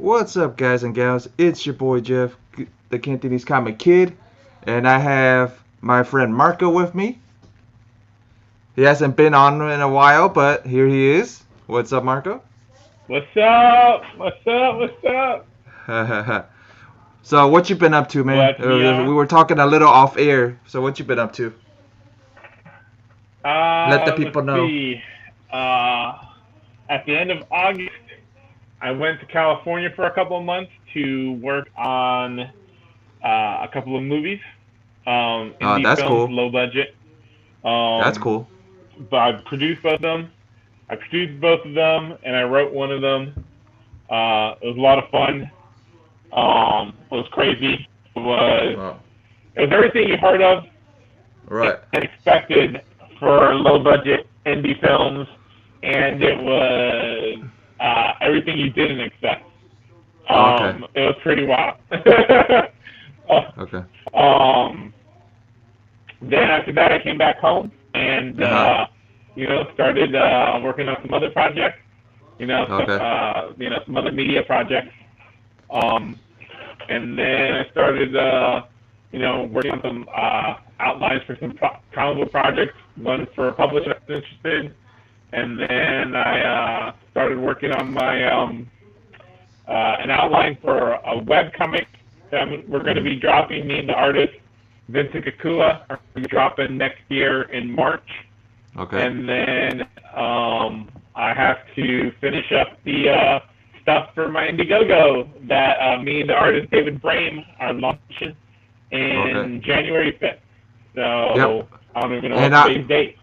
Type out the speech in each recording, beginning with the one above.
What's up, guys and gals? It's your boy Jeff, the Cantonese Comic Kid, and I have my friend Marco with me. He hasn't been on in a while, but here he is. What's up, Marco? What's up? What's up? What's up? So, what you been up to, man? Glad to be We on. were talking a little off air. So, what you been up to? Let the Let's people know. see. Uh, at the end of August, I went to California for a couple of months to work on a couple of movies, indie That's films, cool. low budget. That's Um, cool. but I produced both of them. I produced both of them, and I wrote one of them. It was a lot of fun. It was crazy. Oh, It was everything you heard of right. and expected for low budget indie films, and it was everything you didn't expect. Okay. It was pretty wild. Okay. um, then after that, I came back home and Uh-huh. started working on some other projects. Okay. Some other media projects. Um, and then I started working on some outlines for some comic book projects, one for a publisher that's interested, and then I started working on my an outline for a web comic that we're going to be dropping. Me and the artist Vincent Kakua are going to be dropping next year in March, Okay. and then I have to finish up the stuff for my Indiegogo that me and the artist David Brame are launching in January 5th. So Yep. I don't even know And what today's date.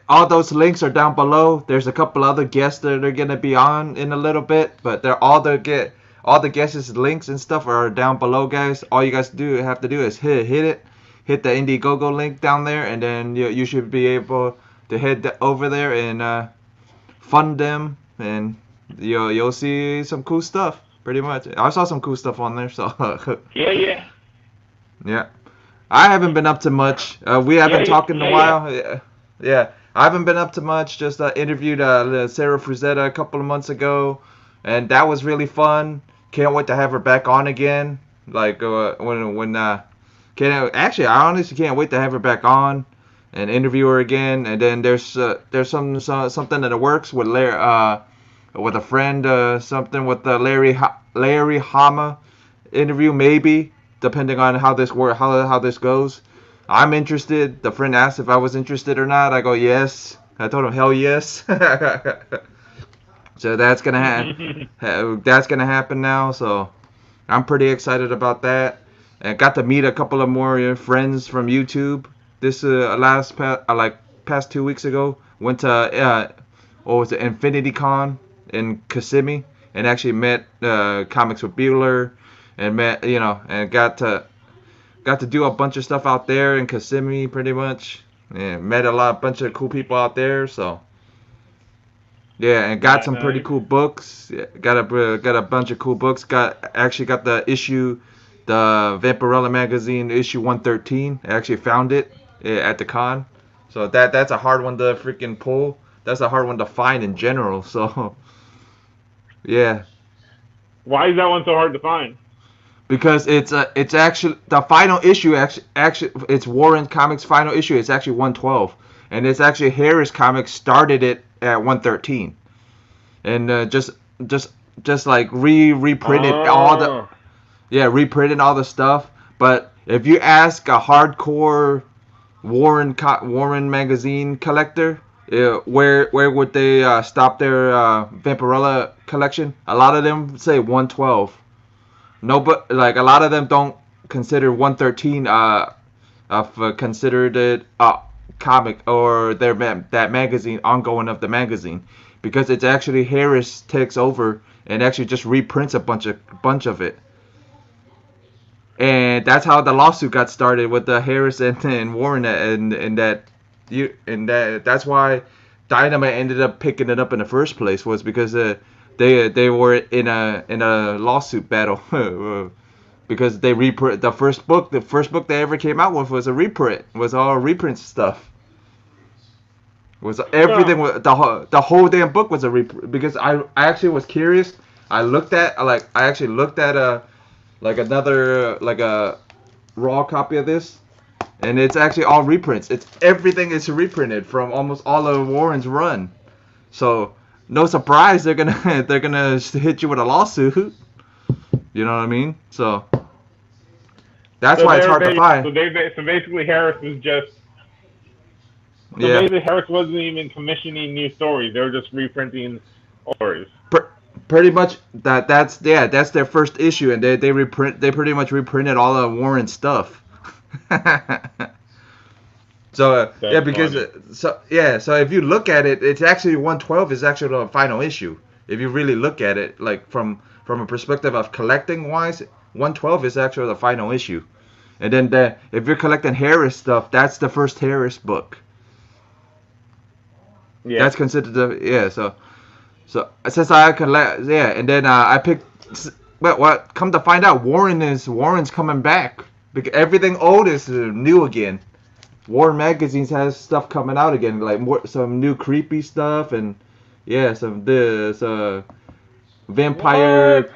all those links are down below. There's a couple other guests that are gonna be on in a little bit, but they're all the guests' links and stuff are down below, guys. All you guys have to do is hit the Indiegogo link down there, and then you should be able to head over there and fund them, and you'll see some cool stuff. Pretty much, I saw some cool stuff on there, so Yeah. yeah. I haven't been up to much. We haven't talked in a while. Yeah. I haven't been up to much. Just interviewed Sarah Frazetta a couple of months ago, and that was really fun. Can't wait to have her back on again. Like actually, I honestly can't wait to have her back on and interview her again. And then there's something in the works with with a friend, something with the Larry Hama interview, maybe, depending on how this goes. I'm interested. The friend asked if I was interested or not. I go yes. I told him hell yes. So that's gonna happen now. So I'm pretty excited about that. And got to meet a couple of more friends from YouTube. This past 2 weeks ago, went to what was it, Infinity Con in Kissimmee, and actually met Comics with Bueller, and met and got to do a bunch of stuff out there in Kissimmee, pretty much, and met bunch of cool people out there. So yeah, and got some pretty cool books. Got a bunch of cool books. Got the issue, the Vampirella magazine issue 113. I actually found it at the con. So that's a hard one to freaking pull. That's a hard one to find in general. So yeah. Why is that one so hard to find? Because it's actually the final issue. Actually, it's Warren Comics' final issue. It's actually 112, and it's actually Harris Comics started it at 113, and just like reprinted reprinted all the stuff. But if you ask a hardcore Warren magazine collector, where would they stop their Vampirella collection? A lot of them say 112. No, but like a lot of them don't consider 113 considered it a comic or that magazine ongoing of the magazine, because it's actually Harris takes over and actually just reprints a bunch of it. And that's how the lawsuit got started with the Harris and Warren, that's why Dynamite ended up picking it up in the first place, was because they were in a lawsuit battle because they reprint the first book. The first book they ever came out with was a reprint. Was all reprint stuff. Was everything? The whole damn book was a reprint, because I actually was curious I actually looked at a raw copy of this, and it's actually all reprints. Everything is reprinted from almost all of Warren's run. So no surprise they're gonna they're gonna hit you with a lawsuit. You know what I mean? So that's So why it's they're hard to find. so basically Harris was just Yeah. Harris wasn't even commissioning new stories. They were just reprinting stories. Pretty much that's their first issue, and they pretty much reprinted all of Warren's stuff. So yeah, because so if you look at it, it's actually 112 is actually the final issue. If you really look at it, like from a perspective of collecting wise, 112 is actually the final issue. And then if you're collecting Harris stuff, that's the first Harris book. Yeah. That's considered So since I collect, and then I picked. But what? Come to find out, Warren's coming back because everything old is new again. Warren magazines has stuff coming out again, like some new creepy stuff and some this vampire.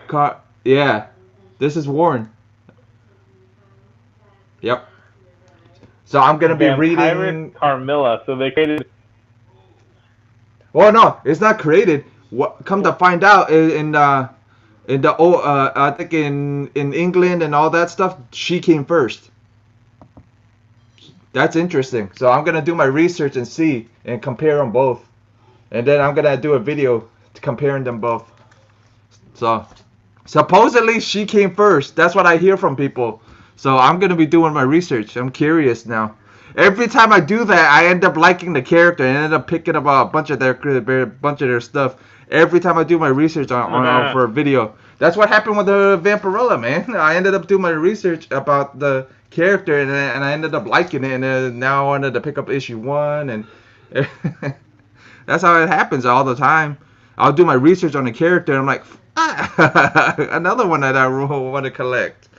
This is Warren. Yep. So I'm gonna be reading Carmilla. So they created. Oh no, it's not created. What? Come to find out, in the I think in England and all that stuff, she came first. That's interesting. So I'm gonna do my research and see and compare them both, and then I'm gonna do a video comparing them both. So supposedly she came first. That's what I hear from people. So I'm gonna be doing my research. I'm curious now. Every time I do that, I end up liking the character and end up picking up a bunch of their stuff. Every time I do my research on for a video, that's what happened with the Vampirella, man. I ended up doing my research about the character and I ended up liking it, and then now I wanted to pick up issue 1, and that's how it happens all the time. I'll do my research on the character and I'm like, another one that I want to collect.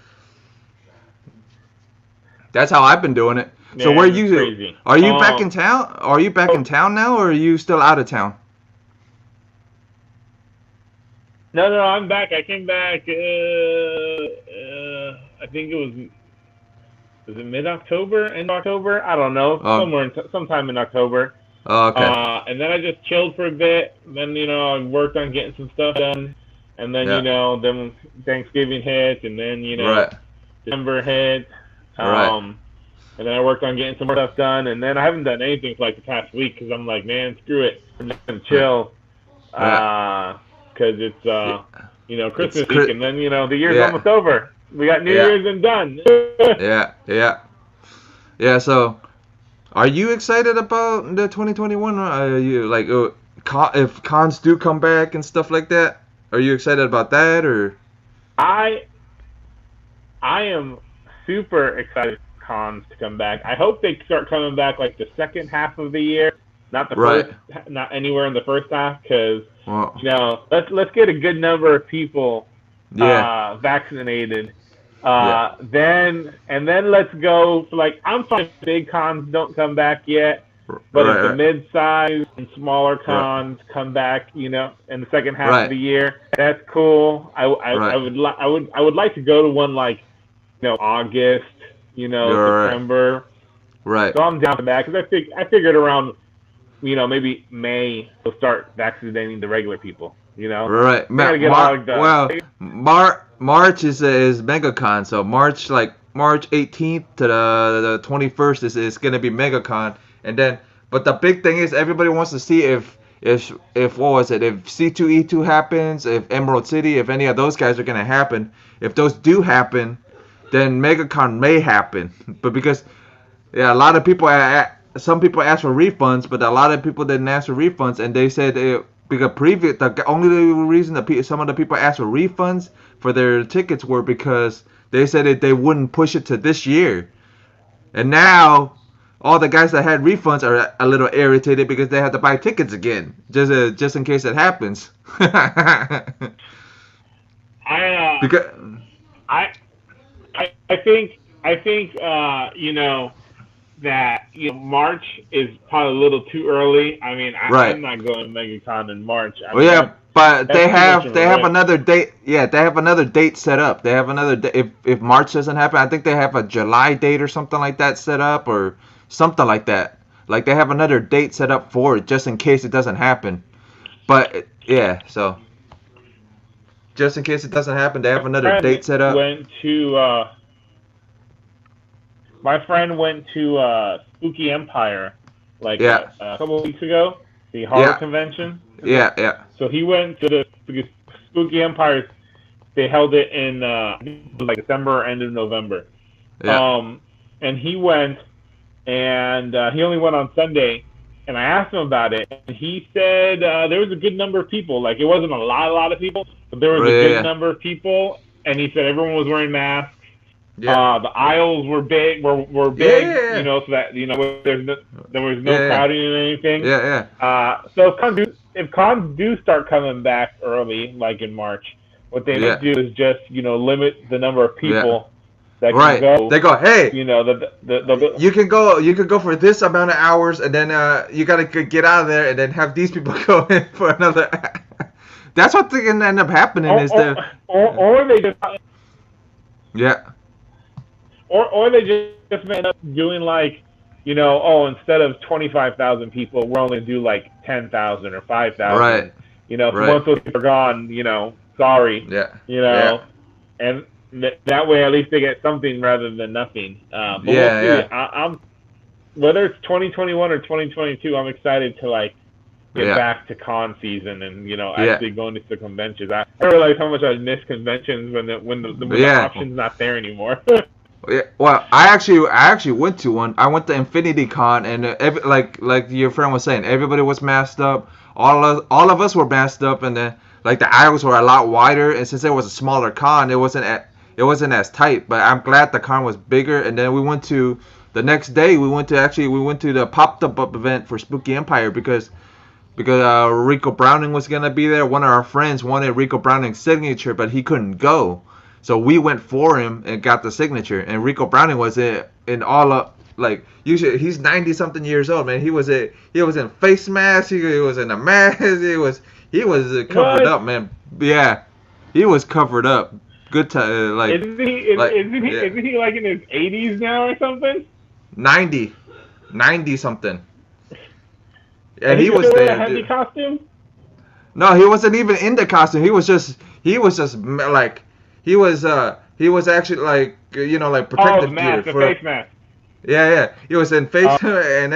That's how I've been doing it. Yeah, so where you crazy. Are you back in town? Are you back in town now, or are you still out of town? No, I'm back. I came back. I think it was it mid-October, end of October? I don't know. Sometime in October. Oh, okay. And then I just chilled for a bit. Then I worked on getting some stuff done. And then then Thanksgiving hit, and then December hit. And then I worked on getting some more stuff done, and then I haven't done anything for like the past week because I'm like, man, screw it, I'm just gonna chill, because it's Christmas week, and then the year's almost over. We got New Year's and done. So, are you excited about the 2021? Are you like, if cons do come back and stuff like that? Are you excited about that, or? I am super excited for cons to come back. I hope they start coming back like the second half of the year, not the first, not anywhere in the first half, because let's get a good number of people vaccinated. Then let's go for I'm fine if big cons don't come back yet, but if the mid-size and smaller cons come back, in the second half of the year, that's cool. I would like to go to one like August, September. Right. So I'm down for that because I figured around maybe May we'll start vaccinating the regular people. Right. March is MegaCon, so March 18th to the 21st is gonna be MegaCon, and then but the big thing is everybody wants to see if what was it, if C2E2 happens, if Emerald City, if any of those guys are gonna happen. If those do happen, then MegaCon may happen. But because a lot of people, some people asked for refunds, but a lot of people didn't ask for refunds, and they said because the only reason that some of the people asked for refunds for their tickets were because they said that they wouldn't push it to this year, and now all the guys that had refunds are a little irritated because they have to buy tickets again just in case it happens. I think that March is probably a little too early. I mean, Right. I'm not going to MegaCon in March. I Well, mean, yeah, but that's too much of they a have risk. another date. Yeah, they have another date set up. They have another if March doesn't happen, I think they have a July date or something like that set up or something like that. Like they have another date set up for it just in case it doesn't happen. But yeah, so just in case it doesn't happen, they have another Friend date set up. went to my friend went to Spooky Empire like Yeah, a couple of weeks ago, the horror yeah, convention. yeah. So he went to the Spooky Empire. They held it in like December or end of November. Yeah. And he went, and he only went on Sunday. And I asked him about it, and he said there was a good number of people. Like it wasn't a lot of people, but there was a good Yeah. number of people. And he said everyone was wearing masks. Yeah. The aisles were big, Yeah. so that there was no Yeah. crowding and anything. Yeah. So if cons do start coming back early, like in March, what they might do is just limit the number of people that Right. can go. They go, hey, The you can go for this amount of hours, and then you gotta get out of there, and then have these people go in for another. That's what can end up happening is or they just yeah. or they just may end up doing like instead of 25,000 people, we're only gonna do like 10,000 or 5,000. Right. Right. Once those people are gone, sorry. Yeah. And that way at least they get something rather than nothing. But we'll see. I'm whether it's 2021 or 2022, I'm excited to get back to con season and actually going to the conventions. I realize how much I miss conventions when the option's not there anymore. Yeah, well, I actually went to one. I went to Infinity Con, and like your friend was saying, everybody was masked up. All of us were masked up, and then the aisles were a lot wider. And since it was a smaller con, it wasn't as tight. But I'm glad the con was bigger. And then the next day we went to the popped up event for Spooky Empire because Rico Browning was gonna be there. One of our friends wanted Rico Browning's signature, but he couldn't go. So we went for him and got the signature. And Rico Browning was in all up usually he's 90 something years old, man. He was in face mask. He was in a mask. He was covered up, man. Yeah, he was covered up. Good time. Isn't he like in his 80s now or something? 90 something. And he was there. A heavy costume? No, he wasn't even in the costume. He was just like. He was actually protective gear. The face mask. Yeah. He was in face and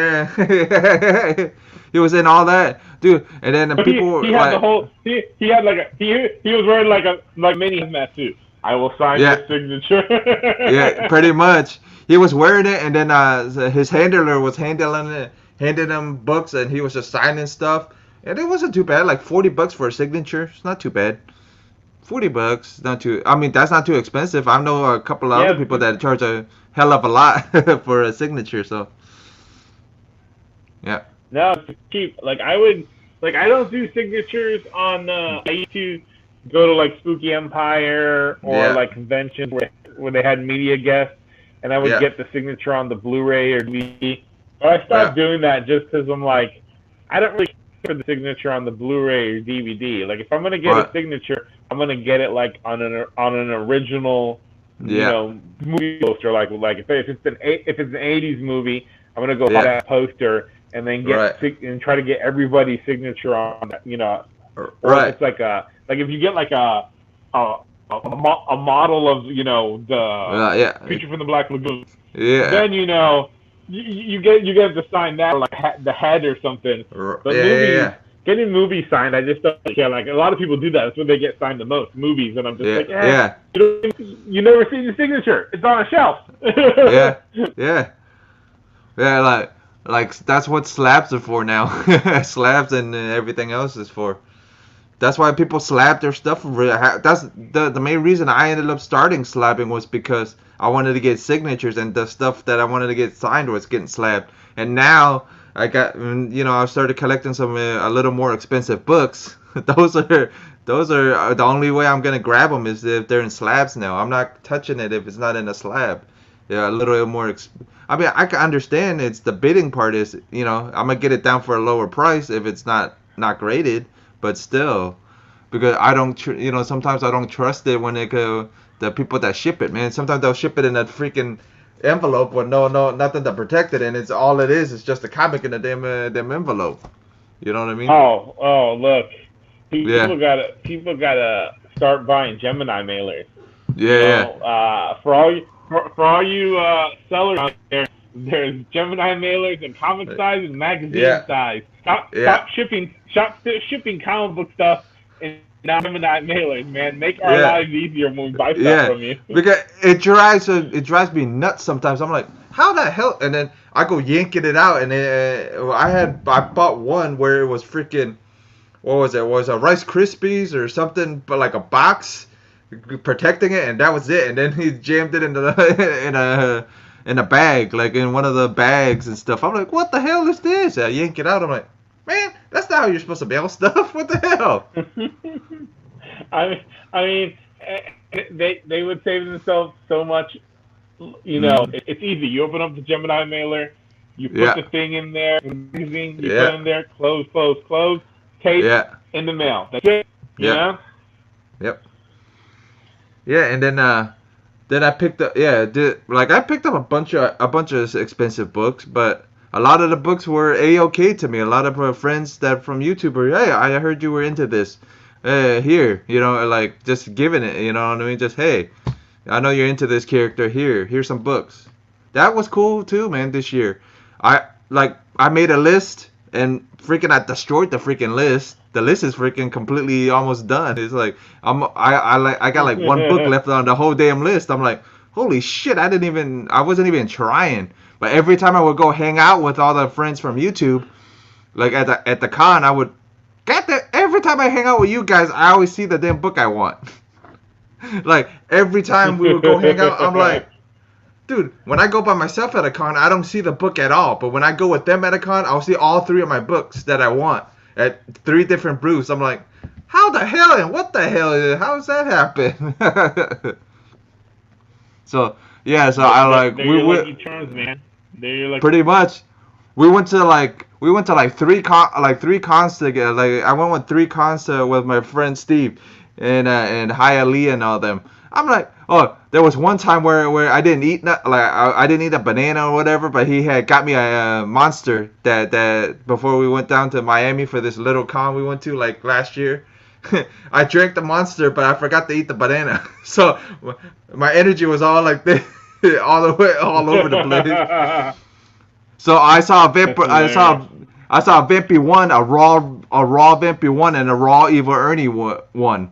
he was in all that, dude. And then people he had the whole he was wearing like mini mask too. I will sign your signature. Yeah, pretty much. He was wearing it, and then his handler was handing him books, and he was just signing stuff. And it wasn't too bad, like $40 for a signature. It's not too bad. $40, not too. I mean, that's not too expensive. I know a couple of other people that charge a hell of a lot for a signature. So, yeah. No, it's cheap. I don't do signatures on. I used to go to Spooky Empire or conventions where they had media guests, and I would get the signature on the Blu-ray or DVD. But I stopped doing that just because I'm like, I don't really care for the signature on the Blu-ray or DVD. If I'm gonna get a signature, I'm gonna get it on an original, movie poster. If it's an 80s movie, I'm gonna go buy that poster and then and try to get everybody's signature on that. Or if it's if you get a model of the Creature from the Black Lagoon. Yeah. Then you get to sign that the head or something. But getting movies signed, I just don't care. A lot of people do that. That's what they get signed the most, movies. And I'm just you never see the signature. It's on a shelf. Yeah. That's what slabs are for now. Slabs and everything else is for. That's why people slab their stuff. That's the main reason I ended up starting slabbing was because I wanted to get signatures, and the stuff that I wanted to get signed was getting slabbed. And now I got, I started collecting some a little more expensive books. Those are the only way I'm gonna grab them is if they're in slabs now. I'm not touching it if it's not in a slab. Yeah, a little more. I mean, I can understand it's the bidding part is, I'm gonna get it down for a lower price if it's not graded, but still, because I don't, sometimes I don't trust it when it go the people that ship it, man. Sometimes they'll ship it in a freaking envelope with nothing to protect it, and it's all it is just a comic in a damn envelope. You know what I mean? Look, Yeah. people gotta start buying Gemini mailers. Yeah. For all you sellers out there, there's Gemini mailers and comic size and magazine size. Stop shipping comic book stuff in Gemini mailers, man. Make our lives easier when we buy stuff from you. Because it drives me nuts sometimes. I'm like, how the hell? And then I go yanking it out, and I bought one where it was freaking, what was it? It was a Rice Krispies or something, but like a box protecting it, and that was it. And then he jammed it in a bag, like in one of the bags and stuff. I'm like, what the hell is this? I yank it out. I'm like, man, that's not how you're supposed to mail stuff. What the hell? I mean, they would save themselves so much. It's easy. You open up the Gemini mailer, you put the thing in there, magazine, you put in there, close, tape in the mail. That's it. You know? Yep. Yeah, and then I picked up I picked up a bunch of expensive books, but a lot of the books were A-okay to me. A lot of friends that from YouTube were, hey, I heard you were into this. Here, like just giving it, you know what I mean? Just, hey, I know you're into this character. Here's some books. That was cool too, man. This year, I made a list and freaking I destroyed the freaking list. The list is freaking completely almost done. It's like I got like one book left on the whole damn list. I'm like, holy shit! I wasn't even trying. But every time I would go hang out with all the friends from YouTube, like at the con, I would every time I hang out with you guys, I always see the damn book I want. Like every time we would go hang out, I'm like, dude, when I go by myself at a con, I don't see the book at all. But when I go with them at a con, I'll see all three of my books that I want at three different booths. I'm like, how the hell and what the hell? How does that happen? So I like we lucky charms, man. Pretty much. We went to like three cons together. Like I went with three cons with my friend Steve and Hialeah and all them. I'm like, oh, there was one time where I didn't eat I didn't eat a banana or whatever, but he had got me a Monster that before we went down to Miami for this little con we went to like last year. I drank the Monster, but I forgot to eat the banana, so my energy was all like this, all over the place. So I saw a Vampy 1, a raw Vampy 1, and a raw Evil Ernie 1.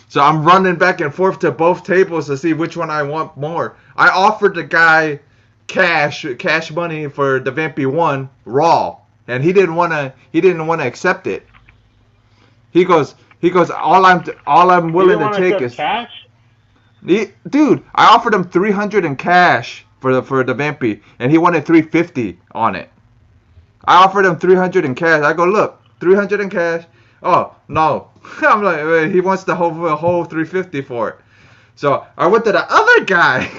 So I'm running back and forth to both tables to see which one I want more. I offered the guy cash money for the Vampy 1 raw, and he didn't want to accept it. He goes, all I'm willing to take is cash. Dude, I offered him $300 in cash for the Vampy, and he wanted $350 on it. I offered him $300 in cash. I go, look, $300 in cash. Oh no, I'm like, he wants the whole $350 for it. So I went to the other guy.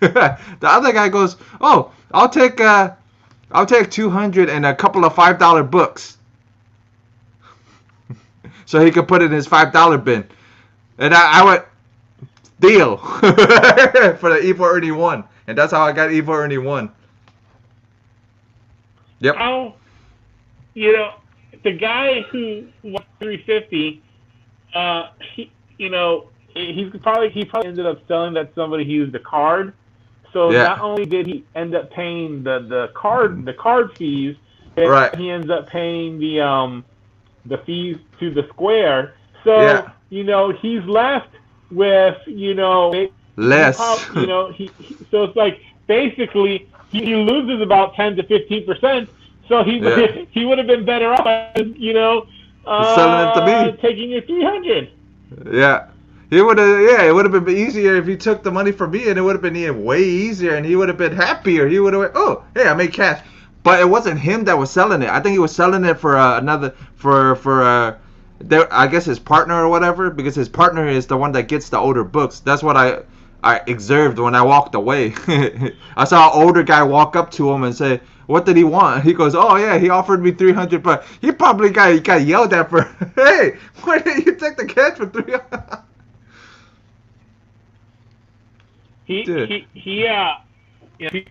The other guy goes, oh, I'll take $200 and a couple of $5 books, so he could put it in his $5 bin. And I went, deal. For the Evil Ernie 1. And that's how I got Evil Ernie 1. Yep. Oh, the guy who wants $350, he probably ended up selling that somebody who used a card. So not only did he end up paying the card fees, but right, he ends up paying the fees to the Square. So he's left with less. So it's like basically he loses about 10 to 15%. So he would have been better off, selling it to me, taking your $300. Yeah, it would have been easier if he took the money from me, and it would have been way easier, and he would have been happier. He would have went, oh, hey, I made cash. But it wasn't him that was selling it. I think he was selling it for I guess his partner or whatever, because his partner is the one that gets the older books. That's what I observed when I walked away. I saw an older guy walk up to him and say, "What did he want?" He goes, "Oh yeah, he offered me 300, but he probably got yelled at for, hey, why didn't you take the cash for 300?" Dude,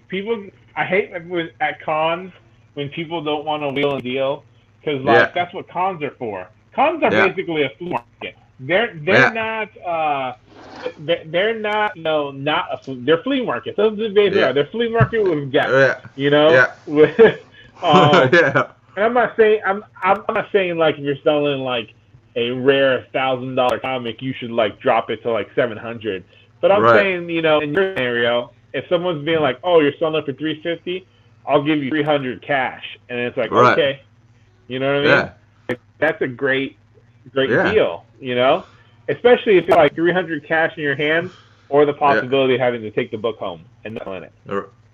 People. I hate at cons when people don't want to wheel and deal because like yeah, that's what cons are for. Cons are yeah, basically a flea market. They're yeah, not they're not not a they're flea markets. Those are basically yeah, are. They're flea market with guests. yeah, You know, yeah, with yeah, and I'm not saying like if you're selling like a rare $1,000 comic, you should like drop it to like 700. But I'm right, saying, in your scenario, if someone's being like, "Oh, you're selling it for 350, I'll give you 300 cash," and it's like, right, okay, you know what I mean? yeah, That's a great yeah, deal, especially if you're like 300 cash in your hand, or the yeah. possibility of having to take the book home and not selling it.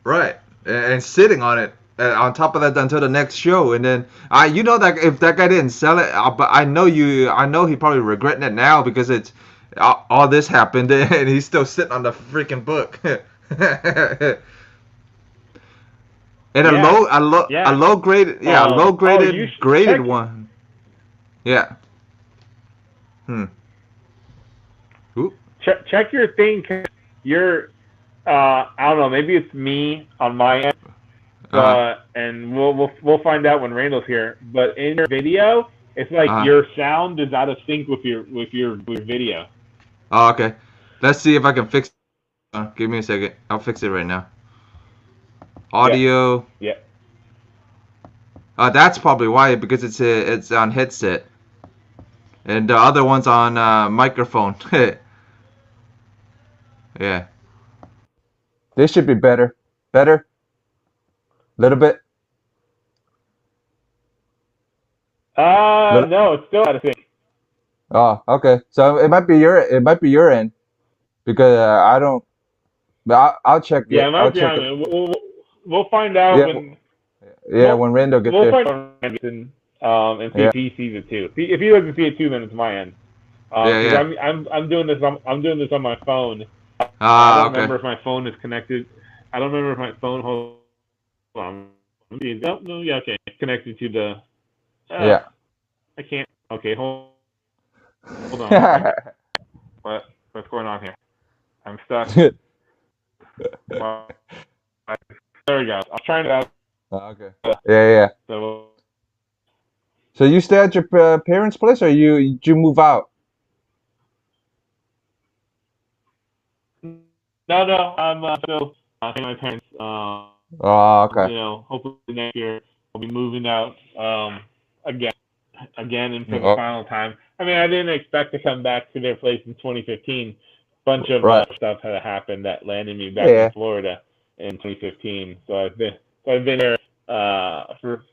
Right, and sitting on it. On top of that, until the next show, and then you know that if that guy didn't sell it, but I know he probably regretting it now because it's all this happened, and he's still sitting on the freaking book. And Yeah, a yeah. low graded, yeah, a low Oh, you graded should graded check one. Yeah. Hmm. Oop. check your thing. 'Cause you're I don't know. Maybe it's me on my end, Uh. and we'll find out when Randall's here. But in your video, it's like Uh. your sound is out of sync with your video. Oh, okay. Let's see if I can fix. Give me a second. I'll fix it right now. Yeah, Audio. yeah, That's probably why because it's on headset, and the other one's on microphone. Yeah. This should be better. Better. Little bit. Little. no, it's still out of sync. Oh, okay. So it might be your end because I don't. But I'll check Yeah, it it. I'll might be check on it. it. We'll find out Yeah. when Yeah. we'll When Randall gets we'll there. find out when and see Yeah. if he sees it too. If he doesn't see it too, then it's my end. Yeah. Because Yeah. I'm doing this on my phone. I Ah. don't Okay. remember if my phone is connected. I don't remember if my phone. Hold on. No, no, yeah, okay. It's connected to the. Uh, Yeah. I can't. Okay, hold on one second. What's going on here? I'm stuck. Well, there we go. I was trying to out. Okay. Yeah. Yeah. So So you stay at your parents' place, or you move out? no. I'm still staying with my parents. Oh, okay. Hopefully next year I'll be moving out again, and for the Oh, final time. I mean, I didn't expect to come back to their place in 2015. Bunch of right. stuff had happened that landed me back in Yeah. Florida in 2015. So I've been here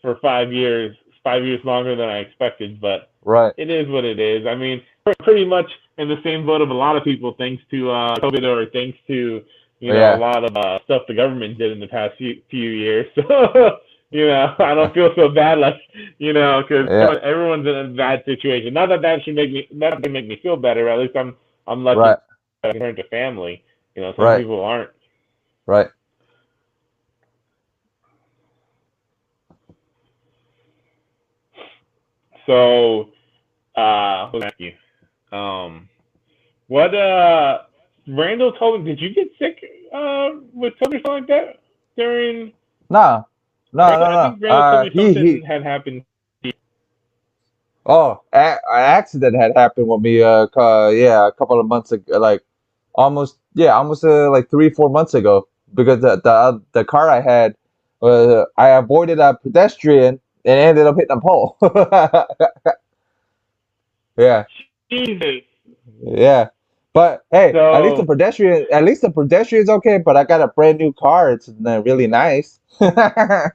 for 5 years, 5 years longer than I expected. But Right. it is what it is. I mean, we're pretty much in the same boat of a lot of people, thanks to COVID, or thanks to a Yeah. lot of stuff the government did in the past few years. So I don't feel so bad, like because Yeah. everyone's in a bad situation. Not that that should make me feel better. At least I'm lucky Right. that I can turn to family. Some Right. people aren't. Right. So, let me ask you. What Randall told me, did you get sick with something like that during? No. No. No. I think No. Randall told me He. something had happened. Oh, an accident had happened with me. Yeah, a couple of months ago, like almost like 3 4 months ago, because the car I had, I avoided a pedestrian and ended up hitting a pole. Yeah. Jesus. Yeah. But hey, So at least the pedestrian's okay, but I got a brand new car. It's really nice. yeah,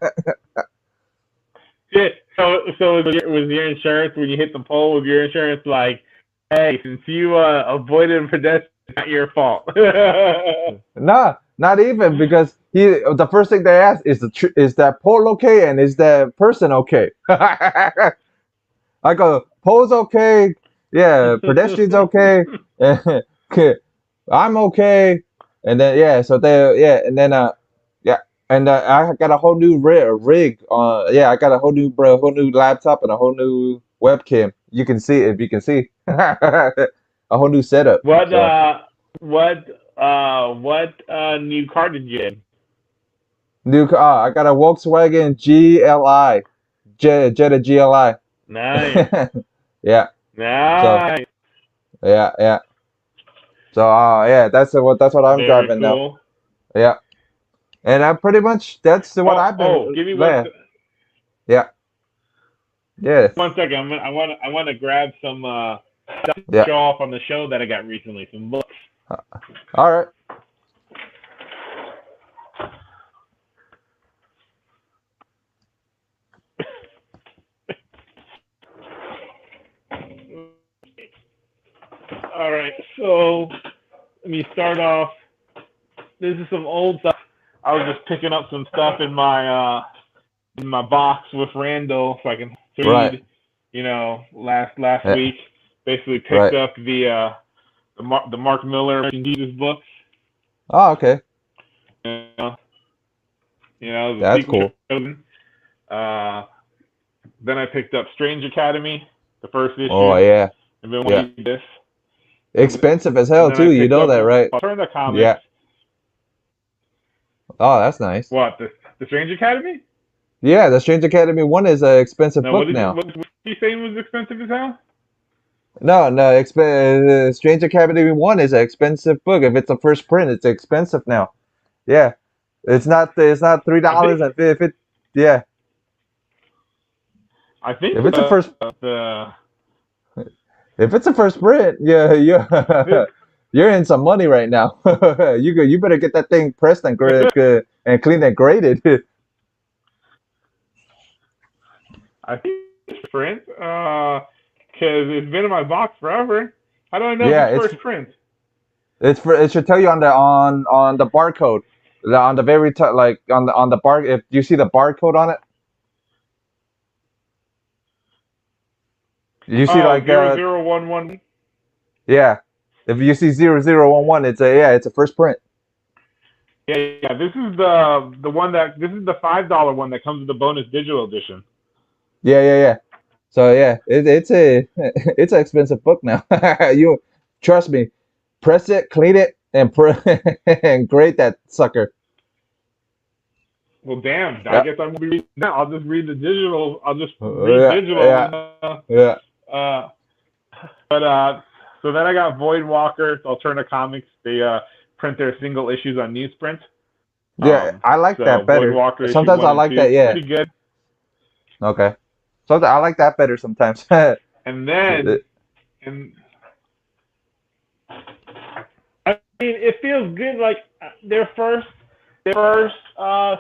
so was your insurance when you hit the pole? Was your insurance like, hey, since you avoided a pedestrian, it's not your fault? Nah, not even because the first thing they ask is that pole okay and is that person okay? I go, pole's okay, yeah, pedestrian's okay, I'm okay. And then so and then yeah, and I got a whole new rig. I got a whole new laptop and a whole new webcam. You can see if you can see a whole new setup. What So uh what new car did you get? new car. I got a Volkswagen GLI, Jetta GLI. Nice. Yeah. So Nice. yeah. So that's what I'm Very driving now. cool. Yeah. And I pretty much that's what I've been. Give me Yeah. Yeah. Yeah. one second. I want to grab some stuff to Yeah. show off on the show that I got recently. Some books. All right. All right. So let me start off. This is some old stuff. I was just picking up some stuff in my box with Randall, so I can Right. read. Last Yeah. week, basically picked Right. up the Mark Miller Jesus books. Oh, okay. You the That's sequel. cool. Then I picked up Strange Academy, the first Oh issue, yeah. and then Yeah. read this. Expensive as And hell then I too. You picked know up that, right? Alternative Comics. Yeah. Oh, that's nice. What the Strange Academy? Yeah, the Strange Academy 1 is an expensive No, book now. what did you saying was expensive as hell? No, Strange Academy 1 is an expensive book. If it's a first print, it's expensive now. Yeah. It's not I think $3 and if it yeah. I think If it's a first the if it's a first print, you're in some money right now. You better get that thing pressed and and clean and graded. I think it's print. Because it's been in my box forever. How do I know if Yeah, it's first print? it should tell you on the barcode. On the very top, like on the bar, if you see the barcode on it, you see Oh, like 0011. yeah. If you see 0011, it's a first print. Yeah. This is the one this is the $5 one that comes with the bonus digital edition. Yeah. So yeah, it's a it's an expensive book now. You trust me, press it, clean it, and and grade that sucker. Well, damn. I Yeah, guess I'm gonna be reading now. I'll just read the digital. I'll just read yeah, digital. yeah, yeah. Uh, but so then I got Void Walker, Alterna Comics. They print their single issues on newsprint. Yeah, I like So that Void better. Walker issue Sometimes one I and like two, that. Yeah. pretty good. Okay. Sometimes I like that better sometimes. And then, and I mean, it feels good. Like their first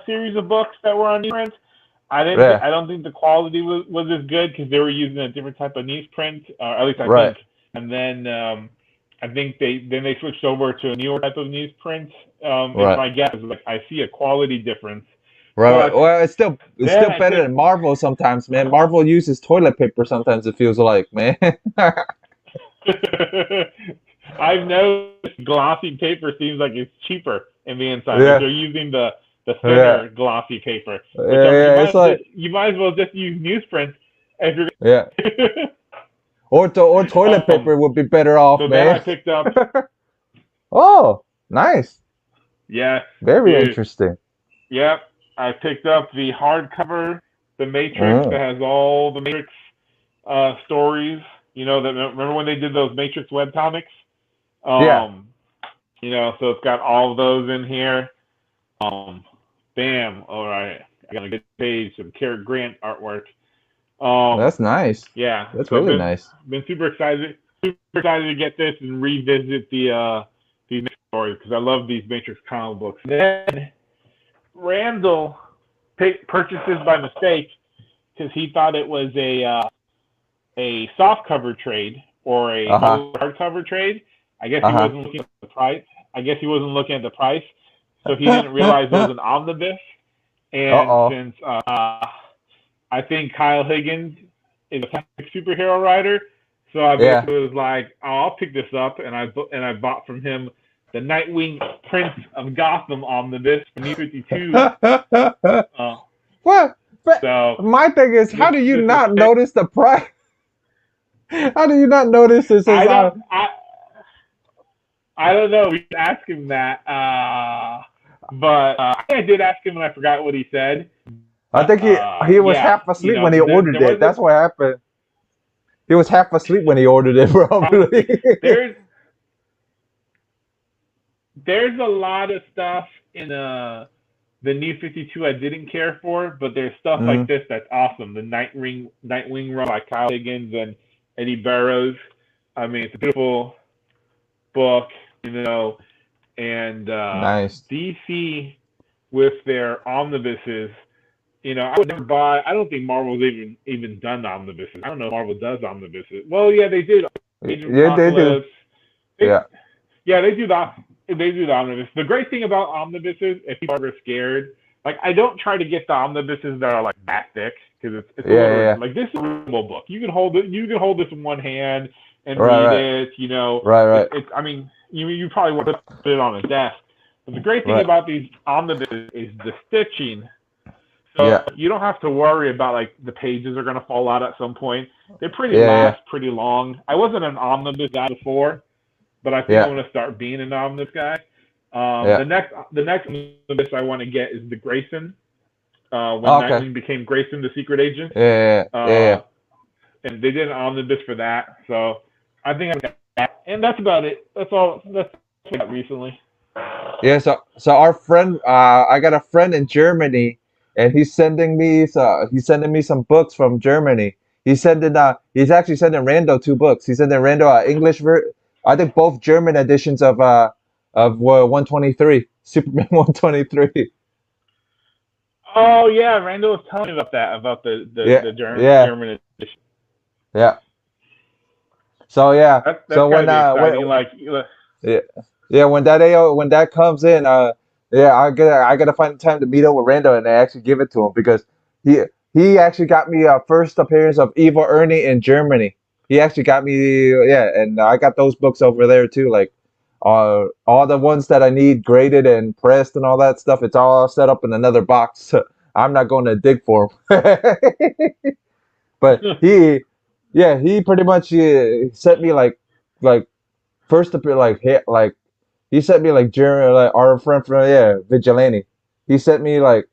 series of books that were on newsprint. Yeah. I don't think the quality was as good because they were using a different type of newsprint, or at least I Right. think. And then I think they switched over to a newer type of newsprint. Is Right. my guess. Like I see a quality difference. Right. But Well, it's then still I better than Marvel sometimes, man. Marvel uses toilet paper sometimes. It feels like, man. I've noticed glossy paper seems like it's cheaper in the inside. Like Yeah. they're using the Yeah. thinner glossy paper. Which Yeah. It's like you might as well just use newsprint if you're. yeah. Or toilet paper would be better off, So then I man. picked up. Oh, nice. Yeah, Very dude. interesting. Yep, I picked up the hardcover, The Matrix, Mm. that has all the Matrix stories. Remember when they did those Matrix webcomics? Yeah. So it's got all of those in here. Bam. All right. I got a good page, some Cary Grant artwork. That's nice. Yeah. That's So really nice. been super excited to get this and revisit these Matrix stories because I love these Matrix comic books. Then Randall purchased this by mistake because he thought it was a soft cover trade or a hardcover trade. I guess he wasn't looking at the price. So he didn't realize it was an omnibus. And since I think Kyle Higgins is a superhero writer, so I basically was like, oh, I'll pick this up, and I bought from him the Nightwing Prince of Gotham omnibus for New 52. What? But So my thing is, how do you this not is notice the price? How do you not notice it says I don't know. We should ask him that. But I did ask him and I forgot what he said. I think he was Yeah, half asleep when he ordered it. That's what happened. He was half asleep when he ordered it, probably. There's a lot of stuff in the New 52 I didn't care for, but there's stuff like this that's awesome. The Nightwing run by Kyle Higgins and Eddie Barrows. I mean, it's a beautiful book, and Nice. DC with their omnibuses. I would never buy. I don't think Marvel's even done omnibuses. I don't know if Marvel does omnibuses. Well, yeah, they did. Yeah, they do. Yeah. Yeah, they do the omnibus. The great thing about omnibuses, if people are scared, like I don't try to get the omnibuses that are like that thick because it's a little, like this is a readable book. You can hold it. You can hold this in one hand and read it. Right. I mean, you probably want to put it on a desk. But the great thing about these omnibuses is the stitching. So you don't have to worry about like the pages are going to fall out at some point. They last pretty long. I wasn't an omnibus guy before, but I think I'm going to start being an omnibus guy. The next omnibus I want to get is the Grayson. When Nightwing became Grayson, the secret agent. And they did an omnibus for that. So I think I'm going to that. And that's about it. That's all. That's what I got recently. Yeah. So our friend, I got a friend in Germany. And he's sending me some books from Germany. He's actually sending Randall 2 books. He's sending Randall I think both German editions of 123, Superman 123. Oh yeah, Randall was telling me about that, about the German edition. Yeah. So that's when when that comes in, I gotta find time to meet up with Randall and actually give it to him because he actually got me a first appearance of Evil Ernie in Germany. He actually got me and I got those books over there too, like all the ones that I need graded and pressed and all that stuff. It's all set up in another box. I'm not going to dig for them. But he pretty much sent me like first appear like. He sent me like Jeremy, like our friend from Vigilante. He sent me like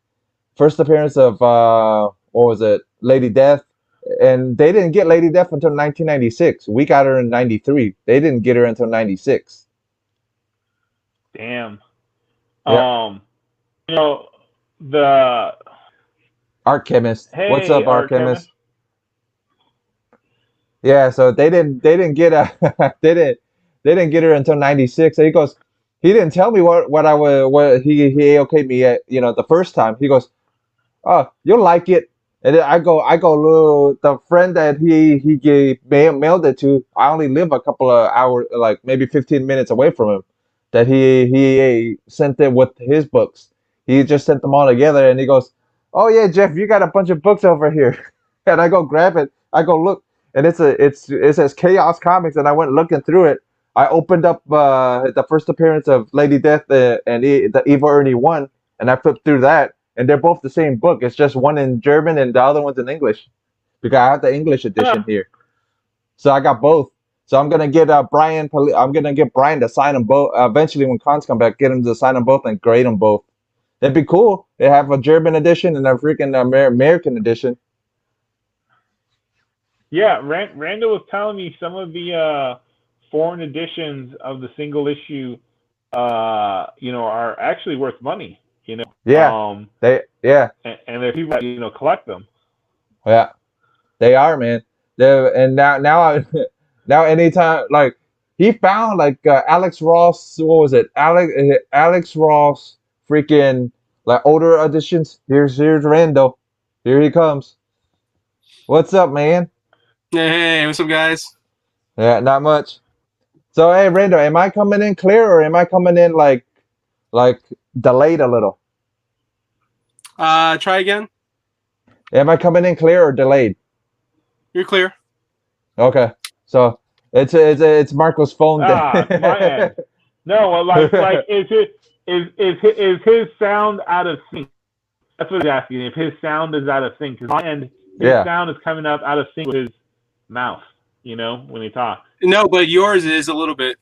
first appearance of what was it, Lady Death, and they didn't get Lady Death until 1996. We got her in '93. They didn't get her until '96. Damn. Yeah. The Art Chemist. Hey, what's up, Art Chemist? Yeah, so they didn't get they didn't get her until '96. So he goes. He didn't tell me what he okayed me at, the first time. He goes, "Oh, you'll like it." And then I go, the friend that he mailed it to, I only live a couple of hours, like maybe 15 minutes away from him, that he sent it with his books. He just sent them all together and he goes, "Oh yeah, Jeff, you got a bunch of books over here." And I go grab it. I go look and it says Chaos Comics and I went looking through it. I opened up the first appearance of Lady Death and the Evil Ernie 1, and I flipped through that, and they're both the same book. It's just one in German and the other one's in English, because I have the English edition here. So I got both. So I'm gonna get Brian. I'm gonna get Brian to sign them both. Eventually, when cons come back, get him to sign them both and grade them both. That'd be cool. They have a German edition and a freaking American edition. Yeah, Randall was telling me some of the foreign editions of the single issue, are actually worth money. Yeah. And if people collect them. Yeah, they are, man. And now anytime like he found like Alex Ross. What was it? Alex Ross freaking like older editions. Here's Randall. Here he comes. What's up, man? Hey, what's up, guys? Yeah, not much. So, hey, Randall, am I coming in clear or am I coming in like delayed a little? Try again. Am I coming in clear or delayed? You're clear. Okay, so it's Marco's phone. It's my end. No, well, like is his sound out of sync? That's what he's asking. If his sound is out of sync, because my end, his Yeah, sound is coming up out of sync with his mouth. You know, when he talks. No, but yours is a little bit.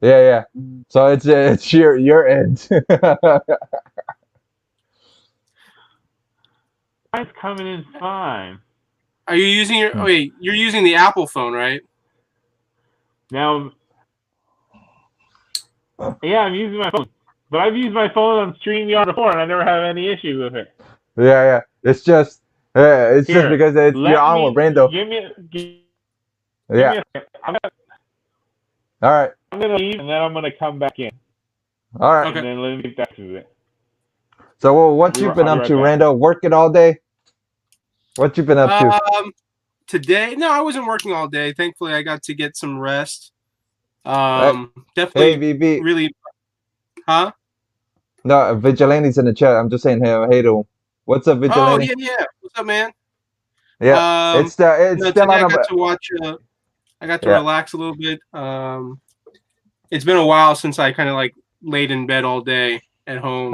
yeah. So it's your end. Mine's coming in fine. Are you using your? Oh, wait, you're using the Apple phone, right? Now, yeah, I'm using my phone, but I've used my phone on StreamYard before, and I never have any issue with it. Yeah. It's just Here, because you're let on with me Randall. give me Yeah. a second. All right. I'm gonna leave, and then I'm gonna come back in, All right. and Okay. then let me get back to it. So what you been I'll be up right to, back. Randall? Working all day? What you been up to? Today, no, I wasn't working all day. Thankfully, I got to get some rest. Hey, Definitely, VB. really, huh? No, Vigilante's in the chat. I'm just saying hey to him. What's up, Oh Vigilante? yeah. What's up, man? Yeah. It's still Today on I a got to watch. I got to yeah. relax a little bit. It's been a while since I kind of like laid in bed all day at home.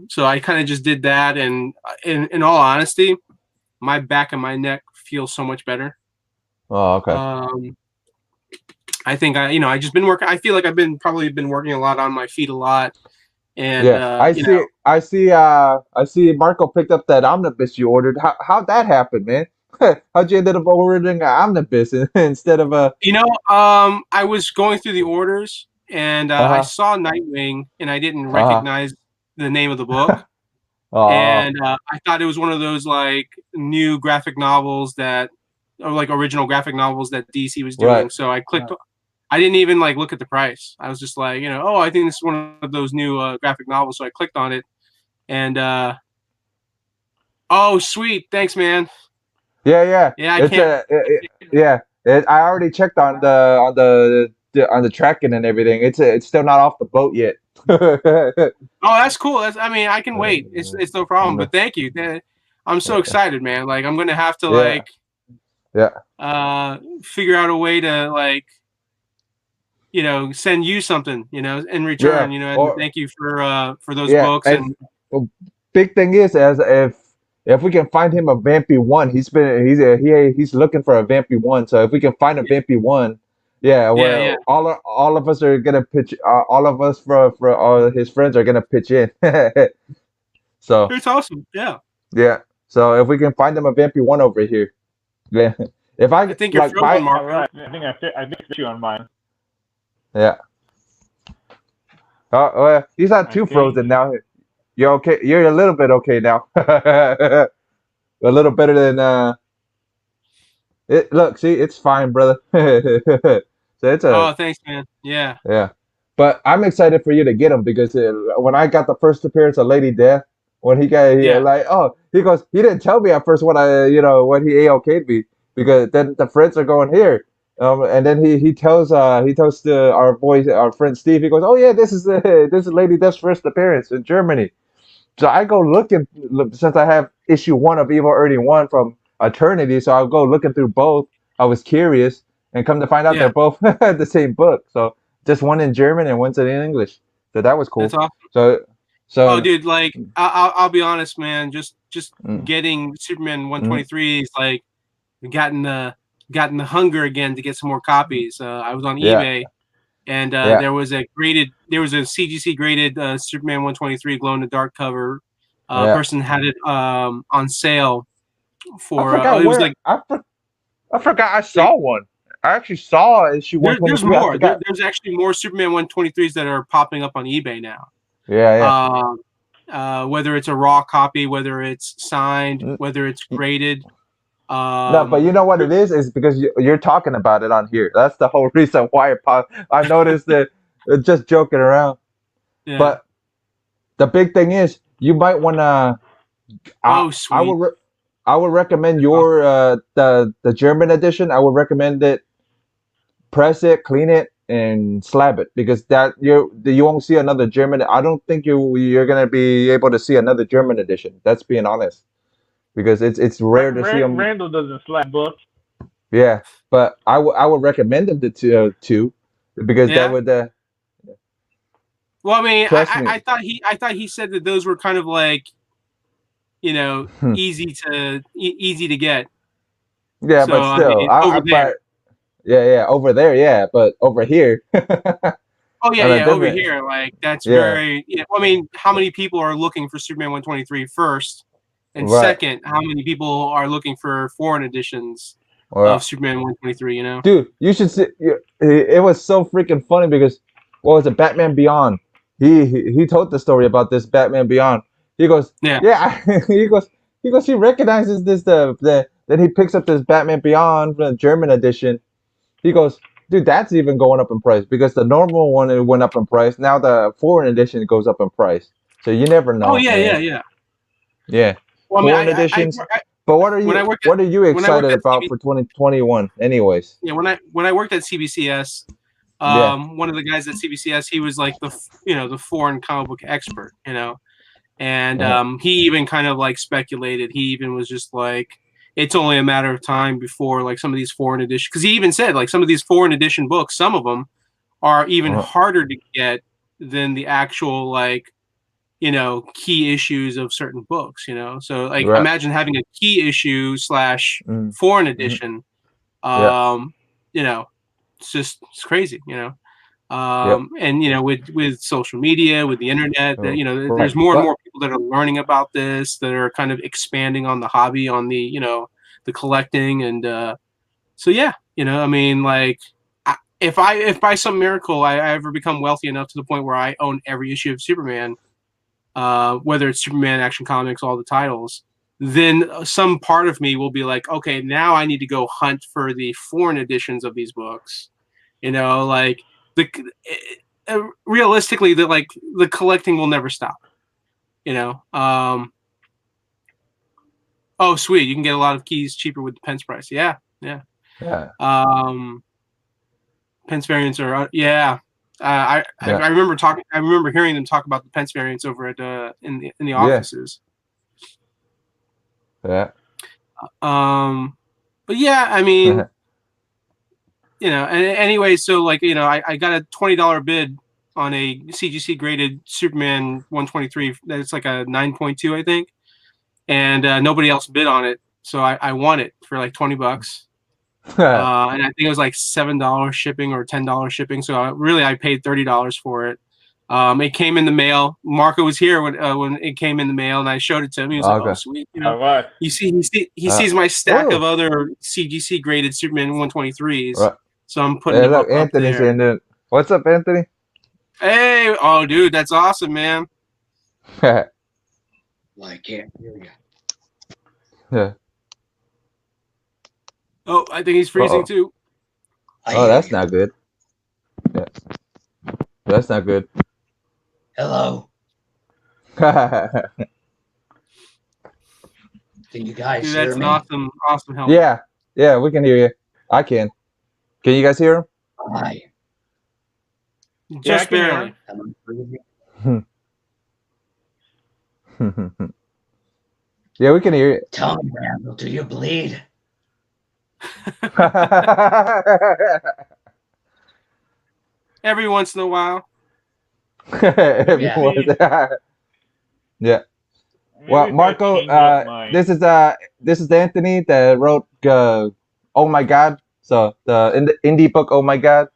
So I kind of just did that, and in all honesty, my back and my neck feel so much better. Oh, okay. I think I just been working. I feel like I've probably been working a lot on my feet a lot, and Yeah. I see Marco picked up that omnibus you ordered. How'd that happen, man? How'd you end up ordering an omnibus instead of a I was going through the orders, and I uh-huh. saw Nightwing, and I didn't Uh-huh. recognize the name of the book. Oh, And I thought it was one of those like new graphic novels or like original graphic novels that DC was right. doing. So I clicked. I didn't even like look at the price. I was just like, oh, I think this is one of those new graphic novels. So I clicked on it, and oh, sweet, thanks, man. Yeah. Yeah, I It's can't. yeah. I already checked on the tracking and everything. It's still not off the boat yet. Oh, that's cool. I mean, I can wait. It's no problem. But thank you. I'm so excited, man. Like, I'm gonna have to Yeah. figure out a way to like, send you something, in Yeah. return, and Or thank you for those yeah. books. And And the big thing is, as if we can find him a Vampy one, he's looking for a Vampy one. So if we can find a Vampy one, yeah, yeah, well, all of us are gonna pitch. All of us for all his friends are gonna pitch in. So it's awesome. Yeah, yeah. So if we can find him a Vampy one over here, yeah. If I I think you're like my frozen, All Marco. right, I think I you on mine. yeah. Well, he's not too I think. frozen now. You're okay. You're a little bit okay now. A little better than it. Look, see, it's fine, brother. So it's a Oh, thanks, man. Yeah, yeah. But I'm excited for you to get him because when I got the first appearance of Lady Death, when yeah, like, oh, he goes, he didn't tell me at first what when he AOK'd me because then the friends are going here. And then he tells our friend Steve, he goes, oh yeah, this is Lady Death's first appearance in Germany. So I go looking since I have issue one of Evil Early One from Eternity, so I'll go looking through both. I was curious and come to find out they're yeah. both the same book. So just one in German and one's in English. So that was That's cool. awesome. So Oh, so dude, like I'll be honest, man. Just mm, getting Superman mm, 123 is like gotten the hunger again to get some more copies. I was on yeah, eBay, and yeah, there was a CGC graded Superman 123 glow in the dark cover. yeah. Person had it on sale I for forgot it was where like I forgot I saw one. I actually saw issue there's 123. I more. forgot. There's actually more Superman 123s that are popping up on eBay now. Yeah. Whether it's a raw copy, whether it's signed, Mm, whether it's y- graded. No, but you know what it is? Is because you're talking about it on here. That's the whole reason why I noticed that just joking around. Yeah. But the big thing is, you might want to. I Oh, I sweet. would I would recommend That's awesome. your the German edition. I would recommend it. Press it, clean it, and slab it because you won't see another German. I don't think you're gonna be able to see another German edition. That's being honest because it's rare to see them. Randall doesn't slap books. Yeah, but I would recommend them to two because that Yeah. would Well, I mean, Trust me. I thought he said that those were kind of like, easy to get. Yeah, So but I still, mean, over there. but yeah, over there, yeah, but over here, Oh yeah, on a yeah, over different, here, like that's yeah, very. I mean, how many people are looking for Superman 123 first, and right, second, how many people are looking for foreign editions right. of Superman 123? Dude, you should see. It was so freaking funny because what was it, Batman Beyond? He told the story about this Batman Beyond. He goes, Yeah. yeah, he recognizes this then he picks up this Batman Beyond, the German edition. He goes, dude, that's even going up in price because the normal one it went up in price. Now the foreign edition goes up in price. So you never Oh know, yeah, yeah, man. yeah. Yeah, Well, I mean, foreign editions. I But when what are you I worked excited at about for 2021? Anyways, yeah, when I worked at CBCS, yeah. one of the guys at CBCS, he was like the foreign comic book expert, and Uh-huh. he even kind of like speculated. He even was just like, it's only a matter of time before like some of these foreign edition, because he even said like some of these foreign edition books, some of them are even Uh-huh. harder to get than the actual like key issues of certain books. So like Right. imagine having a key issue slash Mm-hmm. foreign Mm-hmm. edition. Yeah. Um, it's crazy. Yep. And with social media, with the internet, that Right. there's more and But more people that are learning about this, that are kind of expanding on the hobby, on the collecting, and so yeah, I mean, like, if by some miracle I ever become wealthy enough to the point where I own every issue of Superman, whether it's Superman, Action Comics, all the titles, then some part of me will be like, okay, now I need to go hunt for the foreign editions of these books. Like the realistically, the collecting will never stop. Oh sweet, you can get a lot of keys cheaper with the pence price. Yeah, yeah. yeah. Pence variants are yeah. I Yeah. remember talking. I remember hearing them talk about the pence variants over at in the Yeah. offices. Yeah. But yeah, I mean, and anyway, so like I got a $20 bid on a CGC graded Superman 123. That's like a 9.2, I think, and nobody else bid on it, so I won it for like $20. And I think it was like $7 shipping or $10 shipping. So I paid $30 for it. It came in the mail. Marco was here when it came in the mail, and I showed it to him. He was like, "Oh, Okay. sweet!" All right. He sees my stack Oh. of other CGC graded Superman 123s. Right. So I'm putting Hey, them look, up Anthony's there. in there. What's up, Anthony? Hey, oh, dude, that's awesome, man. Yeah. Well, I can't hear you. Yeah. Oh, I think he's freezing too. Oh, that's not good. Yeah. That's not good. Hello. Yeah. Can you guys Dude, hear that's me? an awesome helmet. Yeah, we can hear you. I can. Can you guys hear him? Hi. Just barely. Am I breathing? Yeah, we can hear you. Tell me, Randall, do you bleed? Every once in a while. Yeah. Well, Marco, this is Anthony that wrote Oh My God. So the indie book Oh My God.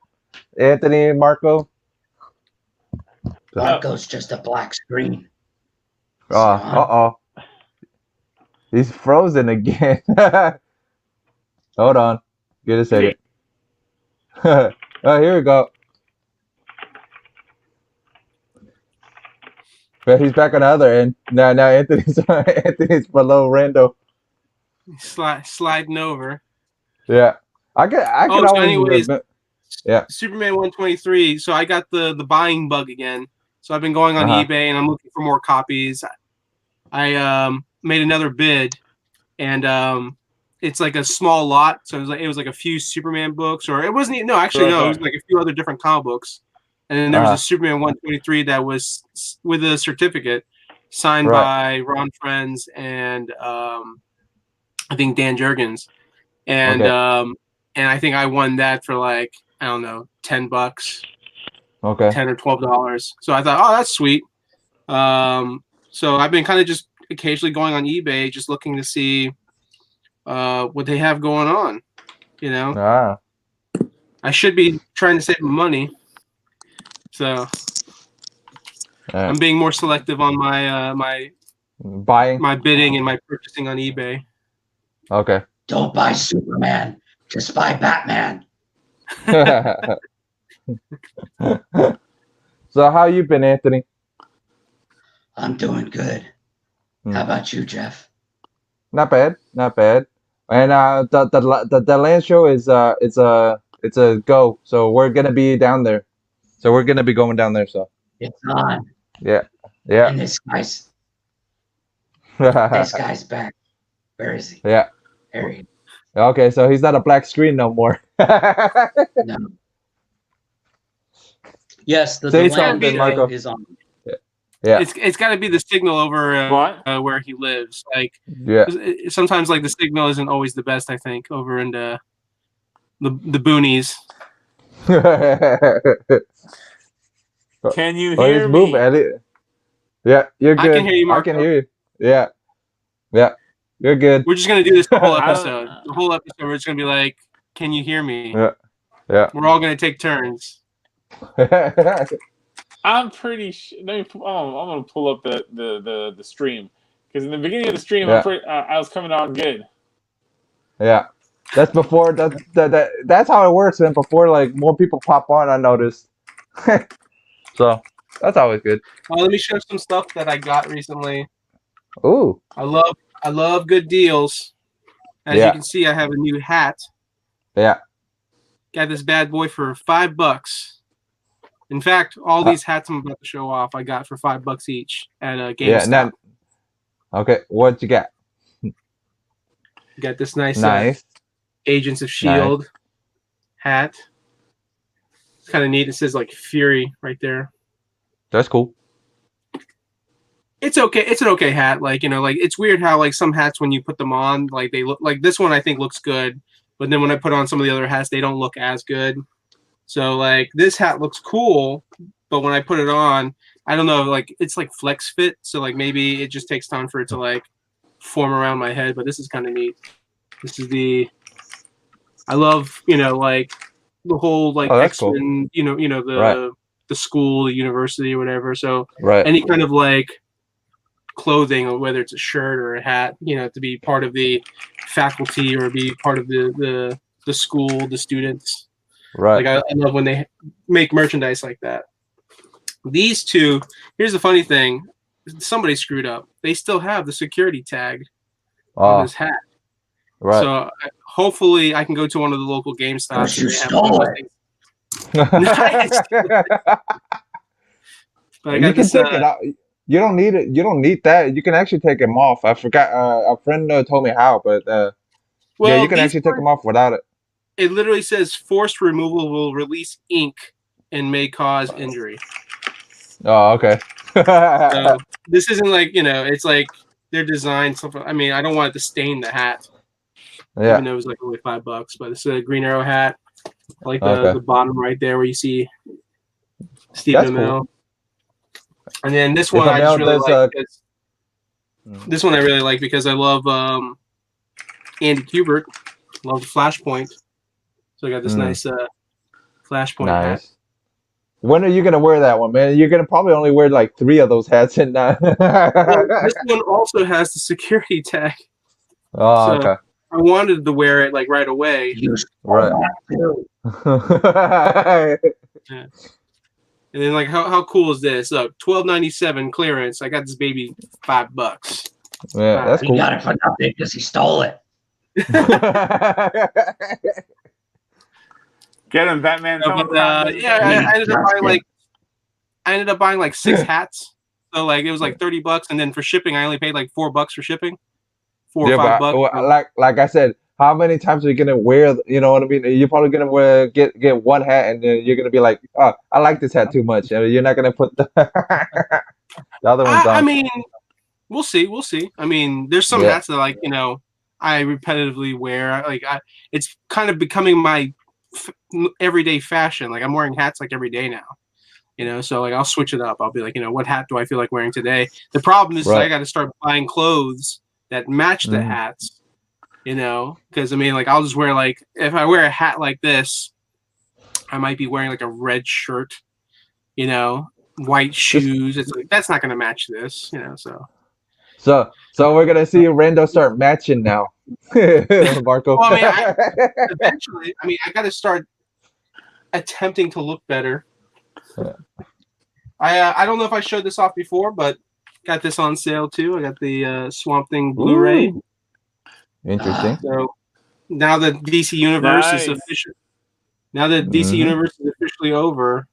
Anthony, Marco. Marco's just a black screen. Uh-oh. He's frozen again. Hold on. Give it a second. Oh, here we go. But he's back on the other end. Now Anthony's below Randall. Sliding over. Yeah. I could So always anyways, yeah. Superman 123. So I got the buying bug again. So I've been going on eBay and I'm looking for more copies. I made another bid, and it's like a small lot. So it was like a few Superman books, or it wasn't. No, actually, no. It was like a few other different comic books. And then there was a Superman 123 that was with a certificate signed by Ron Friends and I think Dan Jurgens. And I think I won that for like, I don't know, $10. Okay. $10 or $12. So I thought, oh, that's sweet. So I've been kind of just occasionally going on eBay, just looking to see what they have going on. You know, Ah. I should be trying to save money, so I'm being more selective on my buying. my bidding and my purchasing on eBay. Okay. Don't buy Superman. Just buy Batman. So how you been, Anthony? I'm doing good. How about you, Jeff? Not bad, not bad. And the land show is it's a go. So we're gonna be down there. So we're gonna be going down there. So It's on. yeah. And this guy's back. Where is he? Yeah. There he is. Okay, so he's not a black screen no more. No. Yes, the Say land something, show Marco. is on. Yeah. It's got to be the signal over where he lives. Like, Yeah. Sometimes like the signal isn't always the best. I think over in the boonies. Can you hear me? Move, Elliot. Yeah, you're good. I can hear you, Marco. I can hear you. Yeah. Yeah. You're good. We're just gonna do this the whole episode. The whole episode, we're just gonna be like, "Can you hear me?" Yeah. Yeah. We're all gonna take turns. I'm pretty sure. I'm gonna pull up the stream because in the beginning of the stream, Yeah. I was coming on good. Yeah. That's before that's how it works. And before like more people pop on, I noticed. So that's always good. Let me show some stuff that I got recently. Ooh. I love good deals. As you can see, I have a new hat. Yeah. Got this bad boy for $5. In fact, all these hats I'm about to show off, I got for $5 each at a GameStop. Yeah. Okay. What you got? Got this nice. Agents of S.H.I.E.L.D. hat. It's kind of neat. It says like Fury right there. That's cool. It's okay. It's an okay hat. Like, like it's weird how like some hats when you put them on, like they look like this one I think looks good, but then when I put on some of the other hats, they don't look as good. So like this hat looks cool, but when I put it on, I don't know, like it's like flex fit, so like maybe it just takes time for it to like form around my head, but this is kind of neat. This is I love, like the whole like X-Men, cool. The school, the university or whatever. So any kind of like clothing, or whether it's a shirt or a hat, to be part of the faculty or be part of the school, the students. Right. Like I love when they make merchandise like that. These two, here's the funny thing. Somebody screwed up. They still have the security tag on this hat. Right. So hopefully I can go to one of the local GameStops. You stole it. Nice. But you can take it out. You don't need it. You don't need that. You can actually take them off. I forgot. A friend told me how, but yeah, you can actually take them off without it. It literally says forced removal will release ink and may cause injury. Oh, okay. So this isn't like, it's like they're designed something. I mean, I don't want it to stain the hat. Yeah. Even though it was like only $5, but it's a Green Arrow hat. I like the bottom right there where you see Steve Amell. Cool. And then this one I just really like because this one I really like because I love Andy Kubert. Love the Flashpoint. So I got this nice Flashpoint hat. When are you gonna wear that one, man? You're gonna probably only wear like 3 of those hats and well, this one also has the security tag. Oh, so okay. I wanted to wear it like right away. Right. Yeah. And then like how cool is this? Look, $12.97 clearance. I got this baby $5. Yeah, that's cool. He got it for nothing because he stole it. Get him, Batman. I ended up buying like 6 hats. So like it was like $30, and then for shipping, I only paid like $4 for shipping. $4 or $5. Like I said, how many times are you gonna wear? You know what I mean? You're probably gonna get one hat, and then you're gonna be like, "Oh, I like this hat too much." You're not gonna put the other ones on. I mean, we'll see. I mean, there's some hats that like I repetitively wear. Like it's kind of becoming my everyday fashion. Like I'm wearing hats like every day now. So like I'll switch it up. I'll be like, what hat do I feel like wearing today? The problem is I got to start buying clothes that match the hats, because I mean, like I'll just wear like, if I wear a hat like this, I might be wearing like a red shirt, white shoes. It's like, that's not going to match this, So we're gonna see Randall start matching now, Marco. Well, I mean, eventually, I got to start attempting to look better. Yeah. I don't know if I showed this off before, but got this on sale too. I got the Swamp Thing Blu-ray. Ooh. Interesting. So now that DC Universe is official, Universe is officially over,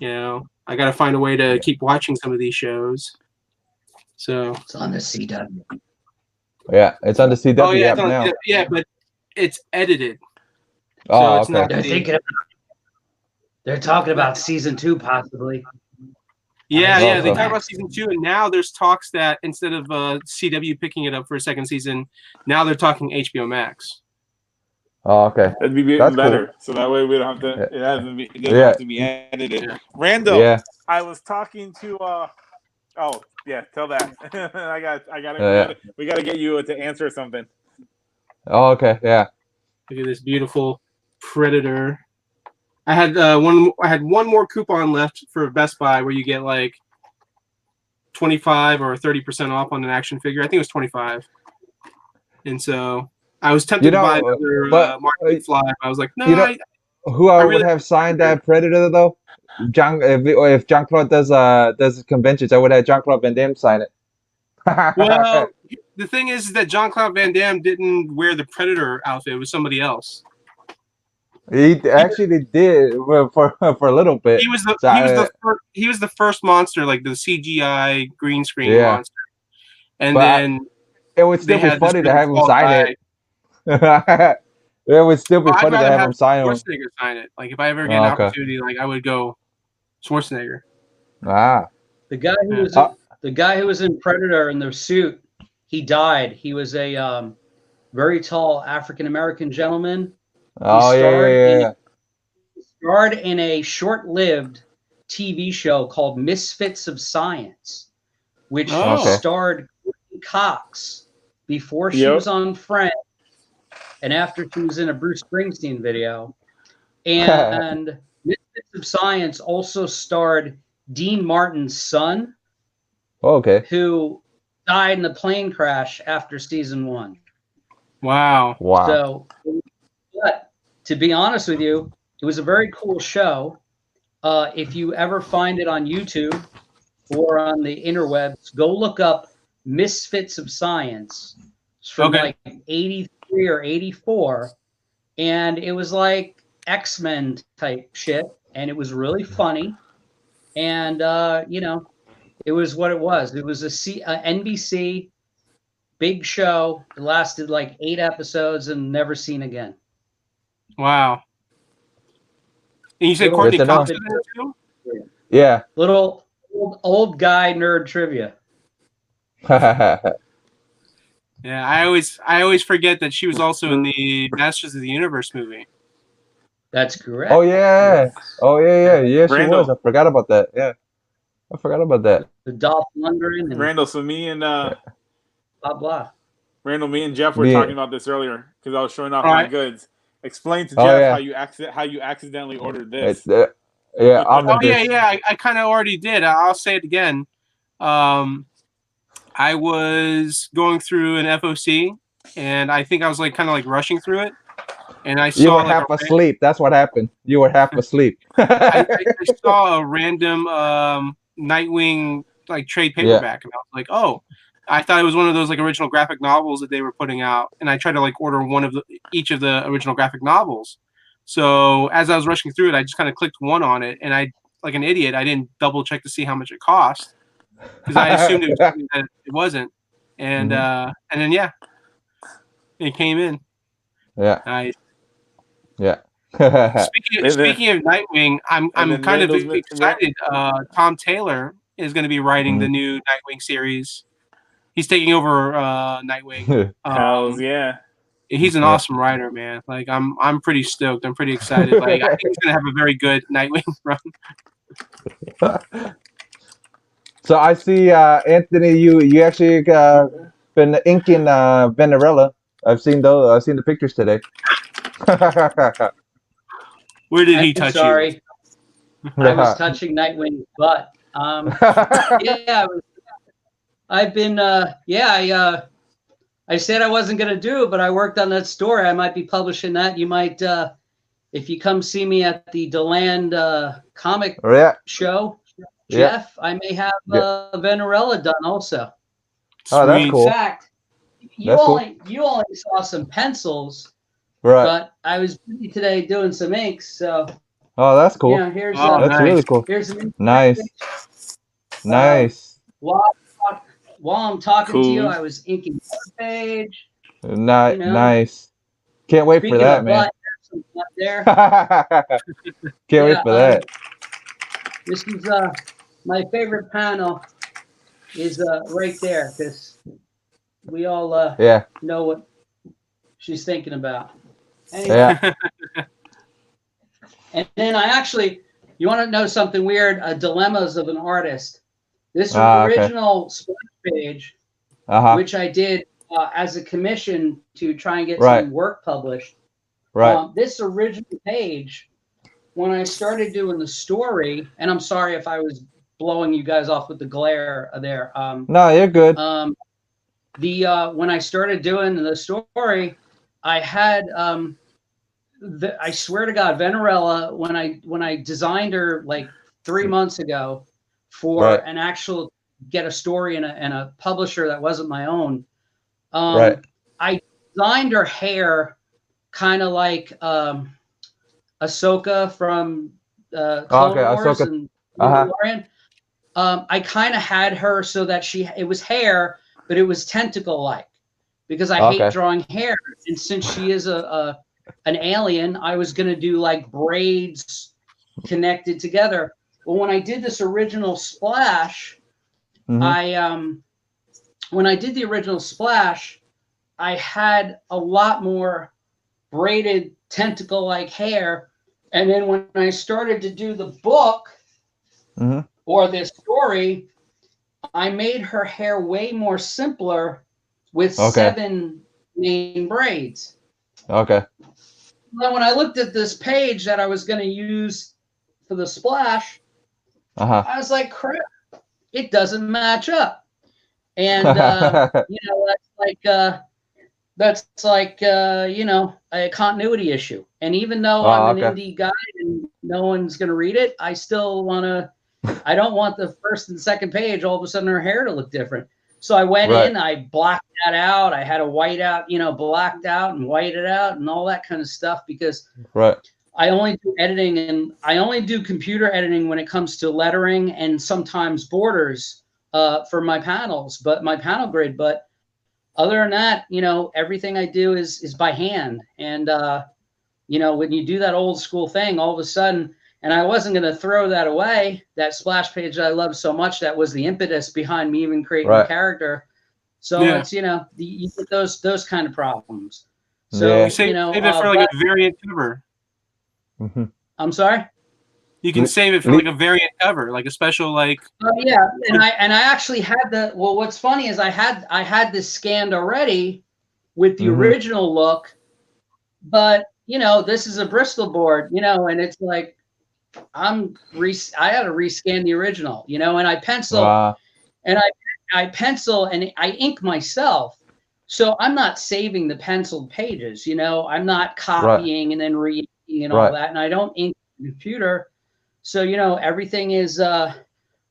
I got to find a way to keep watching some of these shows. So it's on the CW. Yeah, it's on the CW Oh yeah, app now. yeah, but it's edited. Oh, so it's not they're talking about season 2 possibly. Yeah, they talk about season 2, and now there's talks that instead of CW picking it up for a second season, now they're talking HBO Max. Oh, okay. That'd be even better. Cool. So that way we don't have to. It doesn't have to be edited. Yeah. Randall, I was talking to. Oh yeah, tell that. I got. We got to get you to answer something. Oh, okay. Yeah. Look at this beautiful Predator. I had one more coupon left for Best Buy where you get like 25 or 30% off on an action figure. I think it was 25. And so I was tempted to buy another Martin Fly. I was like, no. Who I would have signed that Predator though? If Jean-Claude does conventions, I would have Jean-Claude Van Damme sign it. Well, the thing is that Jean-Claude Van Damme didn't wear the Predator outfit. It was somebody else. He actually did for a little bit. He was the first monster, like the CGI green screen monster. And then it would still be funny to have him sign it. It would still be funny to have him sign it. Schwarzenegger sign it. Like if I ever get an opportunity, like I would go Schwarzenegger. Ah. The guy who was in Predator in the suit, he died. He was a very tall African American gentleman. He starred in a short-lived TV show called Misfits of Science, which starred Courtney Cox before she was on Friends and after she was in a Bruce Springsteen video. And Misfits of Science also starred Dean Martin's son, who died in the plane crash after season 1. Wow. So, but to be honest with you, it was a very cool show. If you ever find it on YouTube or on the interwebs, go look up Misfits of Science. It's from like 83 or 84. And it was like X-Men type shit. And it was really funny. And, it was what it was. It was a NBC big show. It lasted like 8 episodes and never seen again. Wow. And you said Courtney Cox in there too? Yeah. Little old guy nerd trivia. Yeah, I always forget that she was also in the Masters of the Universe movie. That's correct. Oh yeah. Yeah, she was. I forgot about that. Yeah. I forgot about that. The Dolph Lundgren and Randall, so me and blah blah. Randall, me and Jeff were talking about this earlier because I was showing off my goods. Explain to Jeff how you accidentally ordered this. I kind of already did. I'll say it again. I was going through an FOC, and I think I was like kind of like rushing through it, and I saw you were half asleep. That's what happened. You were half asleep. I saw a random Nightwing like trade paperback, and I was like, oh. I thought it was one of those like original graphic novels that they were putting out, and I tried to like order each of the original graphic novels. So as I was rushing through it, I just kind of clicked one on it, and I, like an idiot, I didn't double check to see how much it cost because I assumed it was something that it wasn't, and then it came in. Yeah. Nice. Yeah. Speaking of Nightwing, I'm kind of excited. Tom Taylor is going to be writing the new Nightwing series. He's taking over Nightwing. He's an awesome writer, man. Like I'm pretty stoked. I'm pretty excited. Like I think he's gonna have a very good Nightwing run. So I see, Anthony, you actually been inking Venerella. I've seen the pictures today. Where did he touch sorry. you? I was touching Nightwing's butt. Yeah, I've been. I said I wasn't going to do it, but I worked on that story. I might be publishing that. You might, if you come see me at the DeLand comic show, Jeff, I may have Venerella done also. Oh, that's cool. In fact, you only saw some pencils, right? But I was busy today doing some inks, so. Oh, that's cool. Yeah, here's that's nice. really cool. Here's some nice. While I'm talking to you, I was inking one page. Nice. Can't wait for that, man. There. Can't wait for that. This is my favorite panel is right there because we all know what she's thinking about. Anyway. Yeah. And then you want to know something weird? Dilemmas of an artist. This original splash page, which I did as a commission to try and get some work published. Right. This original page, when I started doing the story, and I'm sorry if I was blowing you guys off with the glare there. No, you're good. When I started doing the story, I had I swear to God, Venerella, when I designed her like 3 months ago for an actual get a story and a publisher that wasn't my own, I designed her hair kind of like Ahsoka from Clone Wars and Mandalorian. I kind of had her so that it was hair, but it was tentacle-like because I hate drawing hair, and since she is an alien, I was going to do like braids connected together. Well, when I did this original splash, when I did the original splash, I had a lot more braided tentacle-like hair. And then when I started to do the book or this story, I made her hair way more simpler with 7 main braids. Okay. Then when I looked at this page that I was going to use for the splash, I was like, crap, it doesn't match up. And, that's like a continuity issue. And even though I'm an indie guy and no one's going to read it, I still I don't want the first and second page, all of a sudden her hair to look different. So I went in, I blacked that out. I had to white out, blacked out and whited out and all that kind of stuff because I only do editing and I only do computer editing when it comes to lettering and sometimes borders for my panels, but my panel grid. But other than that, everything I do is by hand. And, when you do that old school thing, all of a sudden, and I wasn't going to throw that away, that splash page that I love so much, that was the impetus behind me even creating the character. So it's, you get those kind of problems. So, save it for like a variant cover. I'm sorry? You can save it for like a variant cover, like a special like. Yeah, and I actually had what's funny is I had this scanned already with the original look, but this is a Bristol board, and it's like I had to rescan the original, and I pencil and I pencil and I ink myself. So I'm not saving the penciled pages, I'm not copying and then re-inking and all that, and I don't ink the computer. So, everything is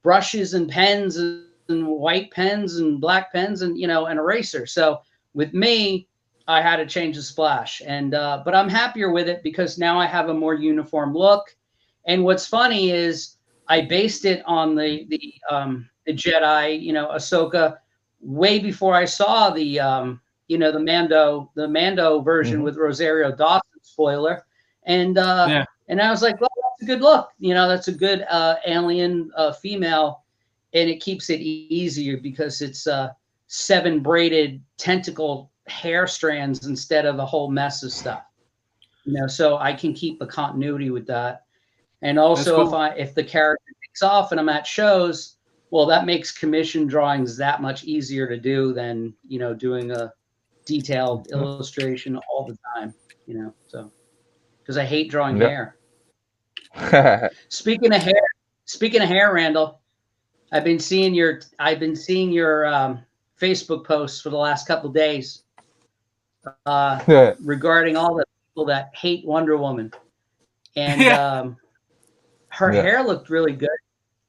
brushes and pens and white pens and black pens and, an eraser. So with me, I had to change the splash. And but I'm happier with it because now I have a more uniform look. And what's funny is I based it on the Jedi, Ahsoka, way before I saw the Mando version with Rosario Dawson spoiler. And and I was like, well, that's a good look. That's a good alien female, and it keeps it easier because it's 7 braided tentacle hair strands instead of a whole mess of stuff. So I can keep a continuity with that. And also, if the character takes off and I'm at shows, well, that makes commission drawings that much easier to do than, you know, doing a detailed illustration all the time, you know. So, because I hate drawing hair. Speaking of hair, Randall, I've been seeing your Facebook posts for the last couple of days regarding all the people that hate Wonder Woman, and her hair looked really good,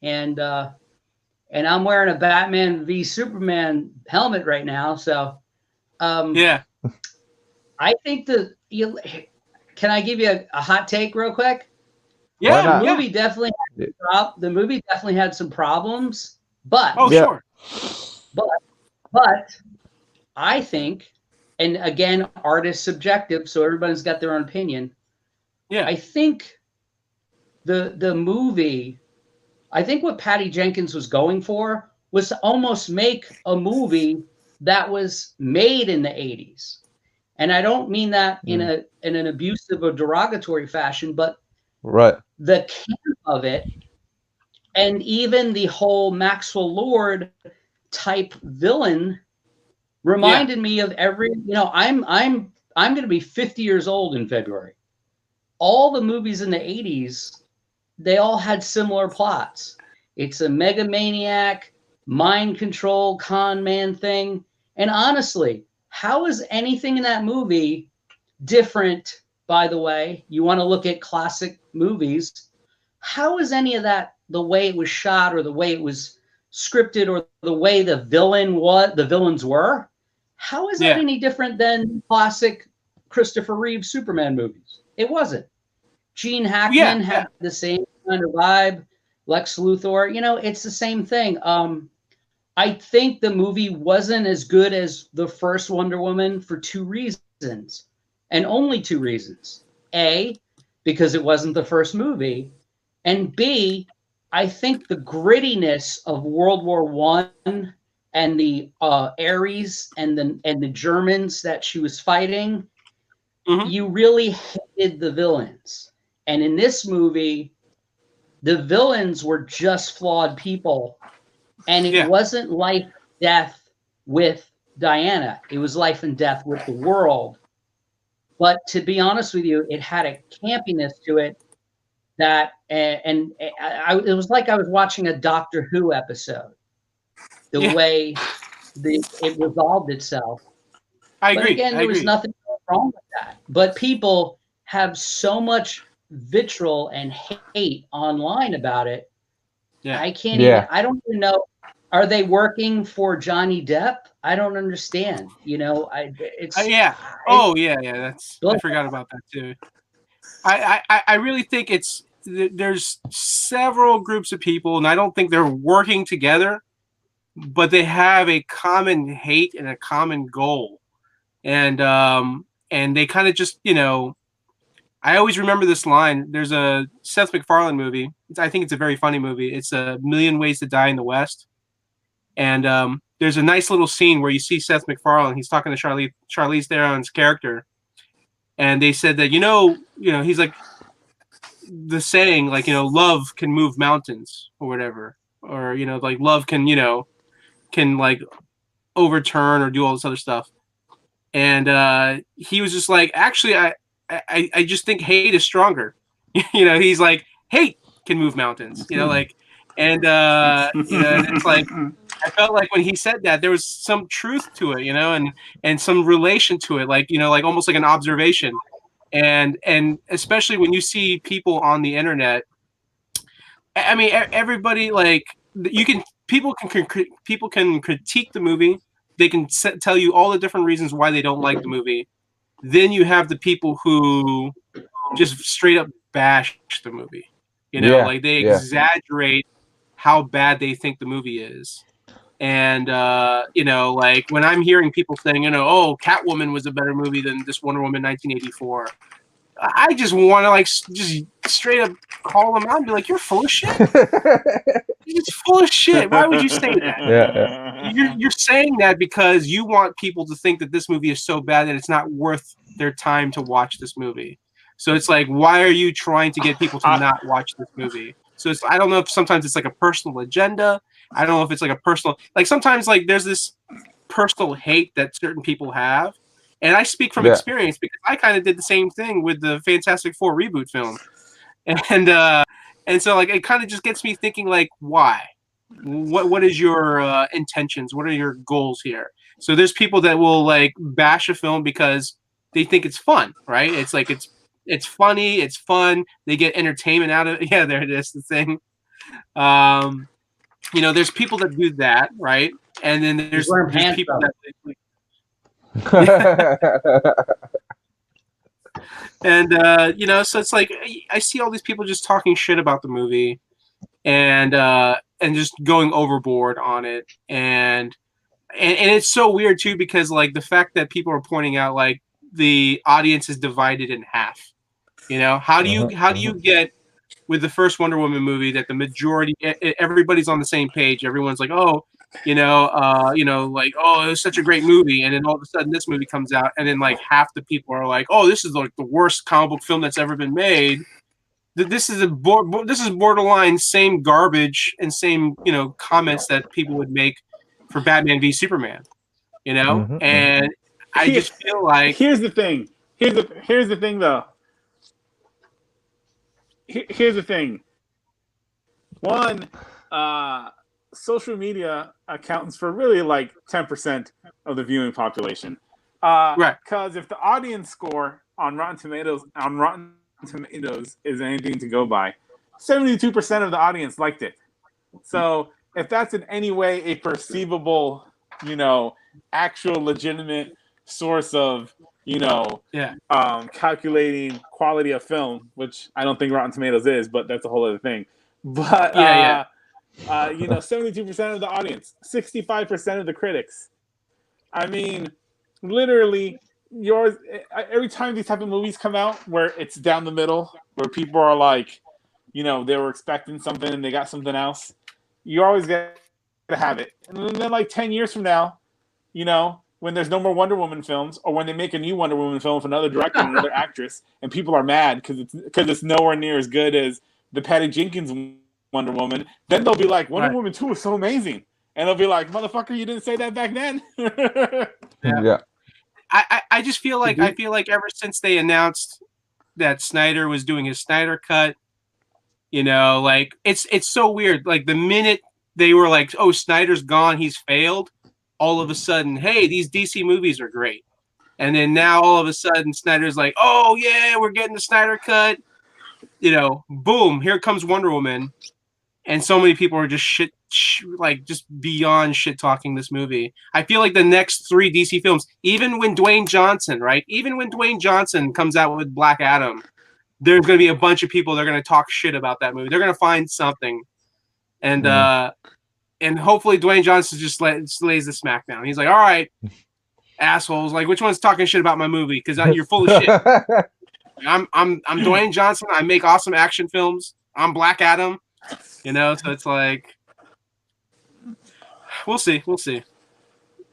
and I'm wearing a Batman v Superman helmet right now, so I think can I give you a hot take real quick? Yeah, the movie definitely had some problems, but but I think, and again, art is subjective, so everybody's got their own opinion. Yeah, I think the movie, I think what Patty Jenkins was going for was to almost make a movie that was made in the 80s. And I don't mean that in an abusive or derogatory fashion, but the camp of it, and even the whole Maxwell Lord type villain reminded me of I'm going to be 50 years old in February. All the movies in the 80s, they all had similar plots. It's a megamaniac, mind control, con man thing. And honestly, how is anything in that movie different? By the way, you want to look at classic movies. How is any of that the way it was shot, or the way it was scripted, or the way the villains were? How is that any different than classic Christopher Reeve Superman movies? It wasn't. Gene Hackman had the same kind of vibe. Lex Luthor, it's the same thing. I think the movie wasn't as good as the first Wonder Woman for two reasons, and only two reasons. A, because it wasn't the first movie, and B, I think the grittiness of World War I and the Ares and the Germans that she was fighting, you really hated the villains. And in this movie, the villains were just flawed people. And it wasn't life and death with Diana. It was life and death with the world. But to be honest with you, it had a campiness to it that, it was like I was watching a Doctor Who episode. The way it resolved itself. I agree. But again, there was nothing wrong with that. But people have so much vitriol and hate online about it. I can't even, I don't even know. Are they working for Johnny Depp? I don't understand. It's I forgot about that too. I really think there's several groups of people, and I don't think they're working together, but they have a common hate and a common goal, and they kind of just I always remember this line. There's a Seth MacFarlane movie. I think it's a very funny movie. It's A Million Ways to Die in the West. And there's a nice little scene where you see Seth MacFarlane. He's talking to Charlize Theron's character. And they said that, he's like, the saying, like, love can move mountains or whatever. Or, like love can like overturn or do all this other stuff. And he was just like, actually, I just think hate is stronger. He's like, hate can move mountains, and it's like, I felt like when he said that, there was some truth to it, and some relation to it, like, like almost like an observation. And especially when you see people on the internet, I mean, everybody, like, people can critique the movie. They can tell you all the different reasons why they don't like the movie. Then you have the people who just straight up bash the movie. Like they exaggerate how bad they think the movie is. And, like when I'm hearing people saying, oh, Catwoman was a better movie than this Wonder Woman 1984. I just want to just straight up call them out and be like, you're full of shit. You're full of shit. Why would you say that? You're saying that because you want people to think that this movie is so bad that it's not worth their time to watch this movie. So it's like, why are you trying to get people to not watch this movie? So it's, I don't know if sometimes it's like a personal agenda. I don't know if it's like a personal, like sometimes like there's this personal hate that certain people have. And I speak from experience because I kind of did the same thing with the Fantastic Four reboot film. And so like it kind of just gets me thinking like, why? What is your intentions? What are your goals here? So there's people that will like bash a film because they think it's fun, right? It's like it's funny, it's fun. They get entertainment out of it. Yeah, there it is, the thing. You know, there's people that do that, right? And then there's people that and you know, so it's like I see all these people just talking shit about the movie and just going overboard on it, and it's so weird too because like the fact that people are pointing out like the audience is divided in half. You know, how do you get with the first Wonder Woman movie that the majority, everybody's on the same page, everyone's like, oh, like, oh, it was such a great movie, and then all of a sudden this movie comes out, and then like half the people are like, oh, this is like the worst comic book film that's ever been made. This is borderline same garbage and same comments that people would make for Batman v Superman, and I just feel like here's the thing though. Here's the thing. One, social media accounts for really like 10% of the viewing population. Right. Because if the audience score on Rotten Tomatoes is anything to go by, 72% of the audience liked it. So if that's in any way a perceivable, actual legitimate source of calculating quality of film, which I don't think Rotten Tomatoes is, but that's a whole other thing. But 72% of the audience, 65% of the critics. I mean, literally, every time these type of movies come out where it's down the middle, where people are like, they were expecting something and they got something else, you always get to have it. And then like 10 years from now, when there's no more Wonder Woman films, or when they make a new Wonder Woman film with another director and another actress, and people are mad because it's nowhere near as good as the Patty Jenkins Wonder Woman, then they'll be like, Wonder Woman 2 is so amazing. And they'll be like, motherfucker, you didn't say that back then. Yeah. I just feel like ever since they announced that Snyder was doing his Snyder cut, like it's so weird. Like the minute they were like, oh, Snyder's gone, he's failed, all of a sudden, hey, these DC movies are great. And then now all of a sudden Snyder's like, oh yeah, we're getting the Snyder cut. Boom, here comes Wonder Woman. And so many people are just just beyond shit talking this movie. I feel like the next 3 DC films, even when Dwayne Johnson comes out with Black Adam, there's going to be a bunch of people that are going to talk shit about that movie. They're going to find something. And hopefully Dwayne Johnson just lays the smack down. He's like, all right, assholes, like which one's talking shit about my movie? Because you're full of shit. I'm Dwayne Johnson. I make awesome action films. I'm Black Adam. So it's like, we'll see.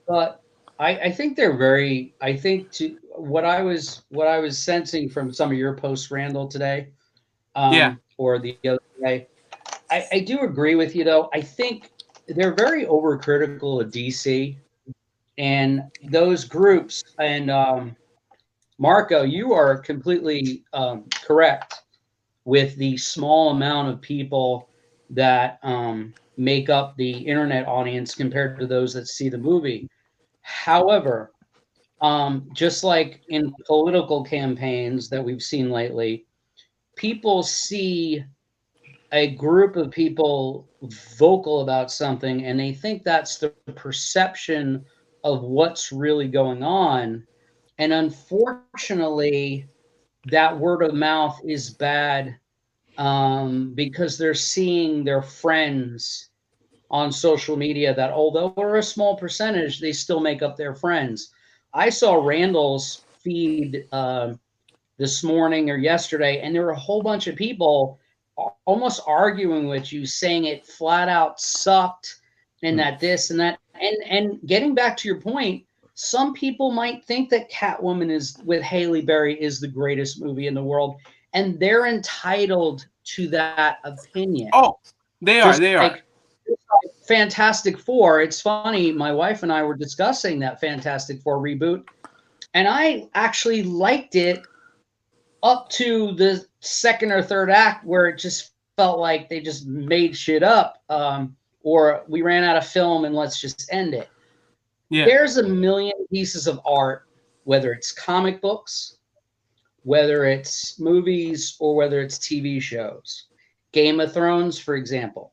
But I think they're very. I think what I was sensing from some of your posts, Randall, today, or the other day, I do agree with you though. I think they're very overcritical of DC and those groups. And Marco, you are completely correct with the small amount of people that make up the internet audience compared to those that see the movie. However, just like in political campaigns that we've seen lately, people see a group of people vocal about something and they think that's the perception of what's really going on. And unfortunately, that word of mouth is bad because they're seeing their friends on social media that, although we're a small percentage, they still make up their friends. I saw Randall's feed this morning or yesterday, and there were a whole bunch of people almost arguing with you, saying it flat out sucked and that this and that. And getting back to your point, some people might think that Catwoman is with Halle Berry is the greatest movie in the world, and they're entitled to that opinion. Oh, they are. They are. Fantastic Four. It's funny. My wife and I were discussing that Fantastic Four reboot, and I actually liked it up to the second or third act, where it just felt like they just made shit up, or we ran out of film and let's just end it. Yeah. There's a million pieces of art, whether it's comic books, whether it's movies, or whether it's TV shows. Game of Thrones, for example.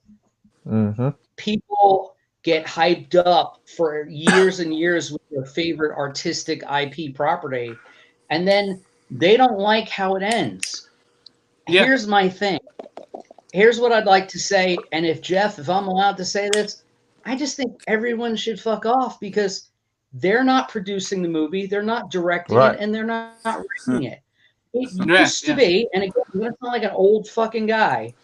Mm-hmm. People get hyped up for years and years with their favorite artistic IP property, and then they don't like how it ends. Yeah. Here's my thing. Here's what I'd like to say, and if I'm allowed to say this, I just think everyone should fuck off, because they're not producing the movie, they're not directing it, and they're not writing it. It used to be, and again, I'm going to sound like an old fucking guy,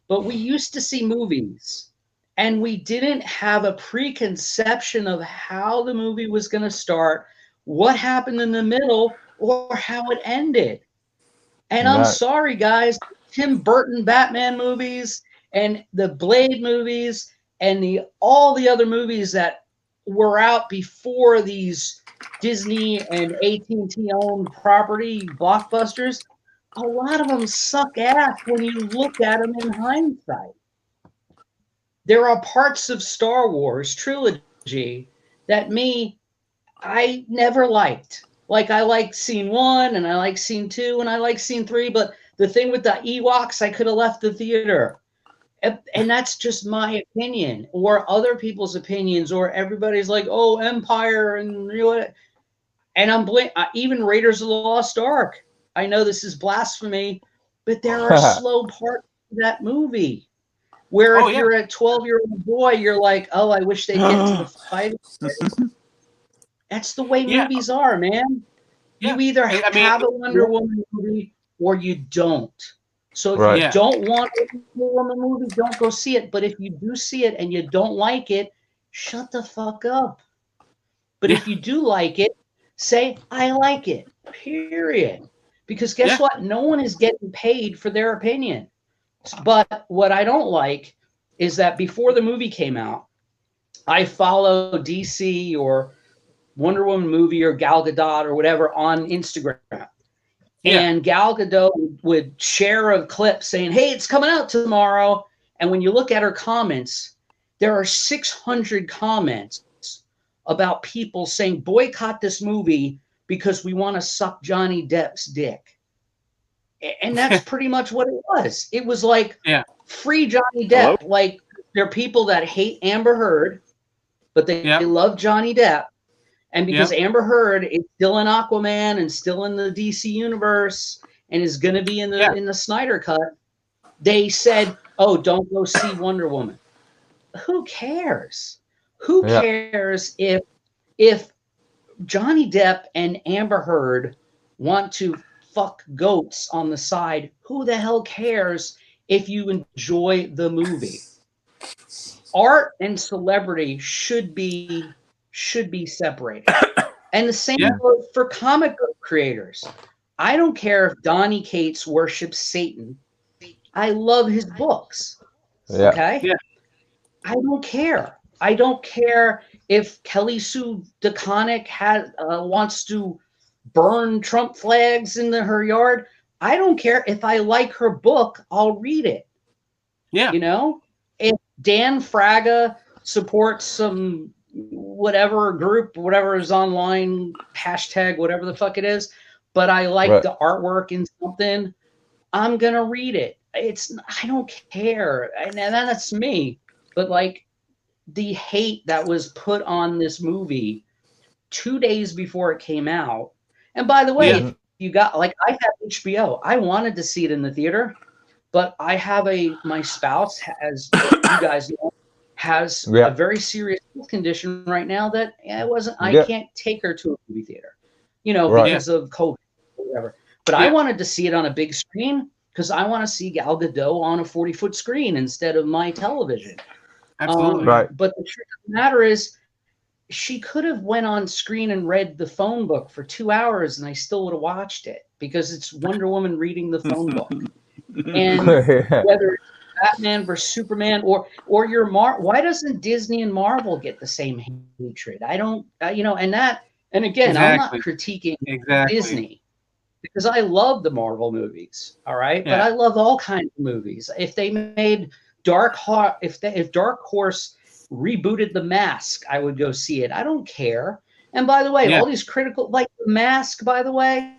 but we used to see movies, and we didn't have a preconception of how the movie was going to start, what happened in the middle, or how it ended. And I'm sorry, guys, Tim Burton Batman movies and the Blade movies and all the other movies that were out before these Disney and AT&T owned property blockbusters, a lot of them suck ass when you look at them in hindsight. There are parts of Star Wars trilogy that I never liked. Like, I like scene 1 and I like scene 2 and I like scene 3, but the thing with the Ewoks, I could have left the theater. And that's just my opinion, or other people's opinions, or everybody's like, oh, Empire, and I'm even Raiders of the Lost Ark. I know this is blasphemy, but there are slow parts of that movie where if you're a 12-year-old boy, you're like, oh, I wish they'd get to the fight. That's the way movies are, man. You either have a Wonder Woman movie or you don't. So if you don't want a Wonder Woman movie, don't go see it. But if you do see it and you don't like it, shut the fuck up. But if you do like it, say, I like it, period. Because guess what? No one is getting paid for their opinion. But what I don't like is that before the movie came out, I follow DC or Wonder Woman movie or Gal Gadot or whatever on Instagram. And Gal Gadot would share a clip saying, hey, it's coming out tomorrow. And when you look at her comments, there are 600 comments about people saying, boycott this movie because we want to suck Johnny Depp's dick. And that's pretty much what it was. It was like, free Johnny Depp. Hello? Like, there are people that hate Amber Heard, but they love Johnny Depp. And because Amber Heard is still in Aquaman and still in the DC universe and is going to be in the Snyder Cut, they said, oh, don't go see Wonder Woman. Who cares? Who cares if Johnny Depp and Amber Heard want to fuck goats on the side? Who the hell cares if you enjoy the movie? Art and celebrity should be separated. And the same goes for comic book creators. I don't care if Donny Cates worships Satan. I love his books. Okay? Yeah. I don't care. I don't care if Kelly Sue DeConnick wants to burn Trump flags in her yard. I don't care. If I like her book, I'll read it. Yeah. You know? If Dan Fraga supports some whatever group, whatever is online, hashtag, whatever the fuck it is, but I like the artwork in something, I'm going to read it. I don't care. And that's me. But like the hate that was put on this movie 2 days before it came out. And by the way, if you got, like, I have HBO. I wanted to see it in the theater, but I have my spouse, as you guys know, has a very serious health condition right now that I can't take her to a movie theater, because of COVID or whatever. But I wanted to see it on a big screen because I want to see Gal Gadot on a 40-foot screen instead of my television. Absolutely. But the truth of the matter is, she could have went on screen and read the phone book for 2 hours, and I still would have watched it because it's Wonder Woman reading the phone book. And whether it's Batman versus Superman or your why doesn't Disney and Marvel get the same hatred? I don't, and again, exactly. I'm not critiquing Disney because I love the Marvel movies, all right? Yeah. But I love all kinds of movies. If they made if Dark Horse rebooted The Mask, I would go see it. I don't care. And by the way, all these critical, like The Mask, by the way,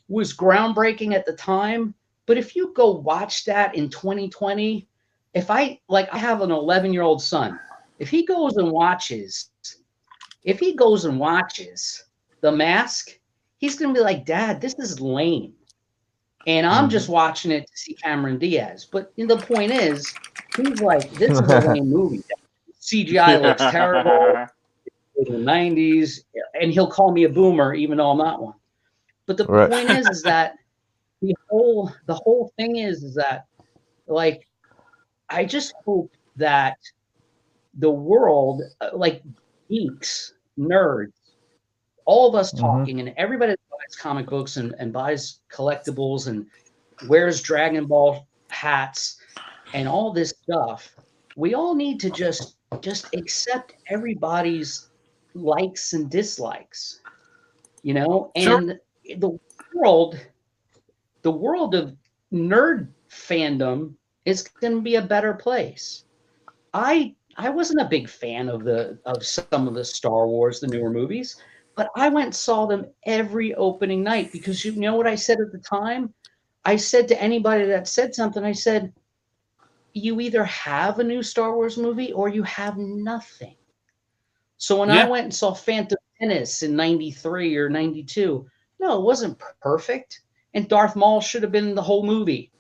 was groundbreaking at the time. But if you go watch that in 2020, I have an 11-year-old son. If he goes and watches The Mask, he's going to be like, Dad, this is lame. And I'm just watching it to see Cameron Diaz. But the point is, he's like, this is a lame movie. CGI looks terrible. In the 90s. And he'll call me a boomer, even though I'm not one. But the point is that the whole thing is that, like, I just hope that the world, like geeks, nerds, all of us talking, and everybody that buys comic books and buys collectibles and wears Dragon Ball hats and all this stuff, we all need to just accept everybody's likes and dislikes, and the world of nerd fandom is going to be a better place. I wasn't a big fan of some of the Star Wars, the newer movies, but I went and saw them every opening night because you know what I said at the time? I said to anybody that said something, I said, you either have a new Star Wars movie or you have nothing. So when I went and saw Phantom Menace in 93 or 92, no, it wasn't perfect. And Darth Maul should have been the whole movie.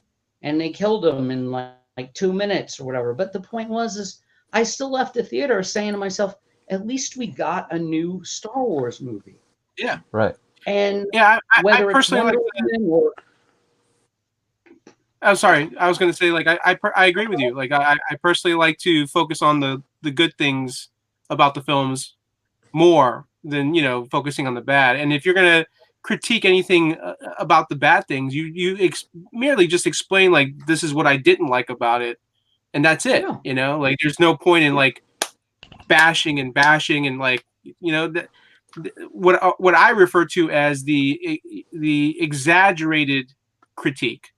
And they killed him in like 2 minutes or whatever. But the point is I still left the theater saying to myself, at least we got a new Star Wars movie. Yeah. Right. And whether I personally like or... I'm sorry. I was going to say, like, I agree with you. Like, I personally like to focus on the good things about the films more than, focusing on the bad. And if you're going to critique anything about the bad things, you merely just explain, like, this is what I didn't like about it. And that's it. Yeah. Like, there's no point in, like, bashing and like, what I refer to as the exaggerated critique.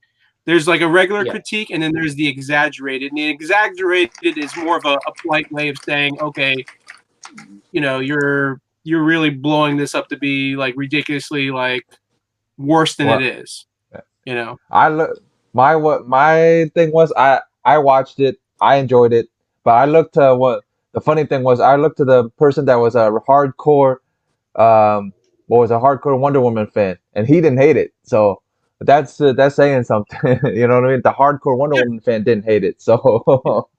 There's like a regular critique, and then there's the exaggerated. And the exaggerated is more of a polite way of saying, okay, you're really blowing this up to be like ridiculously like worse than it is. My thing was I watched it, I enjoyed it, but I looked to what the funny thing was, I looked to the person that was a hardcore Wonder Woman fan, and he didn't hate it. So that's saying something. You know what I mean? The hardcore Wonder Woman fan didn't hate it. So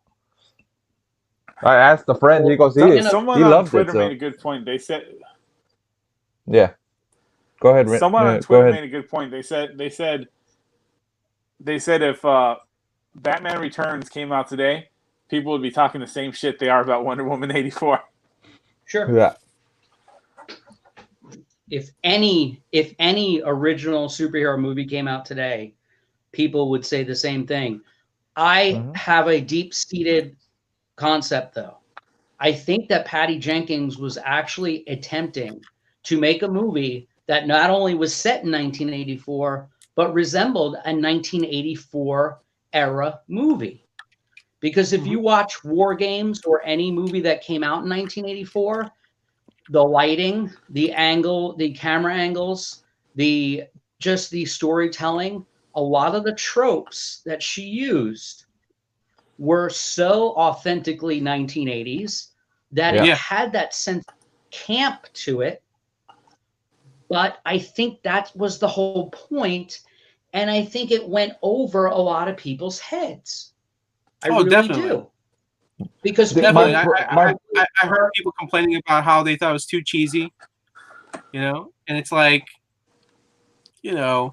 I asked a friend. He goes, someone on Twitter made a good point. They said, "Yeah, go ahead." Someone on Twitter made a good point. They said if Batman Returns came out today, people would be talking the same shit they are about Wonder Woman 84. Sure. Yeah. If any original superhero movie came out today, people would say the same thing. I have a deep-seated concept, though. I think that Patty Jenkins was actually attempting to make a movie that not only was set in 1984, but resembled a 1984 era movie. Because if you watch War Games or any movie that came out in 1984, the lighting, the angle, the camera angles, the storytelling, a lot of the tropes that she used were so authentically 1980s that it had that sense of camp to it. But I think that was the whole point, and I think it went over a lot of people's heads. I really definitely do. Because definitely, I heard people complaining about how they thought it was too cheesy, and it's like, the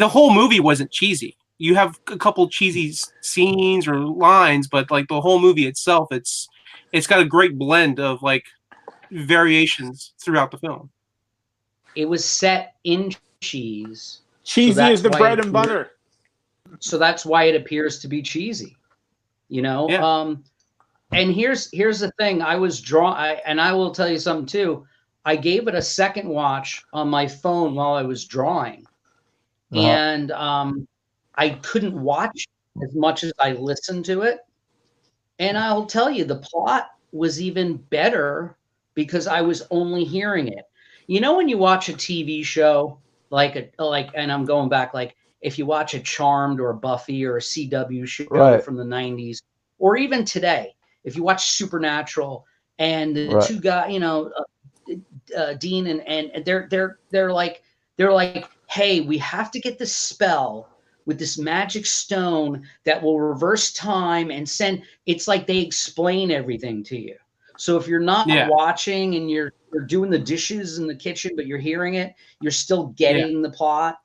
whole movie wasn't cheesy. You have a couple cheesy scenes or lines, but like the whole movie itself, it's it's got a great blend of like variations throughout the film. It was set in cheese. Cheesy is the bread and butter. So that's why it appears to be cheesy, you know? Yeah. And here's the thing. I was and I will tell you something too. I gave it a second watch on my phone while I was drawing. And I couldn't watch as much as I listened to it. And I'll tell you, the plot was even better because I was only hearing it. You know, when you watch a TV show, and I'm going back, like if you watch a Charmed or a Buffy or a CW show from the 90s, or even today, if you watch Supernatural and the two guys, you know, Dean and they're like, hey, we have to get this spell with this magic stone that will reverse time and send. It's like they explain everything to you. So if you're not watching and you're doing the dishes in the kitchen, but you're hearing it, you're still getting the plot.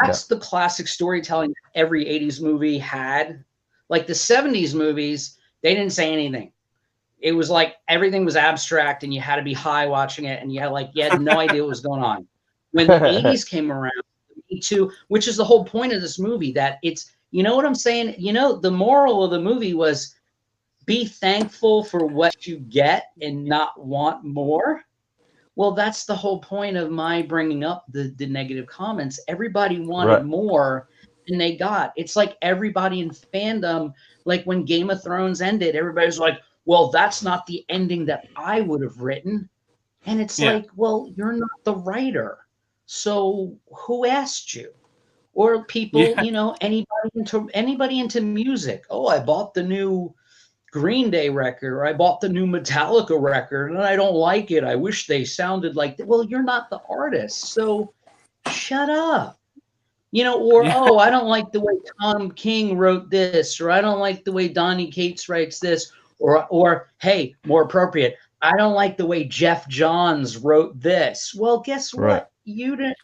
That's the classic storytelling that every 80s movie had. Like the 70s movies, they didn't say anything. It was like everything was abstract and you had to be high watching it and you had no idea what was going on. When the 80s came around, Me Too, which is the whole point of this movie, that it's, you know what I'm saying? You know, the moral of the movie was be thankful for what you get and not want more. Well, that's the whole point of my bringing up the negative comments. Everybody wanted more than they got. It's like everybody in fandom, like when Game of Thrones ended, everybody's like, well, that's not the ending that I would have written. And it's like, well, you're not the writer. So who asked you? Or people, you know, anybody into music. Oh, I bought the new Green Day record, or I bought the new Metallica record and I don't like it. I wish they sounded like that. Well, you're not the artist, so shut up. You know, or oh, I don't like the way Tom King wrote this, or I don't like the way Donnie Cates writes this, or hey, more appropriate, I don't like the way Jeff Johns wrote this. Well, guess what? You didn't.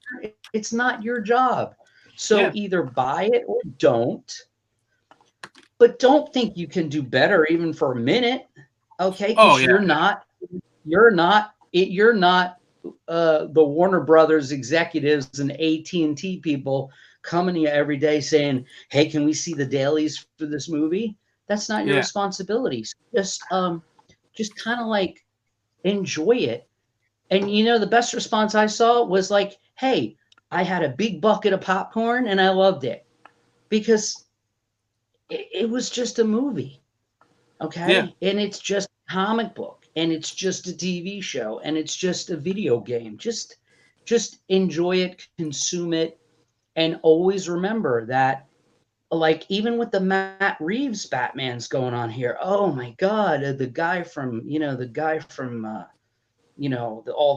It's not your job. So either buy it or don't. But don't think you can do better even for a minute, okay? Because you're not the Warner Brothers executives and AT&T people coming to you every day saying, "Hey, can we see the dailies for this movie?" That's not your responsibility. So just kind of like enjoy it. And you know, the best response I saw was like, "Hey, I had a big bucket of popcorn and I loved it," because it was just a movie, okay? And it's just a comic book, and it's just a TV show, and it's just a video game. Just enjoy it, consume it, and always remember that, like, even with the Matt Reeves Batman's going on here, oh my God, the guy from all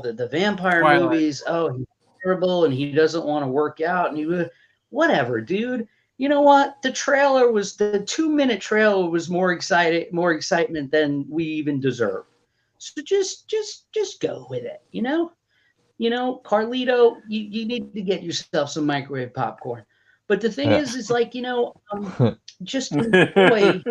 the vampire Twilight movies, oh, he's terrible, and he doesn't want to work out, and whatever, dude. You know what? The 2-minute trailer was more excitement than we even deserve. So just go with it, you know? You know, Carlito, you need to get yourself some microwave popcorn. But the thing is like, you know, just enjoy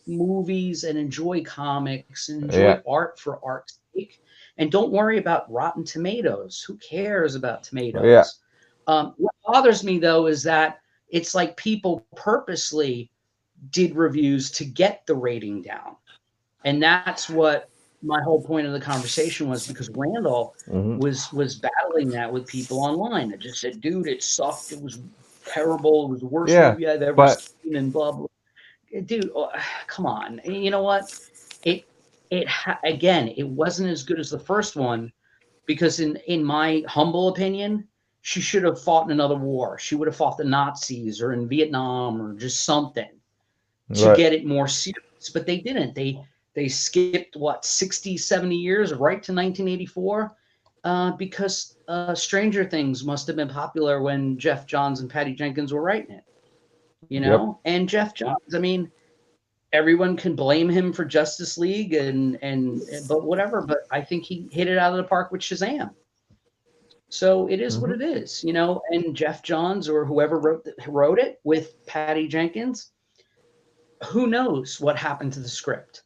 movies and enjoy comics and enjoy art for art's sake. And don't worry about Rotten Tomatoes. Who cares about tomatoes? What bothers me, though, is that it's like people purposely did reviews to get the rating down. And that's what my whole point of the conversation was, because Randall was battling that with people online. It just said, dude, it sucked. It was terrible. It was the worst movie I've ever seen, and blah, blah. Dude, come on. And you know what? Again, it wasn't as good as the first one, because in my humble opinion, she should have fought in another war. She would have fought the Nazis or in Vietnam or just something to get it more serious. But they didn't. They skipped, 60, 70 years right to 1984 because Stranger Things must have been popular when Jeff Johns and Patty Jenkins were writing it. You know? And Jeff Johns, I mean, everyone can blame him for Justice League but whatever. But I think he hit it out of the park with Shazam. So it is what it is, you know. And Jeff Johns or whoever wrote it with Patty Jenkins, who knows what happened to the script?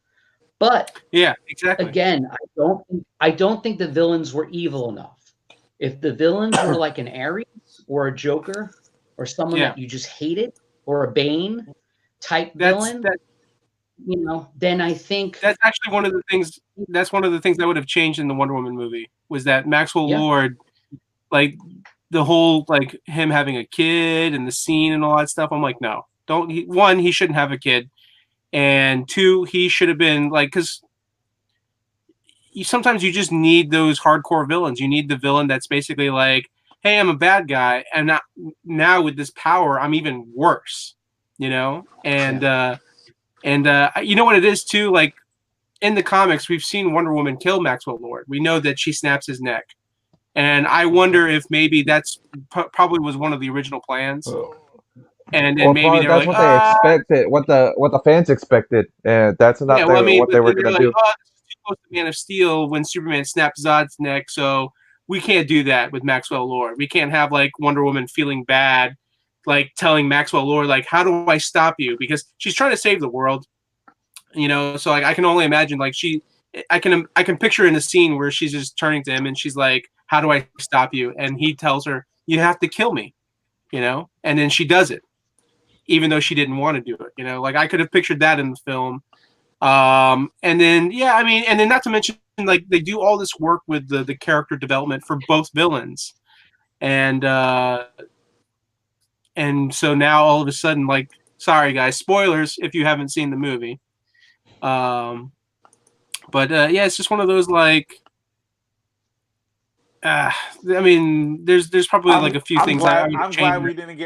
But yeah, exactly. Again, I don't think the villains were evil enough. If the villains were like an Ares or a Joker or someone that you just hated, or a Bane type villain, then I think that's actually one of the things. That's one of the things that would have changed in the Wonder Woman movie, was that Maxwell Lord, like the whole like him having a kid and the scene and all that stuff. I'm like, no, don't. One, he shouldn't have a kid, and two, he should have been like, because sometimes you just need those hardcore villains. You need the villain that's basically like, hey, I'm a bad guy, and now with this power, I'm even worse, you know? And you know what it is too? Like in the comics, we've seen Wonder Woman kill Maxwell Lord. We know that she snaps his neck. And I wonder if maybe that's probably was one of the original plans. And then maybe that's what they expected, what the fans expected. And that's not what they were going to do. Oh, to Man of Steel when Superman snapped Zod's neck, so we can't do that with Maxwell Lord. We can't have like Wonder Woman feeling bad, like telling Maxwell Lord like, how do I stop you? Because she's trying to save the world, you know. So like I can only imagine like I can picture in a scene where she's just turning to him and she's like, how do I stop you? And he tells her, you have to kill me, you know. And then she does it, even though she didn't want to do it, you know. Like I could have pictured that in the film. And then and then not to mention like they do all this work with the character development for both villains, and so now all of a sudden, like, sorry guys, spoilers if you haven't seen the movie, but it's just one of those like I mean there's probably like a few things I'm glad we didn't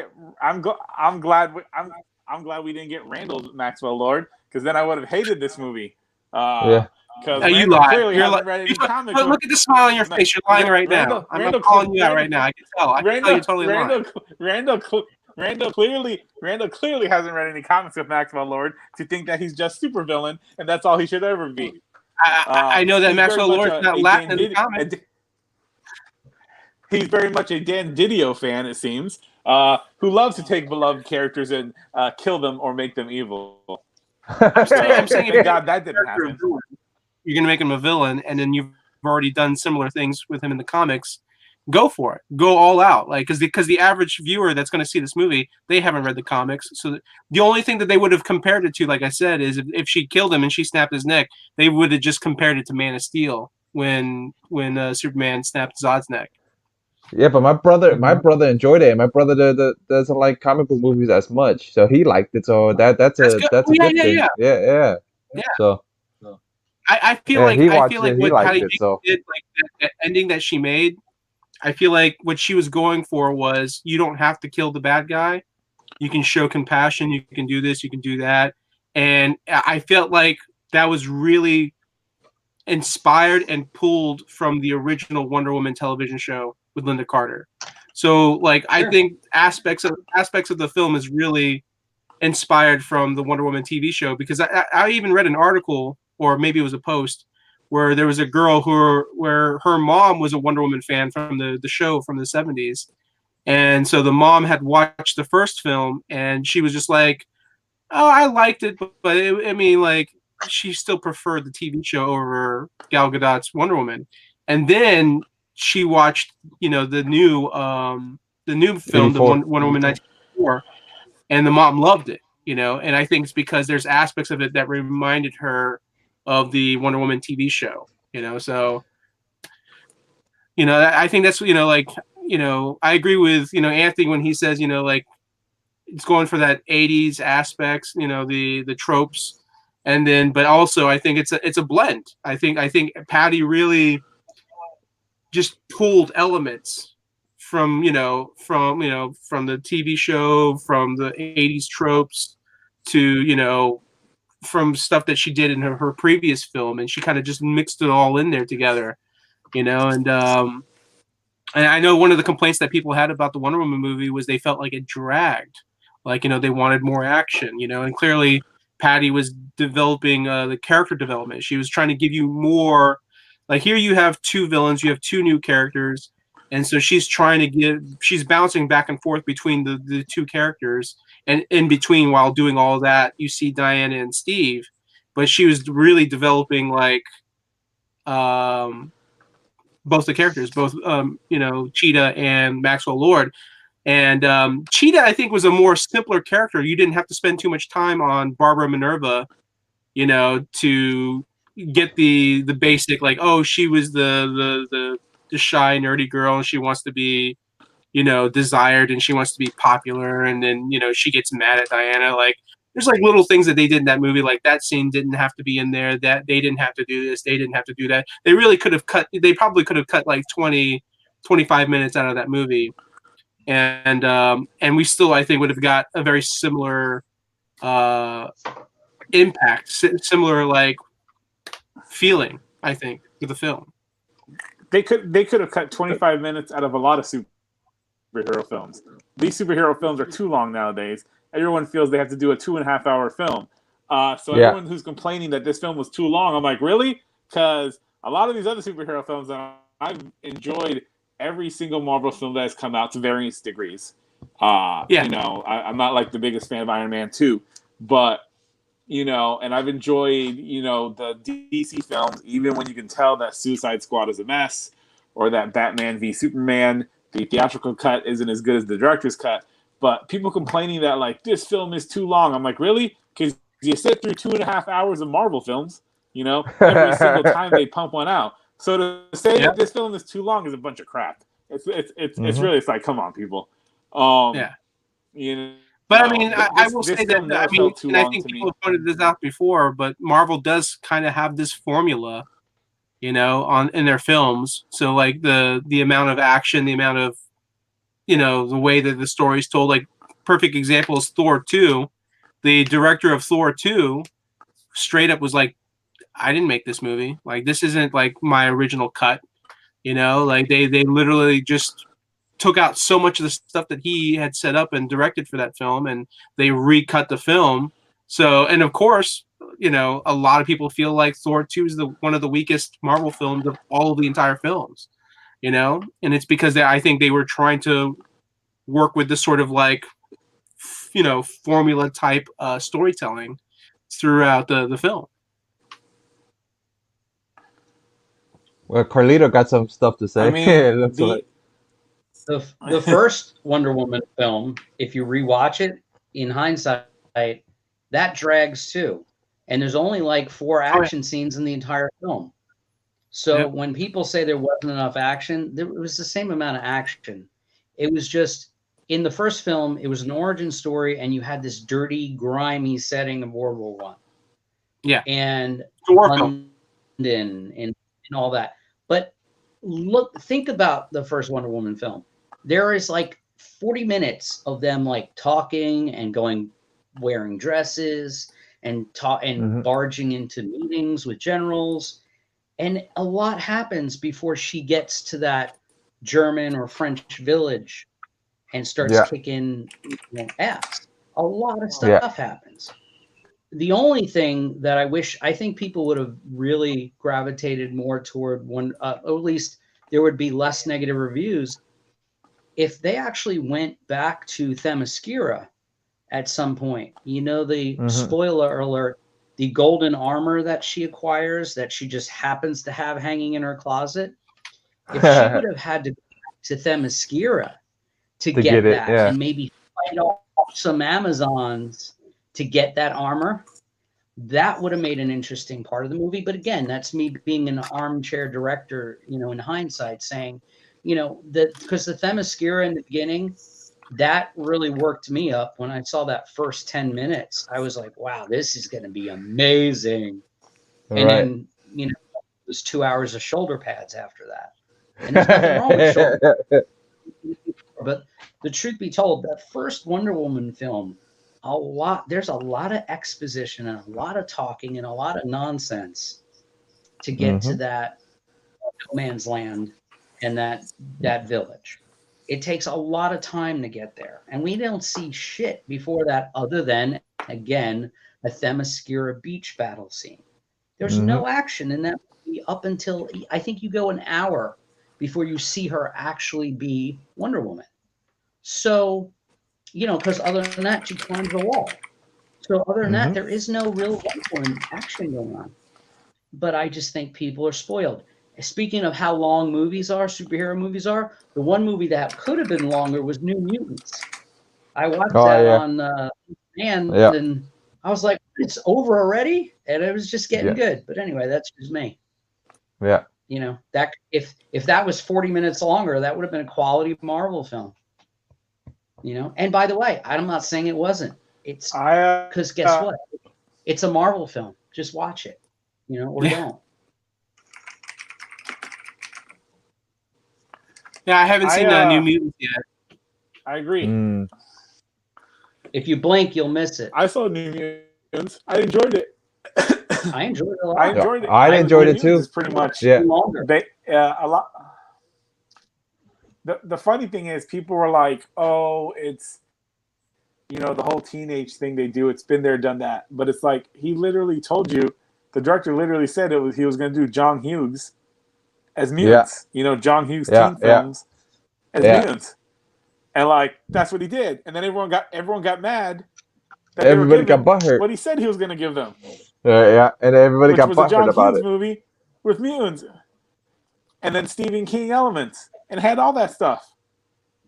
get Randall Maxwell Lord, because then I would have hated this movie. Because you lie. Look at the smile on your face. You're lying right now. I'm calling you out right now. I can tell. I can tell you're totally lying. Randall clearly hasn't read any comics of Maxwell Lord to think that he's just supervillain and that's all he should ever be. I know that Maxwell Lord's not Latin in the comics. He's very much a Dan Didio fan, it seems, who loves to take beloved characters and kill them or make them evil. I'm saying thank God that didn't happen. You're going to make him a villain, and then you've already done similar things with him in the comics. Go for it. Go all out. Like, because the average viewer that's going to see this movie, they haven't read the comics. So the only thing that they would have compared it to, like I said, is if she killed him and she snapped his neck, they would have just compared it to Man of Steel when Superman snapped Zod's neck. Yeah, but my brother enjoyed it. My brother doesn't like comic book movies as much, so he liked it. So that's a good thing. Yeah. So I feel like what Patty Jenkins did, like that ending that she made, I feel like what she was going for was, you don't have to kill the bad guy. You can show compassion. You can do this. You can do that. And I felt like that was really inspired and pulled from the original Wonder Woman television show with Linda Carter. So like I think aspects of the film is really inspired from the Wonder Woman TV show, because I even read an article, or maybe it was a post, where there was a girl where her mom was a Wonder Woman fan from the show from the 70s. And so the mom had watched the first film and she was just like, oh, I liked it, but I mean, like, she still preferred the TV show over Gal Gadot's Wonder Woman. And then she watched, the new film, the Wonder Woman 1984, and the mom loved it, and I think it's because there's aspects of it that reminded her of the Wonder Woman TV show, so, I think that's, I agree with, Anthony when he says, like, it's going for that 80s aspects, the tropes. And then, but also I think it's a blend. I think Patty really just pulled elements from the TV show, from the 80s tropes, to, from stuff that she did in her previous film. And she kind of just mixed it all in there together, and I know one of the complaints that people had about the Wonder Woman movie was they felt like it dragged, like, they wanted more action, and clearly Patty was developing the character development. She was trying to give you more. Like, here you have two villains, you have two new characters, And so she's she's bouncing back and forth between the two characters, and in between while doing all that, you see Diana and Steve, but she was really developing like both the characters, both Cheetah and Maxwell Lord. And Cheetah, I think, was a more simpler character. You didn't have to spend too much time on Barbara Minerva, to get the basic, like, oh, she was the shy, nerdy girl, and she wants to be, desired, and she wants to be popular, and then she gets mad at Diana. Like, there's like little things that they did in that movie, like that scene didn't have to be in there, that they didn't have to do this, they didn't have to do that. They really could have they probably could have cut like 20-25 minutes out of that movie, and we still, I think, would have got a very similar impact, similar like feeling, I think, with the film. They could have cut 25 minutes out of a lot of superhero films. These superhero films are too long nowadays. Everyone feels they have to do a 2.5 hour film. Everyone who's complaining that this film was too long, I'm like, really? Because a lot of these other superhero films, I've enjoyed every single Marvel film that has come out to various degrees. I'm not like the biggest fan of Iron Man 2, but and I've enjoyed, the DC films, even when you can tell that Suicide Squad is a mess, or that Batman v Superman, the theatrical cut isn't as good as the director's cut. But people complaining that, like, this film is too long. I'm like, really? Because you sit through 2.5 hours of Marvel films, every single time they pump one out. So to say that this film is too long is a bunch of crap. It's really, it's like, come on, people. But I mean, I will say that, and I think people have pointed this out before, but Marvel does kind of have this formula, in their films. So like the amount of action, the amount of, the way that the story's told. Like, perfect example is Thor 2. The director of Thor 2 straight up was like, I didn't make this movie. Like, this isn't like my original cut. Like they literally just took out so much of the stuff that he had set up and directed for that film, and they recut the film. So, and of course, a lot of people feel like Thor 2 is one of the weakest Marvel films of all of the entire films, and it's because I think they were trying to work with this sort of like, formula type storytelling throughout the film. Well, Carlito got some stuff to say. I mean, the first Wonder Woman film, if you rewatch it in hindsight, that drags too. And there's only like 4 action scenes in the entire film. So when people say there wasn't enough action, there was the same amount of action. It was just, in the first film, it was an origin story, and you had this dirty, grimy setting of World War I. Yeah. And London and all that. But think about the first Wonder Woman film. There is like 40 minutes of them like talking and wearing dresses and barging into meetings with generals. And a lot happens before she gets to that German or French village and starts kicking ass. A lot of stuff happens. The only thing that I think people would have really gravitated more toward or at least there would be less negative reviews if they actually went back to Themyscira at some point. The spoiler alert, the golden armor that she acquires, that she just happens to have hanging in her closet. If she would have had to go to Themyscira to get that, and maybe fight off some Amazons to get that armor, that would have made an interesting part of the movie. But again, that's me being an armchair director, in hindsight, saying, because the Themyscira in the beginning, that really worked me up. When I saw that first 10 minutes, I was like, wow, this is going to be amazing. And then, it was 2 hours of shoulder pads after that. And there's nothing wrong with shoulder pads. But the truth be told, that first Wonder Woman film, there's a lot of exposition and a lot of talking and a lot of nonsense to get to that no man's land and that village. It takes a lot of time to get there, and we don't see shit before that other than, again, a Themyscira beach battle scene. There's no action in that movie up until, I think, you go an hour before you see her actually be Wonder Woman. So, you know, because other than that, she climbs the wall. So other than that, there is no real Wonder Woman action going on. But I just think people are spoiled. Speaking of how long movies are, superhero movies are, the one movie that could have been longer was New Mutants. I watched that on and I was like, it's over already? And it was just getting good. But anyway, that's just me. Yeah. You know, that if that was 40 minutes longer, that would have been a quality Marvel film. You know, and by the way, I'm not saying it wasn't. It's because guess what? It's a Marvel film. Just watch it, you know, or don't. Yeah, I haven't seen New Mutants yet. I agree. If you blink, you'll miss it. I saw New Mutants. I enjoyed it. I enjoyed it a lot. I enjoyed it. I enjoyed it too. It's pretty much longer. A lot. The funny thing is, people were like, "Oh, it's, you know, the whole teenage thing they do. It's been there, done that." But it's like he literally told you. The director literally said he was going to do John Hughes as mutants. You know, John Hughes teen films as mutants, and like that's what he did. And then everyone got mad. That everybody got butthurt. What he said he was going to give them. And everybody got butthurt about it. Hughes movie with mutants, and then Stephen King elements, and had all that stuff.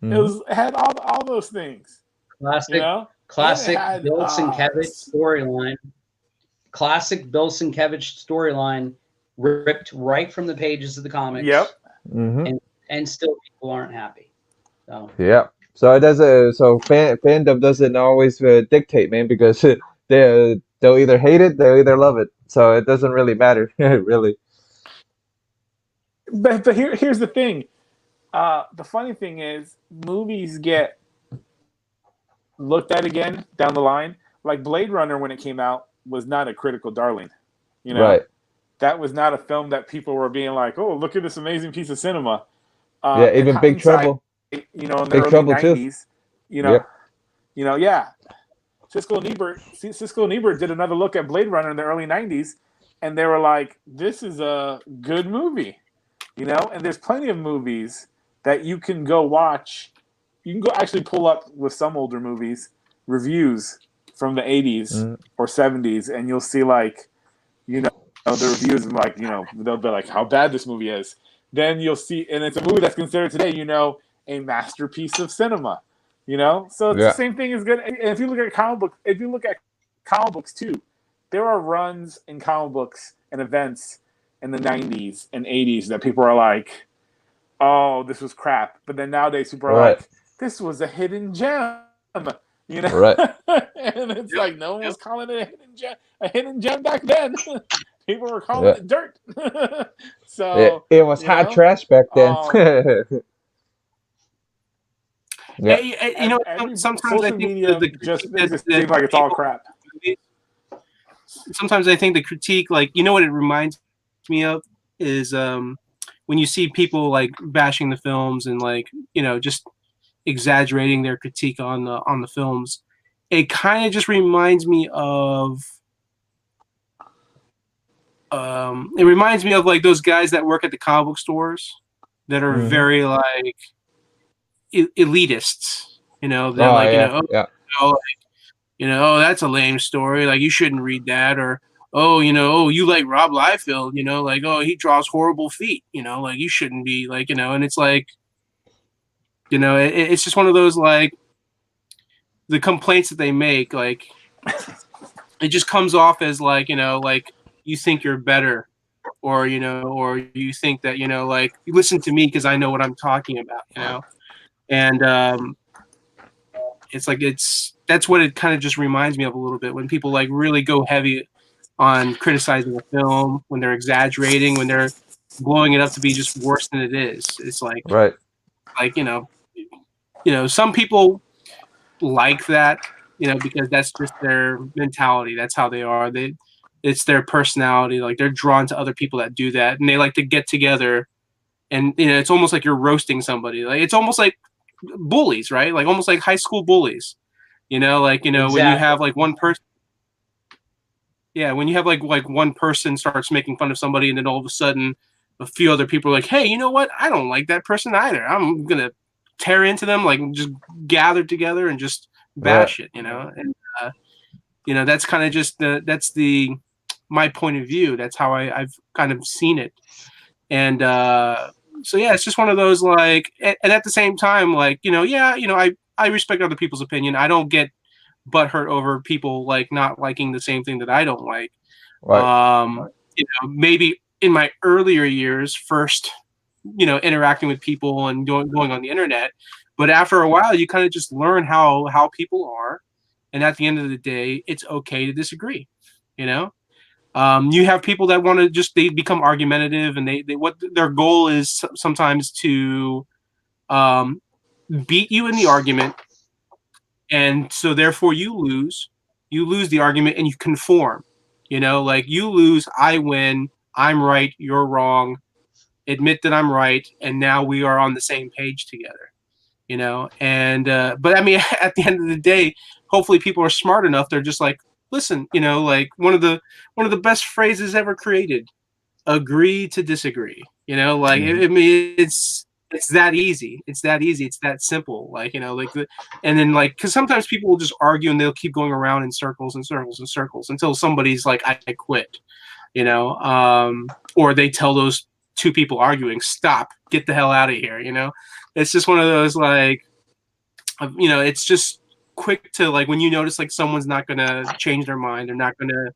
It had all those things. Classic, you know? classic Bill Sienkiewicz storyline. Classic Bill Sienkiewicz storyline, ripped right from the pages of the comics. Yep. And still people aren't happy. So. Yeah. So it doesn't. So fandom doesn't always dictate, man, because they'll either hate it, they'll either love it. So it doesn't really matter, really. But here's the thing. The funny thing is, movies get looked at again down the line. Like Blade Runner, when it came out, was not a critical darling. You know, right? That was not a film that people were being like, "Oh, look at this amazing piece of cinema." Even Big Trouble. You know, in the Big early Trouble 90s, too. Siskel and Ebert did another look at Blade Runner in the early 90s, and they were like, "This is a good movie," you know. And there's plenty of movies that you can go watch. You can go actually pull up with some older movies reviews from the 80s or 70s, and you'll see like, you know, the reviews like, you know, they'll be like how bad this movie is. Then you'll see, and it's a movie that's considered today, you know, a masterpiece of cinema. You know, so it's the same thing as good. And if you look at comic books too, there are runs in comic books and events in the 90s and 80s that people are like, "Oh, this was crap," but then nowadays people are like, "This was a hidden gem," you know. Right. And it's like no one was calling it a hidden gem back then. People were calling it dirt. So it was hot trash back then. You know, sometimes I think just makes it seem like it's all crap. Sometimes I think the critique, like, you know what it reminds me of is when you see people like bashing the films and like, you know, just exaggerating their critique on the films. It kind of just reminds me of like those guys that work at the comic book stores that are very like elitists, you know. They're oh, that's a lame story, like you shouldn't read that, or you like Rob Liefeld, you know, like, oh, he draws horrible feet, you know, like you shouldn't be, like, you know. And it's like, you know, it's just one of those, like, the complaints that they make, like, it just comes off as like, you know, like you think you're better, or, you know, or you think that, you know, like, you listen to me because I know what I'm talking about, you know. And it's like, that's what it kind of just reminds me of a little bit, when people like really go heavy on criticizing a film, when they're exaggerating, when they're blowing it up to be just worse than it is. It's like, like, you know, some people like that, you know, because that's just their mentality. That's how they are. It's their personality. Like, they're drawn to other people that do that, and they like to get together. And, you know, it's almost like you're roasting somebody. Like, it's almost like bullies, right? Like almost like high school bullies, you know, like, you know, when you have like one person, when you have like one person starts making fun of somebody, and then all of a sudden a few other people are like, hey, you know what? I don't like that person either. I'm gonna tear into them, like just gather together and just bash it, And that's kind of just my point of view. That's how I've kind of seen it. And so yeah, it's just one of those like, and at the same time, like, I respect other people's opinion. I don't get butthurt over people like not liking the same thing that I don't like. Right. Maybe in my earlier years, first, interacting with people and going on the internet, but after a while, you kind of just learn how people are, and at the end of the day, it's okay to disagree. You have people that want to they become argumentative, and they what their goal is sometimes to beat you in the argument, and so therefore you lose the argument and you conform. Like you lose, I win, I'm right, you're wrong, admit that I'm right, and now we are on the same page together. And but I mean, at the end of the day, hopefully people are smart enough, they're just like, listen, like one of the best phrases ever created, agree to disagree. Like I mean, it's that easy. It's that easy. It's that simple. Like, and then like, because sometimes people will just argue and they'll keep going around in circles and circles and circles until somebody's like, I quit, or they tell those two people arguing, stop, get the hell out of here. It's just one of those like, it's just quick to like, when you notice like someone's not going to change their mind, they're not going to,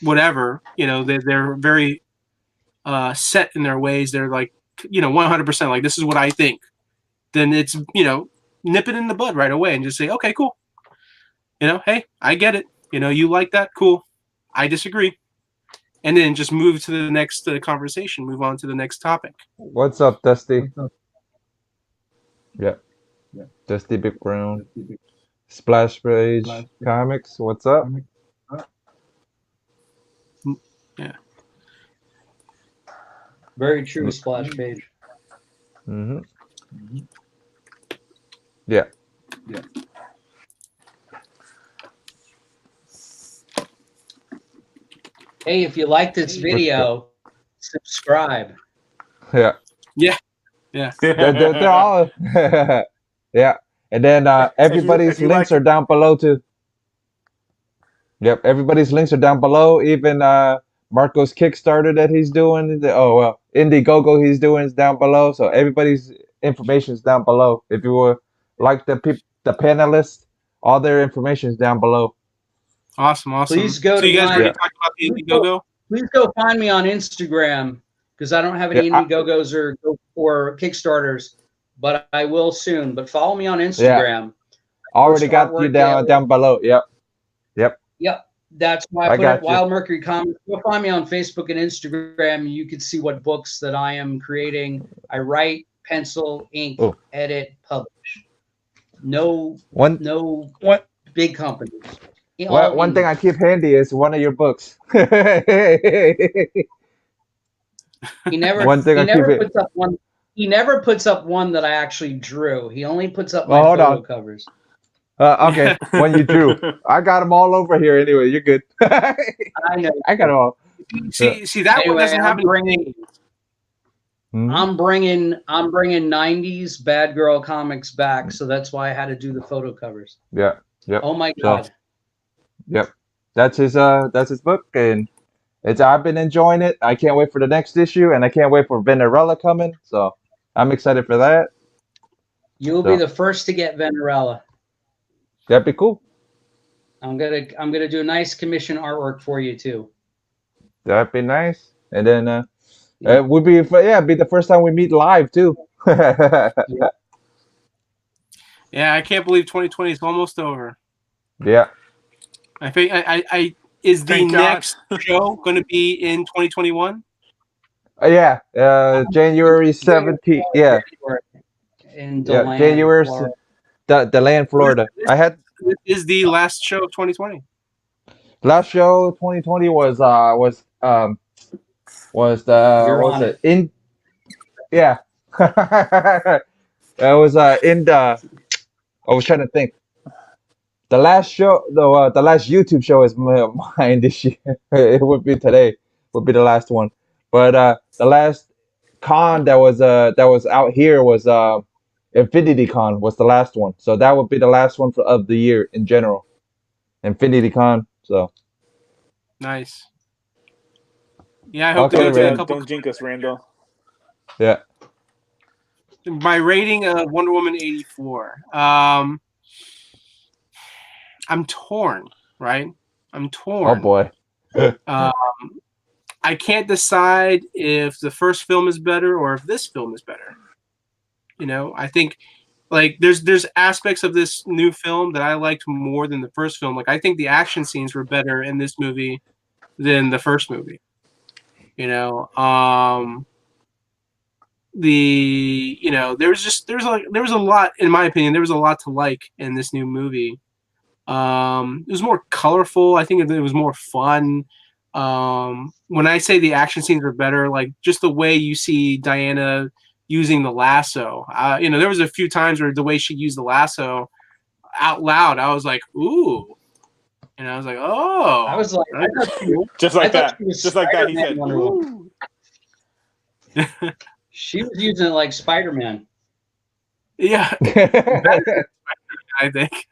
whatever, they're very set in their ways. They're like, 100% like, this is what I think. Then it's, nip it in the bud right away and just say, okay, cool. Hey, I get it. You like that. Cool. I disagree. And then just move to the next conversation, move on to the next topic. What's up, Dusty? Yeah. Dusty Big Brown. Splash Page Comics. What's up? Yeah. Very true, Splash Page. Mm-hmm. Yeah. Hey, if you like this video, subscribe. Yeah. They're all yeah. And then everybody's links are down below too. Yep, everybody's links are down below. Even Marco's Kickstarter that he's doing. Indiegogo he's doing is down below. So everybody's information is down below. If you were like the panelists, all their information is down below. Awesome. Please go so you guys already talked about the Indiegogo? Please go find me on Instagram, because I don't have any Indiegogos or Kickstarters, but I will soon. But follow me on Instagram. Already got you down below. Yep. That's why I put up Wild Mercury Comics. Go find me on Facebook and Instagram. You can see what books that I am creating. I write, pencil, ink, edit, publish. No big companies. One thing I keep handy is one of your books. He never puts up one that I actually drew. He only puts up my photo covers. Okay, when you drew, I got them all over here. Anyway, you're good. I know. I got them all. See that one doesn't have any. I'm bringing 90s bad girl comics back, so that's why I had to do the photo covers. Yeah. Oh my god. Yep. That's his book, and I've been enjoying it. I can't wait for the next issue, and I can't wait for Venerella coming. So I'm excited for that. You'll be the first to get Venerella. That'd be cool. I'm gonna do a nice commission artwork for you too. That'd be nice. And then it would be be the first time we meet live too. Yeah, I can't believe 2020 is almost over. Yeah. I think is the next show going to be in 2021? Yeah, January 17th. Yeah. In DeLand, January. DeLand, Florida. This is the last show of 2020. Last show 2020 was yeah. It was I was trying to think. The last show, the last YouTube show is mine this year. It would be today. Would be the last one. But the last con that was out here was Infinity Con was the last one. So that would be the last one of the year in general. Infinity Con. So nice. Yeah, I hope they do a couple. Don't jinx us, Randall. Yeah. My rating of Wonder Woman 84. I'm torn, right? I'm torn. Oh boy. I can't decide if the first film is better or if this film is better. You know, I think like there's aspects of this new film that I liked more than the first film. Like I think the action scenes were better in this movie than the first movie. You know, there was a lot, in my opinion, there was a lot to like in this new movie. It was more colorful. I think it was more fun. When I say the action scenes were better, like just the way you see Diana using the lasso. There was a few times where the way she used the lasso out loud, I was like, ooh. And I was like, oh. I was like, just like that. Just like that, he said, ooh. She was using it like Spider-Man. Yeah. I think.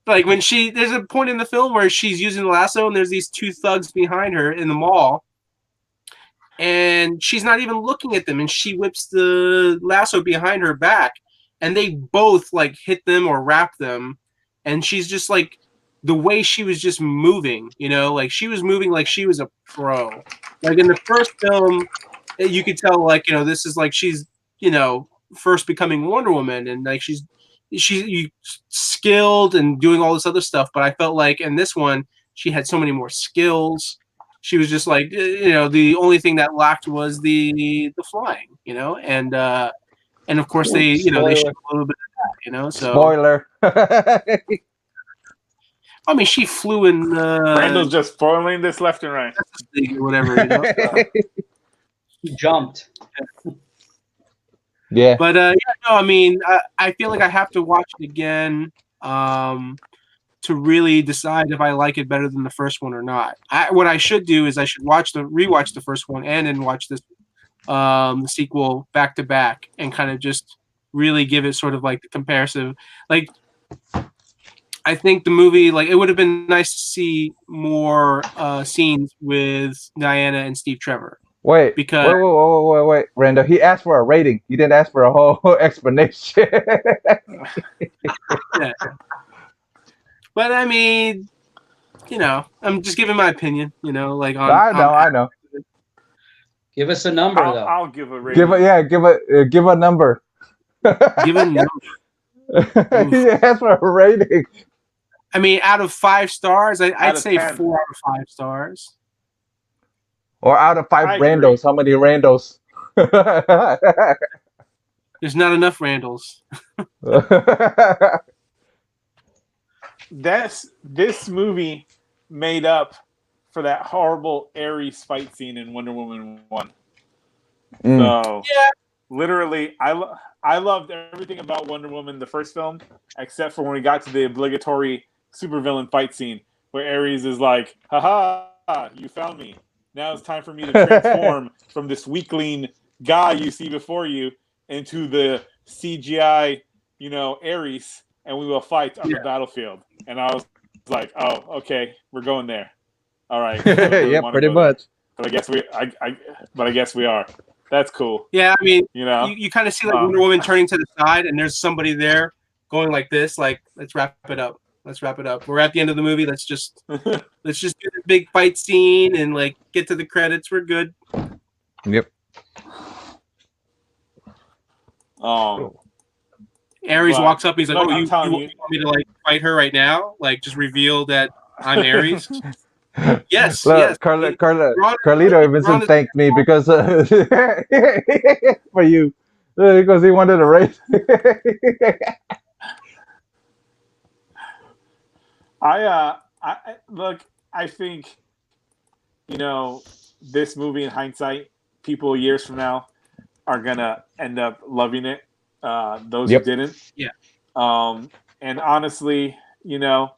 Like when there's a point in the film where she's using the lasso and there's these two thugs behind her in the mall and she's not even looking at them and she whips the lasso behind her back and they both like hit them or wrap them and she's just like the way she was just moving, like she was moving like she was a pro. Like in the first film, you could tell like, this is like she's, first becoming Wonder Woman and like she's skilled and doing all this other stuff, but I felt like in this one she had so many more skills. She was just like the only thing that lacked was the flying, and of course they showed a little bit of that, so spoiler. I mean she flew in Randall's just spoiling this left and right or whatever, He jumped. Yeah. But I mean, I feel like I have to watch it again to really decide if I like it better than the first one or not. What I should do is I should rewatch the first one and then watch this the sequel back to back and kind of just really give it sort of like the comparison. Like, I think the movie, like, it would have been nice to see more scenes with Diana and Steve Trevor. Wait, wait, Randall. He asked for a rating. He didn't ask for a whole explanation. Yeah. But I mean, I'm just giving my opinion. Like on. I know. Give us a number, though. I'll give a rating. Give a number. Give a number. He asked for a rating. I mean, out of 5 stars, I'd say 10. 4 out of 5 stars. Or out of 5 Randos, how many Randos? There's not enough Randalls. This movie made up for that horrible Ares fight scene in Wonder Woman 1. So, yeah. Literally, I loved everything about Wonder Woman, the first film, except for when we got to the obligatory supervillain fight scene where Ares is like, haha, you found me. Now it's time for me to transform from this weakling guy you see before you into the CGI, Ares, and we will fight on the battlefield. And I was like, oh, okay, we're going there. All right. Yeah, pretty much. But I guess we are. That's cool. Yeah, I mean, you kind of see like Wonder Woman turning to the side, and there's somebody there going like this, like, let's wrap it up. We're at the end of the movie. Let's just do the big fight scene and like get to the credits. We're good. Yep. Ares walks up. He's like, "Oh, you want me to like fight her right now? Like, just reveal that I'm Ares." Yes. Look, yes. Carlito even thanked me because for you because he wanted a raise. I think, this movie in hindsight, people years from now are gonna end up loving it. Those who didn't. Yeah. And honestly, for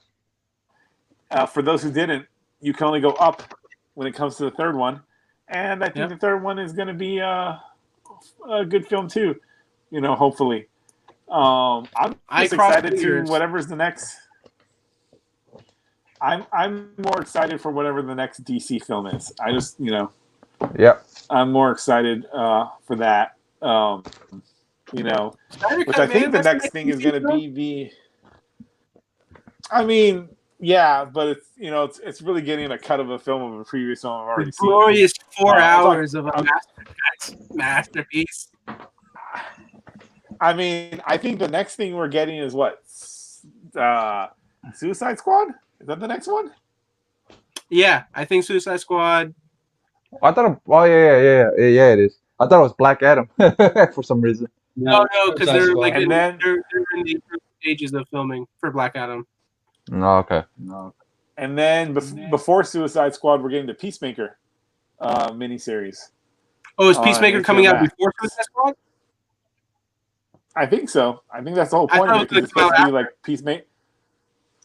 those who didn't, you can only go up when it comes to the third one. And I think the third one is going to be a good film too. Hopefully. I'm just excited to whatever's the next. I'm more excited for whatever the next DC film is. I just I'm more excited for that. Which I think the next thing is going to be the. I mean, yeah, but it's really getting a cut of a film of a previous film I've already seen. Glorious 4 hours of a masterpiece. I mean, I think the next thing we're getting is what? Suicide Squad? Is that the next one? Yeah, I think Suicide Squad. I thought. Yeah, it is. I thought it was Black Adam for some reason. No, because they're like they're in the stages of filming for Black Adam. No, okay. And then before Suicide Squad, we're getting the Peacemaker miniseries. Oh, is Peacemaker coming out before Suicide Squad? I think so. I think that's the whole point of it. It's supposed to be like Peacemaker.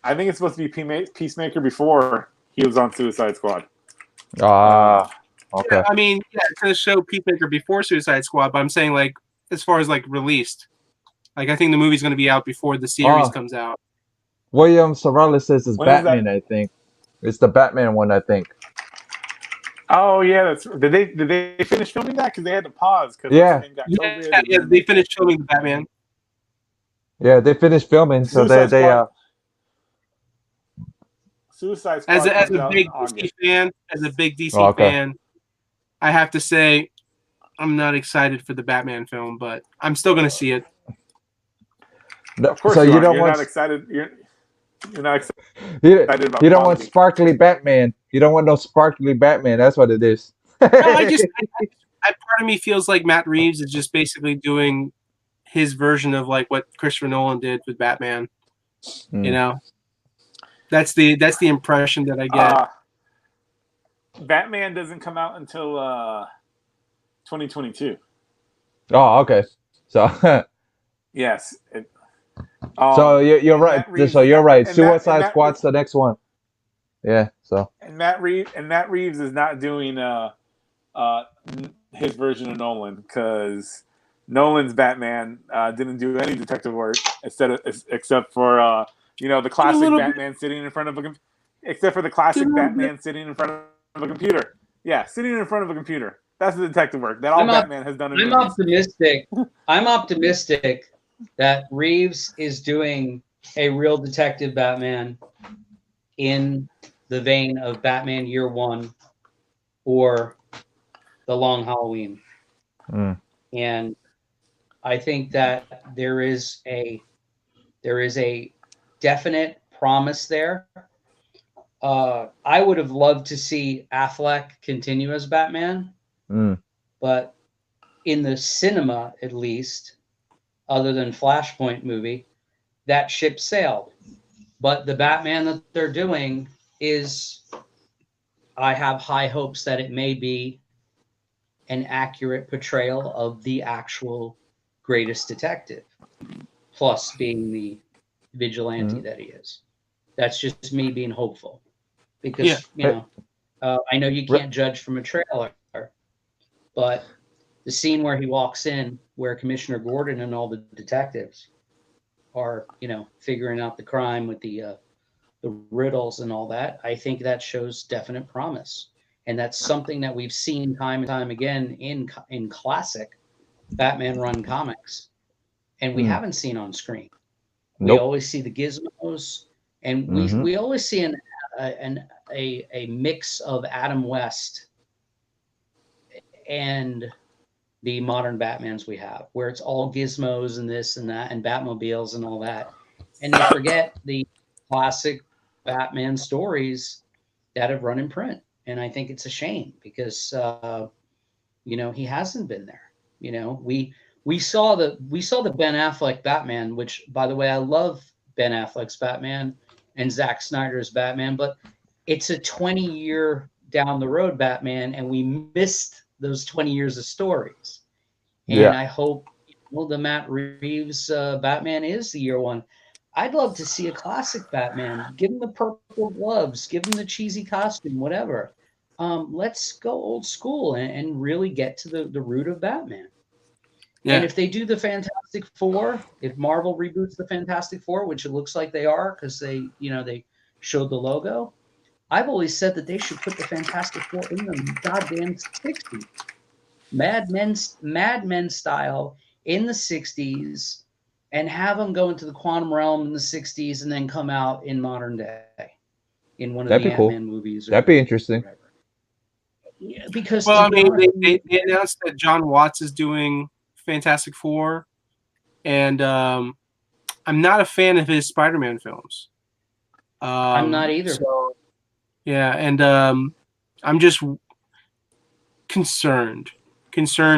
I think it's supposed to be Peacemaker before he was on Suicide Squad. Okay. Yeah, I mean, it's going to show Peacemaker before Suicide Squad, but I'm saying like as far as like released, like I think the movie's going to be out before the series comes out. William Sorrellis says it's Batman. I think it's the Batman one. I think. Oh yeah, did they finish filming that? Because they had to pause. Yeah, they finished filming the Batman. Yeah, they finished filming, so they Suicide Squad as a big DC fan, I have to say I'm not excited for the Batman film, but I'm still going to see it. No, of course, so you're not excited. You're not excited. You don't want sparkly Batman. You don't want no sparkly Batman. That's what it is. No, part of me feels like Matt Reeves is just basically doing his version of like what Christopher Nolan did with Batman. That's the impression that I get. Batman doesn't come out until 2022. Oh, okay. So yes. So you're right. So you're right. Suicide Squad's the next one. Yeah. So. And Matt Reeves is not doing his version of Nolan because Nolan's Batman didn't do any detective work except for the classic Batman sitting in front of sitting in front of a computer. Yeah, sitting in front of a computer. That's the detective work that Batman has done. I'm optimistic. I'm optimistic that Reeves is doing a real detective Batman in the vein of Batman Year One or The Long Halloween. And I think that there is a definite promise there. I would have loved to see Affleck continue as Batman, but in the cinema, at least, other than Flashpoint movie, that ship sailed. But the Batman that they're doing is, I have high hopes that it may be an accurate portrayal of the actual greatest detective, plus being the vigilante that he is. That's just me being hopeful, because I know you can't judge from a trailer, but the scene where he walks in, where Commissioner Gordon and all the detectives are, figuring out the crime with the riddles and all that, I think that shows definite promise, and that's something that we've seen time and time again in classic Batman run comics, and we haven't seen on screen. We always see the gizmos, and we always see a mix of Adam West and the modern Batmans we have, where it's all gizmos and this and that and Batmobiles and all that, and they forget the classic Batman stories that have run in print. And I think it's a shame because he hasn't been there. We saw the Ben Affleck Batman, which, by the way, I love Ben Affleck's Batman and Zack Snyder's Batman, but it's a 20-year down the road Batman, and we missed those 20 years of stories. And I hope the Matt Reeves Batman is the year one. I'd love to see a classic Batman. Give him the purple gloves, give him the cheesy costume, whatever. let's go old school and really get to the root of Batman. Yeah. And if they do the Fantastic Four, if Marvel reboots the Fantastic Four, which it looks like they are because they showed the logo, I've always said that they should put the Fantastic Four in the goddamn 60s. Mad Men style in the 60s, and have them go into the quantum realm in the 60s and then come out in modern day in one of the Ant-Man movies. That'd be interesting. Yeah, because they announced that John Watts is doing Fantastic Four, and I'm not a fan of his Spider-Man films. I'm not either. So, yeah, and I'm just concerned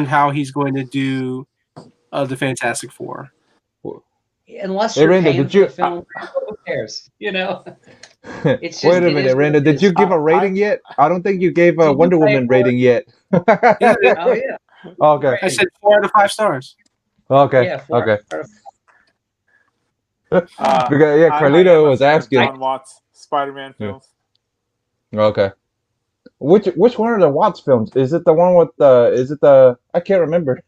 how he's going to do the Fantastic Four. Unless you're paying for the film, who cares? It's just, wait a minute, Randall. Did you give a rating yet? I don't think you gave a Wonder Woman rating yet. Oh yeah. Okay. I said 4 out of 5 stars. Okay. Yeah, okay. Because Carlito was asking. John Watts Spider-Man films. Okay. Which one are the Watts films? Is it the one with the? Is it the? I can't remember.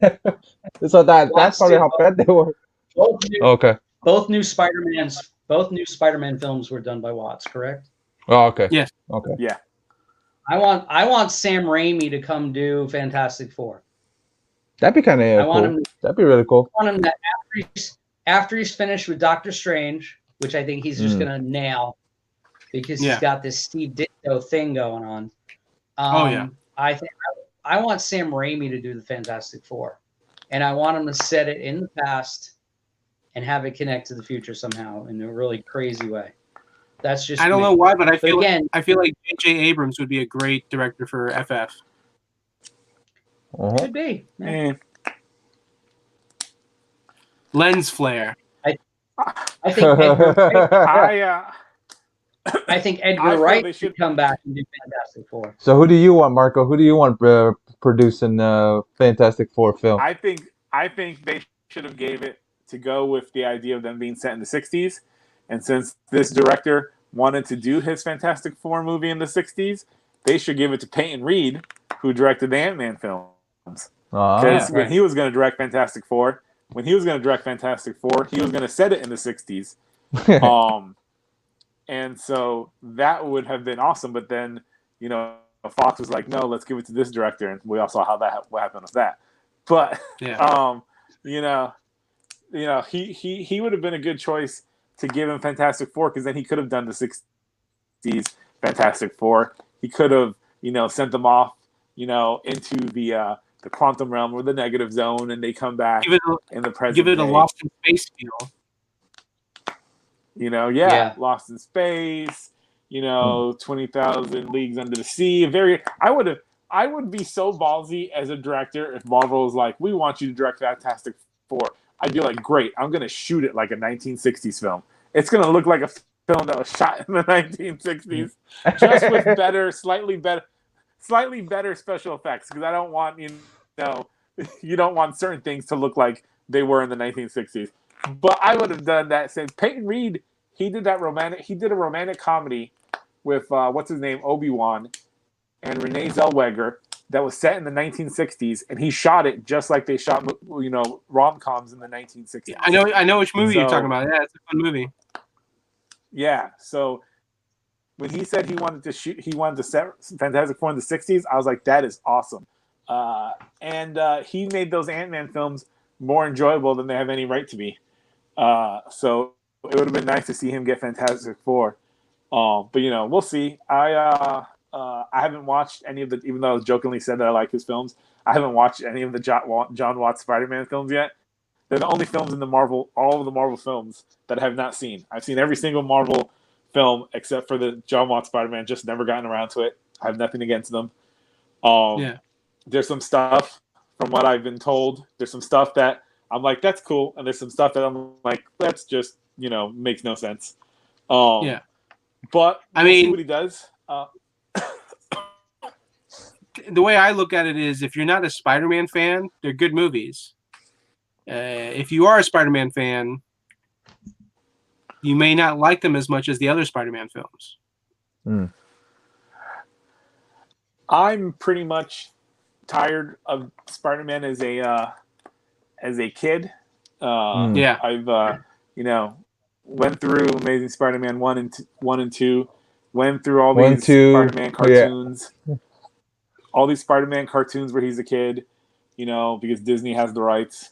So that's probably how bad they were. Both new Spider-Man films were done by Watts, correct? Oh, okay. Yes. Okay. Yeah. I want Sam Raimi to come do Fantastic Four. That'd be kind of cool. That'd be really cool. I want him to, after he's finished with Doctor Strange, which I think he's just gonna nail, because he's got this Steve Ditko thing going on. I think I want Sam Raimi to do the Fantastic Four, and I want him to set it in the past and have it connect to the future somehow in a really crazy way. That's just I don't know why, but I feel like J.J. Abrams would be a great director for FF. Could be. Yeah. Lens flare. I think Edgar Wright should come back and do Fantastic Four. So who do you want, Marco? Who do you want producing Fantastic Four film? I think they should have gave it to go with the idea of them being set in the 60s. And since this director wanted to do his Fantastic Four movie in the 60s, they should give it to Peyton Reed, who directed the Ant-Man films. Because when he was going to direct Fantastic Four, he was going to set it in the 60s. And so that would have been awesome. But then, Fox was like, no, let's give it to this director. And we all saw what happened with that. But, he would have been a good choice to give him Fantastic Four, because then he could have done the 60s Fantastic Four. He could have, sent them off, into the quantum realm or the negative zone, and they come back in the present. Give it a Lost in Space feel. Lost in Space. 20,000 Leagues Under the Sea. I would be so ballsy as a director if Marvel was like, we want you to direct Fantastic Four. I'd be like, great, I'm going to shoot it like a 1960s film. It's going to look like a film that was shot in the 1960s, just with slightly better special effects, because I don't want, you don't want certain things to look like they were in the 1960s. But I would have done that since Peyton Reed, he did a romantic comedy with, what's his name, Obi-Wan, and Renee Zellweger, that was set in the 1960s, and he shot it just like they shot, rom-coms in the 1960s. I know which movie you're talking about. Yeah, it's a fun movie. Yeah, so when he said he wanted to set Fantastic Four in the 60s, I was like, that is awesome. And he made those Ant-Man films more enjoyable than they have any right to be. So it would have been nice to see him get Fantastic Four. But we'll see. I haven't watched any of the, even though I jokingly said that I like his films, I haven't watched any of the John Watts Spider-Man films yet. They're the only films in all of the Marvel films that I have not seen. I've seen every single Marvel film except for the John Watts Spider-Man, just never gotten around to it. I have nothing against them. There's some stuff, from what I've been told, there's some stuff that I'm like, that's cool. And there's some stuff that I'm like, that's just, makes no sense. But we'll see what he does. The way I look at it is, if you're not a Spider-Man fan, they're good movies. If you are a Spider-Man fan, you may not like them as much as the other Spider-Man films. I'm pretty much tired of Spider-Man as a kid. Yeah. I've went through Amazing Spider-Man 1 and 2, went through all these Spider-Man cartoons, all these Spider-Man cartoons where he's a kid, because Disney has the rights,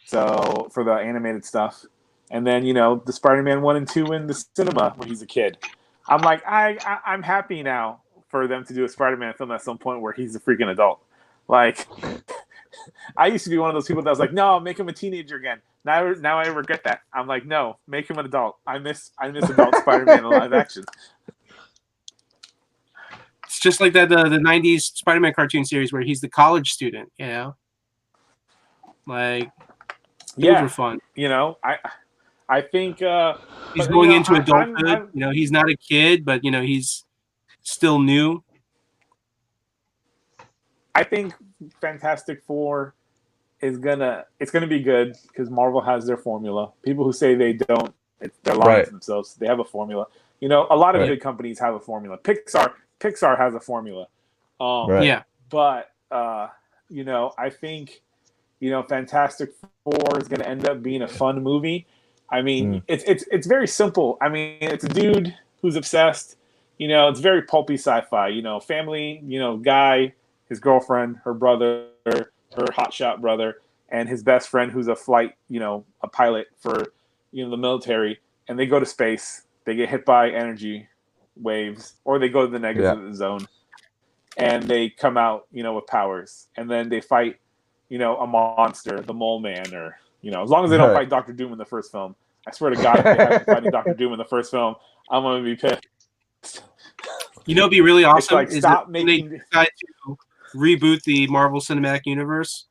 so for the animated stuff, and then the Spider-Man 1 and 2 in the cinema when he's a kid. I'm like, I'm happy now for them to do a Spider-Man film at some point where he's a freaking adult. Like, I used to be one of those people that was like, no, make him a teenager again. Now I regret that. I'm like, no, make him an adult. I miss adult Spider-Man in live action. It's just like that the 90s Spider-Man cartoon series where he's the college student, Like, those were fun. I think he's going into adulthood. He's not a kid, but he's still new. I think Fantastic Four it's gonna be good because Marvel has their formula. People who say they don't, they're lying to themselves. They have a formula. A lot of good companies have a formula. Pixar has a formula. Yeah. But I think Fantastic Four is gonna end up being a fun movie. I mean, it's very simple. I mean, it's a dude who's obsessed. It's very pulpy sci-fi. Family. Guy, his girlfriend, her brother, her hotshot brother, and his best friend who's a pilot for the military, and they go to space. They get hit by energy waves, or they go to the negative zone, and they come out with powers, and then they fight a monster, the Mole Man, or as long as they don't fight Doctor Doom in the first film. I swear to God, if they haven't fighting Doctor Doom in the first film, I'm gonna be pissed. It'd be really awesome. It's like, stop making. They decide to reboot the Marvel Cinematic Universe.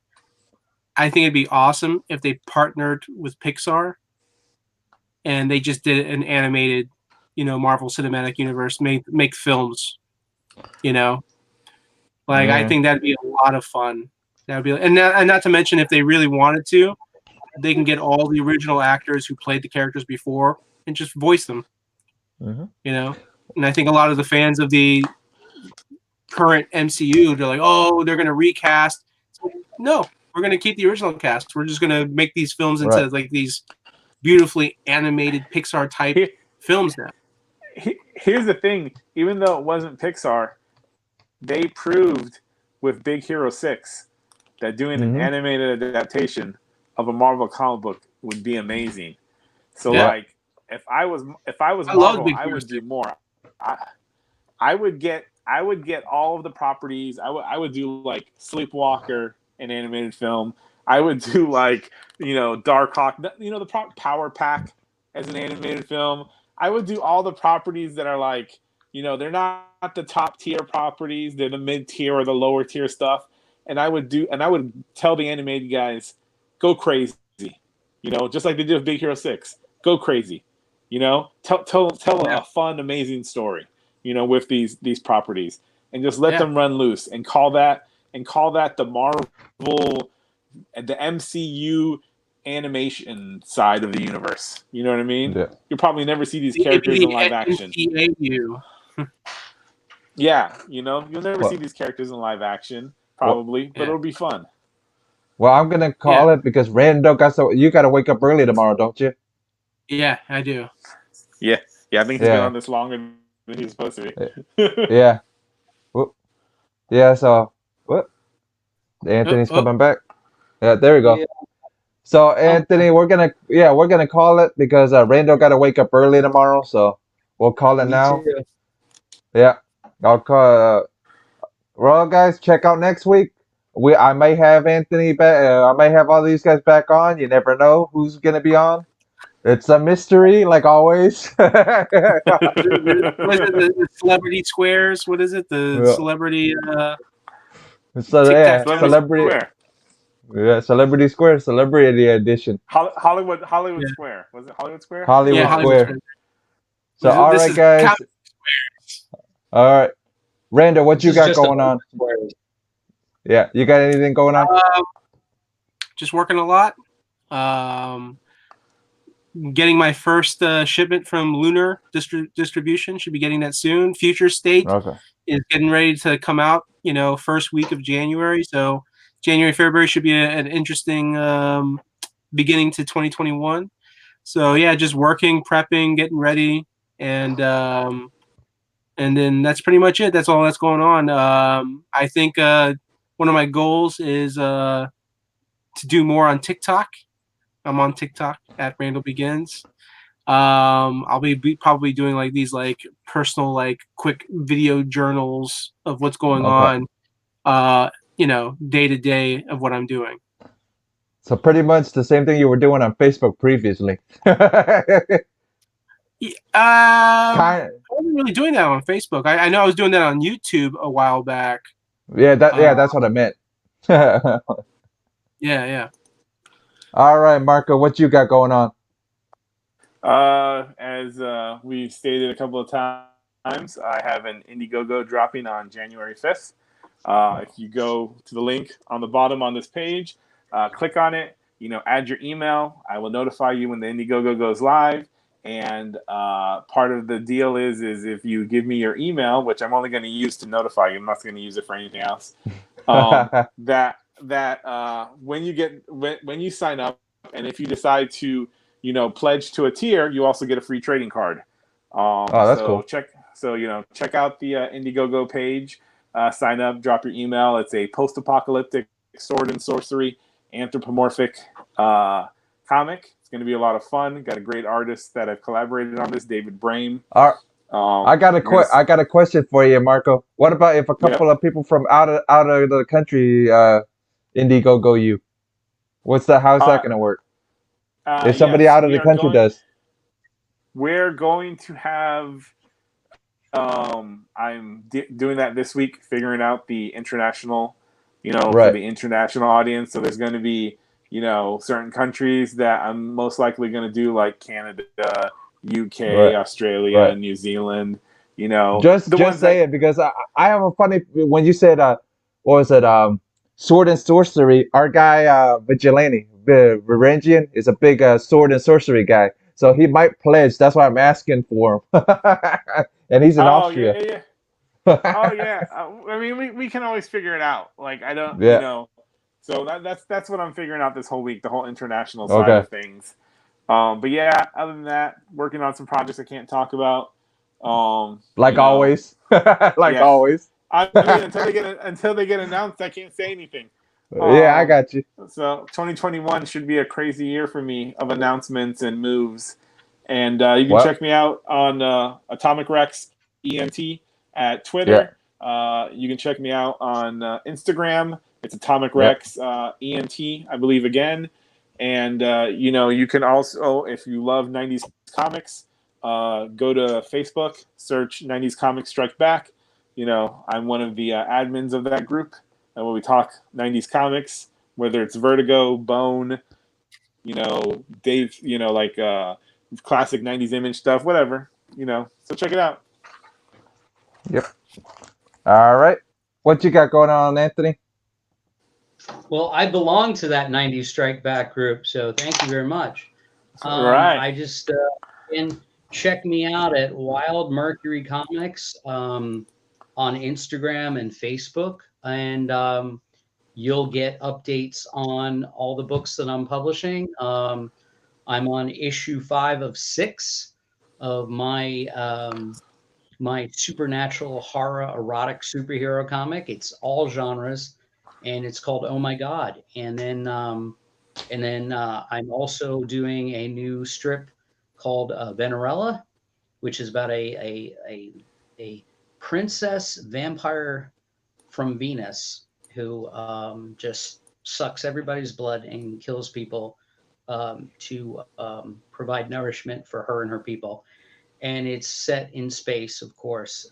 I think it'd be awesome if they partnered with Pixar and they just did an animated, Marvel Cinematic Universe, make films, I think that'd be a lot of fun. That would be, and not to mention, if they really wanted to, they can get all the original actors who played the characters before and just voice them. And I think a lot of the fans of the current MCU, they're like, oh, they're going to recast. No, we're going to keep the original cast. We're just going to make these films into like these beautifully animated Pixar type films now. Here's the thing. Even though it wasn't Pixar, they proved with Big Hero 6 that doing an animated adaptation of a Marvel comic book would be amazing. So if I was Marvel, I would do more. I would get all of the properties. I would do like Sleepwalker, an animated film. I would do like Darkhawk, the Power Pack as an animated film. I would do all the properties that are like they're not the top tier properties. They're the mid tier or the lower tier stuff. And I would tell the animated guys, go crazy. Just like they did with Big Hero 6. Go crazy. Tell a fun, amazing story, with these properties, and just let them run loose and call that the Marvel, the MCU animation side of the universe. You know what I mean? Yeah. You'll probably never see these characters in live action. Yeah, you'll never see these characters in live action, probably, but it'll be fun. Well, I'm gonna call it because Randall you gotta wake up early tomorrow, don't you? Yeah, I do. Yeah, I think he's been on this longer than he's supposed to be. Yeah. Yeah. So what? Anthony's coming back. Yeah, there we go. Yeah. So Anthony, we're gonna call it because Randall gotta wake up early tomorrow, so we'll call it now. Too. Yeah, I'll call. Well, guys, check out next week. I may have Anthony back. I may have all these guys back on. You never know who's gonna be on. It's a mystery, like always. What is it, the celebrity squares? What is it? The celebrity. Celebrity. Square. Yeah, Celebrity Square, Celebrity Edition. Hollywood Square. Was it Hollywood Square? Hollywood Square. So, all right, guys. All right. Randall, what you got going on? Yeah, you got anything going on? Just working a lot. getting my first shipment from Lunar Distribution. Should be getting that soon. Future State is getting ready to come out, first week of January. So January, February should be an interesting beginning to 2021. So yeah, just working, prepping, getting ready, and then that's pretty much it. That's all that's going on. I think one of my goals is to do more on TikTok. I'm on TikTok at Randall Begins. I'll be probably doing like these like personal like quick video journals of what's going on, day to day of what I'm doing. So pretty much the same thing you were doing on Facebook previously. I wasn't really doing that on Facebook. I know I was doing that on YouTube a while back. Yeah, that's what I meant. Yeah. All right, Marco, what you got going on? As we've stated a couple of times, I have an Indiegogo dropping on January 5th. If you go to the link on the bottom on this page, click on it, add your email. I will notify you when the Indiegogo goes live. And part of the deal is if you give me your email, which I'm only going to use to notify you, I'm not going to use it for anything else. That when you sign up, and if you decide to pledge to a tier, you also get a free trading card. That's cool. Check out the Indiegogo page. Sign up, drop your email. It's a post-apocalyptic sword and sorcery anthropomorphic comic. It's going to be a lot of fun. Got a great artist that I've collaborated on this, David Brame. I got a question for you, Marco. What about if a couple of people from out of the country Indiegogo you? How's that going to work? If somebody out of the country does. We're going to have I'm doing that this week, figuring out the international, for the international audience. So there's going to be, certain countries that I'm most likely going to do, like Canada, UK, Australia, New Zealand. Just say it, because I have a funny, when you said what was it, sword and sorcery. Our guy Vigilante, Varangian, is a big sword and sorcery guy. So he might pledge. That's why I'm asking for him. And he's in Austria. I mean, we can always figure it out. Like, I don't, So that's what I'm figuring out this whole week, the whole international side of things. But yeah, other than that, working on some projects I can't talk about. Always. Always. I mean, until they get announced, I can't say anything. Yeah, I got you. So 2021 should be a crazy year for me of announcements and moves. And you can check me out on Atomic Rex ENT at Twitter. You can check me out on Instagram. It's Atomic Rex ENT, I believe, again. And, you can also, if you love 90s comics, go to Facebook, search 90s Comics Strike Back. I'm one of the admins of that group. And when we talk 90s comics, whether it's Vertigo, Bone, Dave, classic 90s Image stuff, whatever, so check it out. Yep. All right. What you got going on, Anthony? Well, I belong to that 90s Strike Back group, so thank you very much. Right. I just and check me out at Wild Mercury Comics on Instagram and Facebook, and you'll get updates on all the books that I'm publishing. I'm on issue 5 of 6 of my my supernatural horror erotic superhero comic. It's all genres, and it's called Oh My God. And then I'm also doing a new strip called Venerella, which is about a princess vampire from Venus who just sucks everybody's blood and kills people to provide nourishment for her and her people. And it's set in space, of course,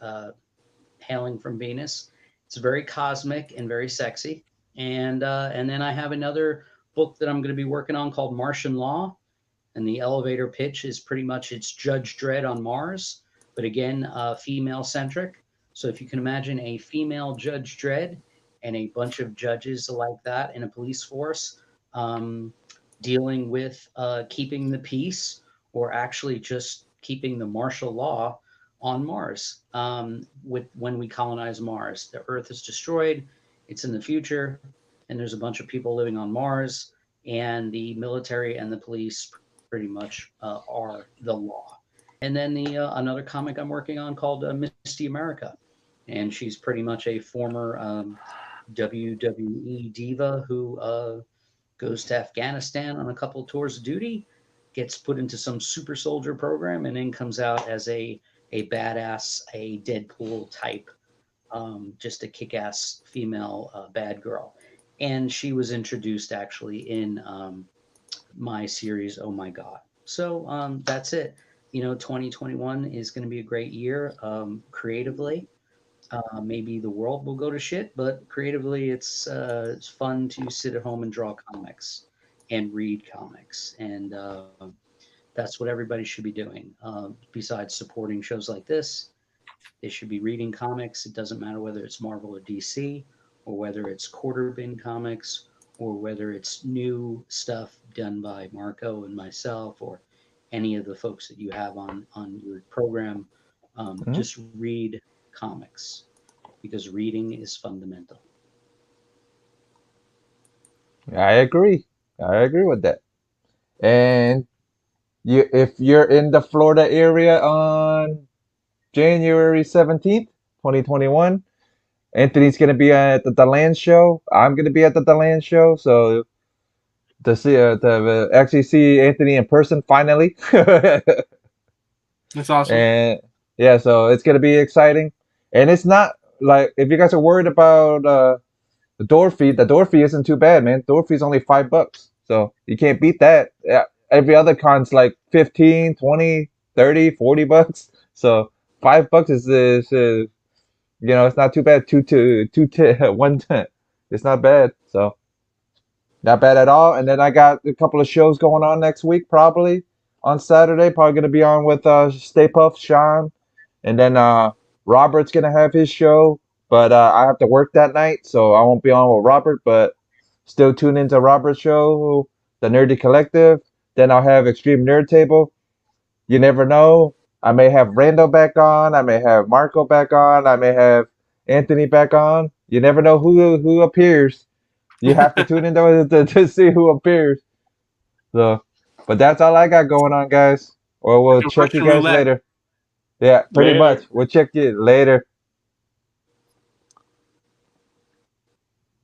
hailing from Venus. It's very cosmic and very sexy. And then I have another book that I'm going to be working on called Martian Law. And the elevator pitch is pretty much it's Judge Dredd on Mars, but again, female-centric. So if you can imagine a female Judge Dredd and a bunch of judges like that in a police force dealing with keeping the peace or actually just keeping the martial law on Mars. When we colonize Mars, the Earth is destroyed. It's in the future, and there's a bunch of people living on Mars, and the military and the police pretty much are the law. And then another comic I'm working on called Misty America, and she's pretty much a former WWE diva who goes to Afghanistan on a couple of tours of duty, gets put into some super soldier program, and then comes out as a badass, a Deadpool type, just a kick-ass female bad girl. And she was introduced actually in my series, Oh My God. So that's it. 2021 is going to be a great year creatively. Maybe the world will go to shit, but creatively, it's fun to sit at home and draw comics and read comics, and that's what everybody should be doing. Besides supporting shows like this, they should be reading comics. It doesn't matter whether it's Marvel or DC, or whether it's quarter bin comics, or whether it's new stuff done by Marco and myself, or any of the folks that you have on your program. Just read comics, because reading is fundamental. I agree with that. And if you're in the Florida area on January 17th, 2021, Anthony's going to be at the DeLand show. I'm going to be at the DeLand show. So to actually see Anthony in person finally. That's awesome. And yeah, so it's going to be exciting. And it's not like, if you guys are worried about the door fee isn't too bad, man. Door fee's only $5. So you can't beat that. Yeah, every other con's like 15, 20, 30, $40. So $5 is it's not too bad. 110. It's not bad. So not bad at all. And then I got a couple of shows going on next week, probably on Saturday. Probably gonna be on with Stay Puft, Sean, and then Robert's gonna have his show, but I have to work that night, so I won't be on with Robert. But still tune into Robert's show, The Nerdy Collective. Then I'll have Extreme Nerd Table. You never know. I may have Randall back on. I may have Marco back on. I may have Anthony back on. You never know who appears. You have to tune in to see who appears. So, but that's all I got going on, guys. Or we'll check you guys later. Yeah, pretty much. We'll check you later.